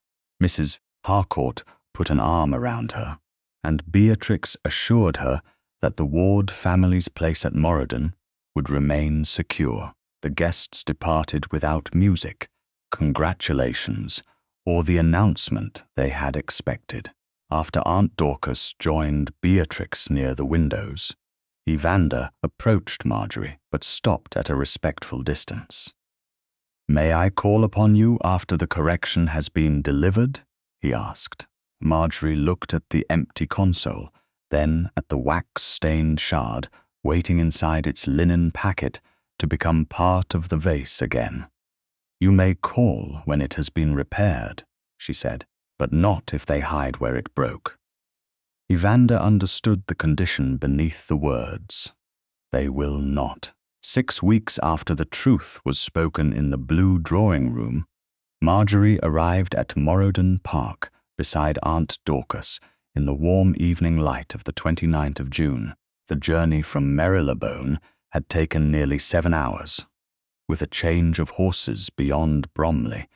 Mrs. Harcourt put an arm around her, and Beatrix assured her that the Ward family's place at Moradin would remain secure. The guests departed without music, congratulations, or the announcement they had expected. After Aunt Dorcas joined Beatrix near the windows, Evander approached Margery, but stopped at a respectful distance. "May I call upon you after the correction has been delivered?" he asked. Margery looked at the empty console, then at the wax-stained shard waiting inside its linen packet to become part of the vase again. "You may call when it has been repaired," she said, "but not if they hide where it broke." Evander understood the condition beneath the words. They will not. 6 weeks after the truth was spoken in the blue drawing-room, Margery arrived at Moradin Park beside Aunt Dorcas in the warm evening light of the 29th of June. The journey from Marylebone had taken nearly 7 hours, with a change of horses beyond Bromley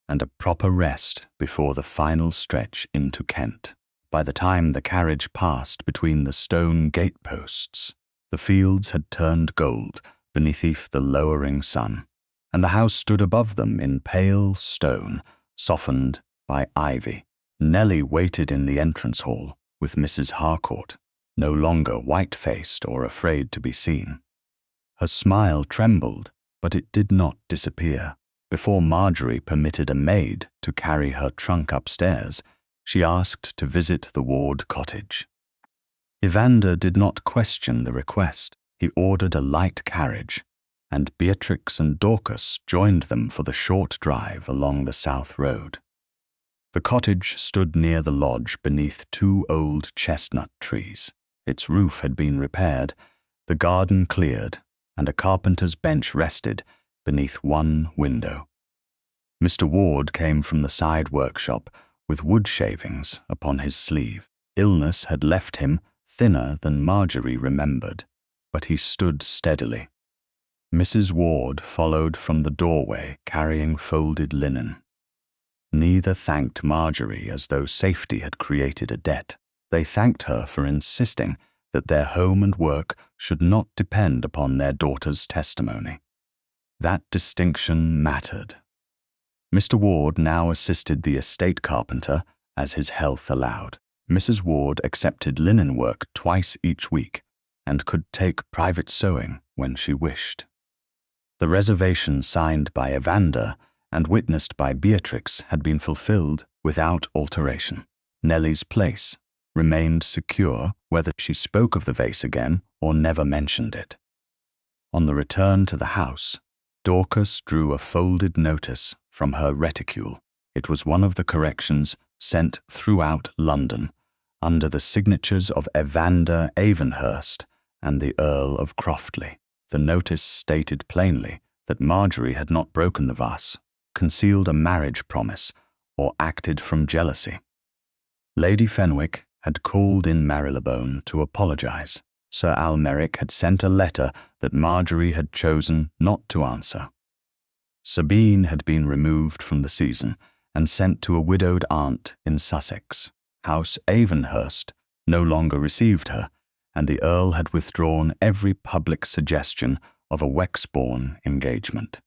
and a proper rest before the final stretch into Kent. By the time the carriage passed between the stone gateposts, the fields had turned gold beneath the lowering sun, and the house stood above them in pale stone, softened by ivy. Nellie waited in the entrance hall with Mrs. Harcourt, no longer white-faced or afraid to be seen. Her smile trembled, but it did not disappear. Before Margery permitted a maid to carry her trunk upstairs, she asked to visit the Ward cottage. Evander did not question the request. He ordered a light carriage, and Beatrix and Dorcas joined them for the short drive along the south road. The cottage stood near the lodge beneath 2 old chestnut trees. Its roof had been repaired, the garden cleared, and a carpenter's bench rested beneath one window. Mr. Ward came from the side workshop with wood shavings upon his sleeve. Illness had left him thinner than Margery remembered, but he stood steadily. Mrs. Ward followed from the doorway carrying folded linen. Neither thanked Margery as though safety had created a debt. They thanked her for insisting that their home and work should not depend upon their daughter's testimony. That distinction mattered. Mr. Ward now assisted the estate carpenter as his health allowed. Mrs. Ward accepted linen work twice each week and could take private sewing when she wished. The reservation signed by Evander and witnessed by Beatrix had been fulfilled without alteration. Nellie's place remained secure whether she spoke of the vase again or never mentioned it. On the return to the house, Dorcas drew a folded notice from her reticule. It was one of the corrections sent throughout London under the signatures of Evander Avenhurst and the Earl of Croftley. The notice stated plainly that Margery had not broken the vase, concealed a marriage promise, or acted from jealousy. Lady Fenwick had called in Marylebone to apologize. Sir Almeric had sent a letter that Margery had chosen not to answer. Sabine had been removed from the season and sent to a widowed aunt in Sussex. House Avenhurst no longer received her, and the Earl had withdrawn every public suggestion of a Wexbourne engagement.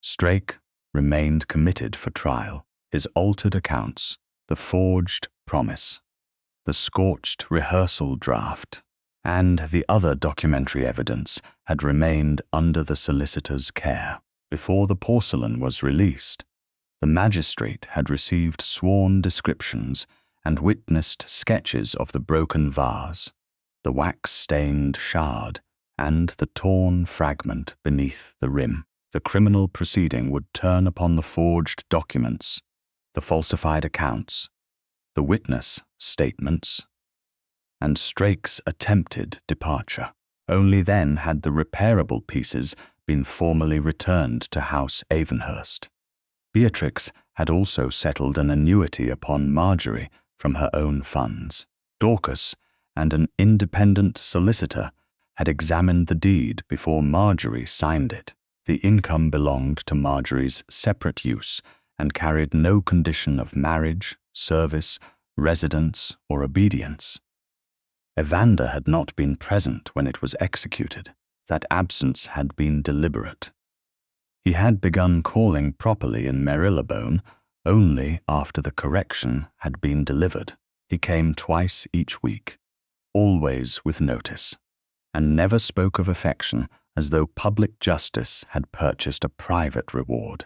Strake remained committed for trial. His altered accounts, the forged promise, the scorched rehearsal draft, and the other documentary evidence had remained under the solicitor's care. Before the porcelain was released, The magistrate had received sworn descriptions and witnessed sketches of the broken vase, the wax-stained shard, and the torn fragment beneath the rim. The criminal proceeding would turn upon the forged documents, the falsified accounts, the witness statements, and Strake's attempted departure. Only then had the repairable pieces been formally returned to House Avenhurst. Beatrix had also settled an annuity upon Margery from her own funds. Dorcas and an independent solicitor had examined the deed before Margery signed it. The income belonged to Margery's separate use and carried no condition of marriage, service, residence, or obedience. Evander had not been present when it was executed. That absence had been deliberate. He had begun calling properly in Marylebone only after the correction had been delivered. He came twice each week, always with notice, and never spoke of affection as though public justice had purchased a private reward.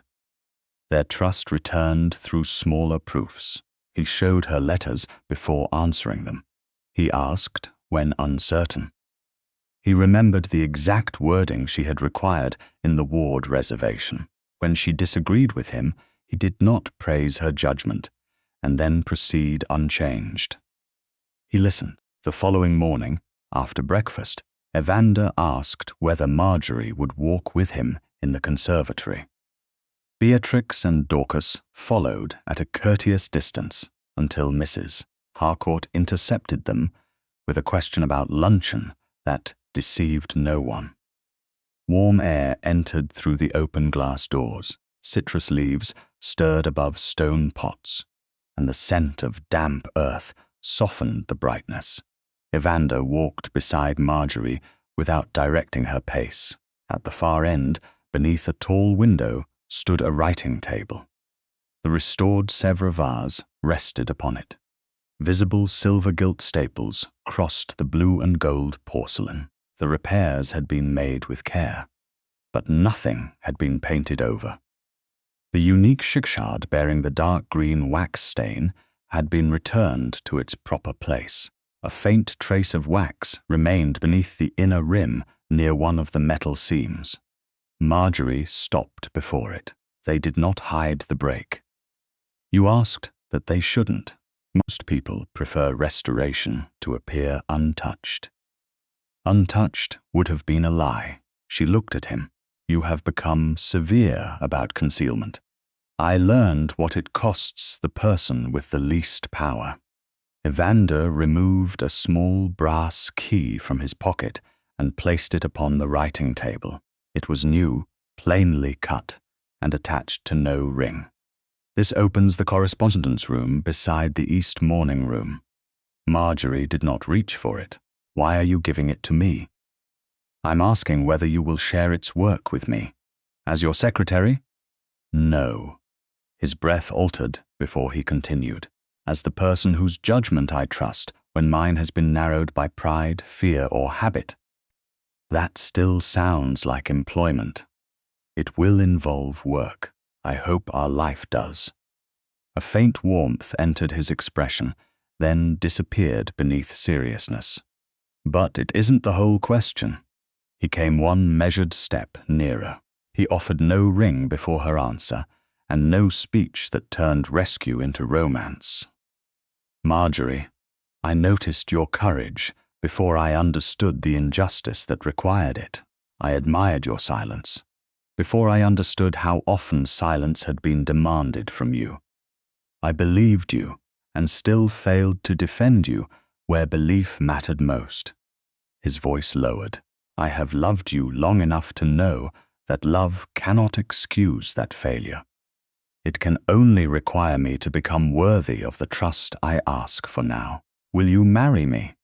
Their trust returned through smaller proofs. He showed her letters before answering them. He asked when uncertain. He remembered the exact wording she had required in the ward reservation. When she disagreed with him, he did not praise her judgment, and then proceed unchanged. He listened. The following morning, after breakfast, Evander asked whether Margery would walk with him in the conservatory. Beatrix and Dorcas followed at a courteous distance until Mrs. Harcourt intercepted them with a question about luncheon that deceived no one. Warm air entered through the open glass doors. Citrus leaves stirred above stone pots, and the scent of damp earth softened the brightness. Evander walked beside Margery without directing her pace. At the far end, beneath a tall window, stood a writing table. The restored Sèvres vase rested upon it. Visible silver-gilt staples crossed the blue and gold porcelain. The repairs had been made with care, but nothing had been painted over. The unique chickshard bearing the dark green wax stain had been returned to its proper place. A faint trace of wax remained beneath the inner rim near one of the metal seams. Margery stopped before it. They did not hide the break. You asked that they shouldn't. Most people prefer restoration to appear untouched. Untouched would have been a lie. She looked at him. You have become severe about concealment. I learned what it costs the person with the least power. Evander removed a small brass key from his pocket and placed it upon the writing table. It was new, plainly cut, and attached to no ring. This opens the correspondence room beside the east morning room. Margery did not reach for it. Why are you giving it to me? I'm asking whether you will share its work with me. As your secretary? No. His breath altered before he continued. As the person whose judgment I trust when mine has been narrowed by pride, fear, or habit. That still sounds like employment. It will involve work. I hope our life does. A faint warmth entered his expression, then disappeared beneath seriousness. But it isn't the whole question. He came one measured step nearer. He offered no ring before her answer, and no speech that turned rescue into romance. Margery, I noticed your courage before I understood the injustice that required it. I admired your silence, before I understood how often silence had been demanded from you. I believed you, and still failed to defend you where belief mattered most. His voice lowered. I have loved you long enough to know that love cannot excuse that failure. It can only require me to become worthy of the trust I ask for now. Will you marry me?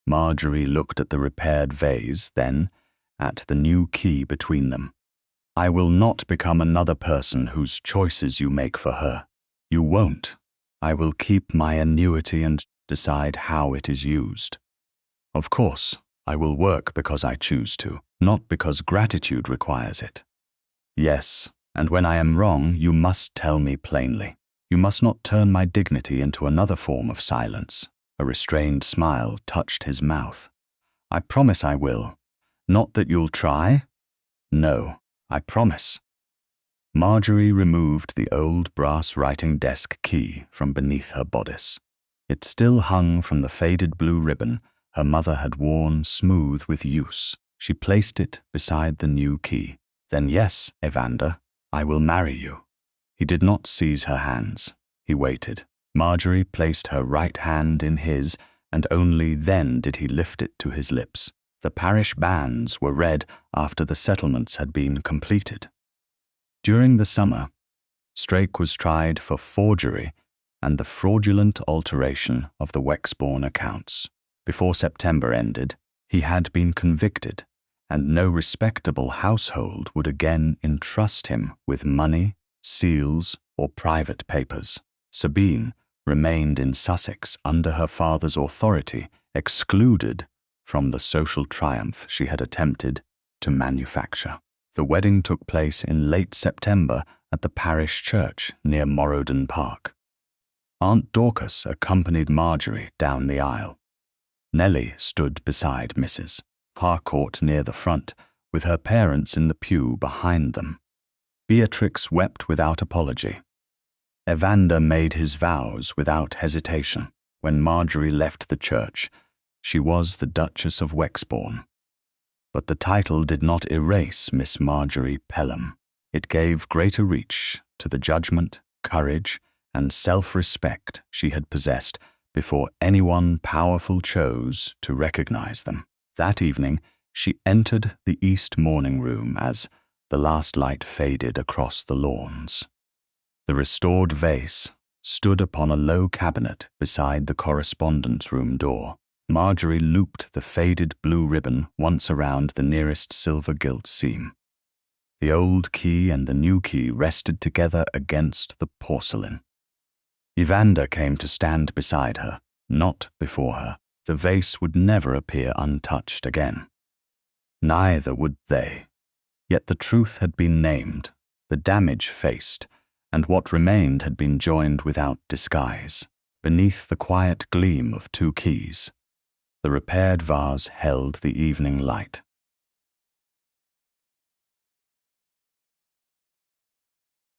Margery looked at the repaired vase, then at the new key between them. I will not become another person whose choices you make for her. You won't. I will keep my annuity and decide how it is used. Of course, I will work because I choose to, not because gratitude requires it. Yes, And when I am wrong, you must tell me plainly. You must not turn my dignity into another form of silence." A restrained smile touched his mouth. "I promise I will. Not that you'll try? No, I promise." Margery removed the old brass writing desk key from beneath her bodice. It still hung from the faded blue ribbon her mother had worn smooth with use. She placed it beside the new key. "Then yes, Evander, I will marry you." He did not seize her hands. He waited. Margery placed her right hand in his, and only then did he lift it to his lips. The parish banns were read after the settlements had been completed. During the summer, Strake was tried for forgery and the fraudulent alteration of the Wexbourne accounts. Before September ended, he had been convicted, and no respectable household would again entrust him with money, seals, or private papers. Sabine remained in Sussex under her father's authority, excluded from the social triumph she had attempted to manufacture. The wedding took place in late September at the parish church near Morrowden Park. Aunt Dorcas accompanied Margery down the aisle. Nellie stood beside Mrs. Harcourt near the front, with her parents in the pew behind them. Beatrix wept without apology. Evander made his vows without hesitation. When Margery left the church, she was the Duchess of Wexbourne. But the title did not erase Miss Margery Pellam. It gave greater reach to the judgment, courage, and self-respect she had possessed before anyone powerful chose to recognize them. That evening, she entered the east morning room as the last light faded across the lawns. The restored vase stood upon a low cabinet beside the correspondence room door. Margery looped the faded blue ribbon once around the nearest silver gilt seam. The old key and the new key rested together against the porcelain. Evander came to stand beside her, not before her. The vase would never appear untouched again. Neither would they. Yet the truth had been named, the damage faced, and what remained had been joined without disguise. Beneath the quiet gleam of two keys, the repaired vase held the evening light.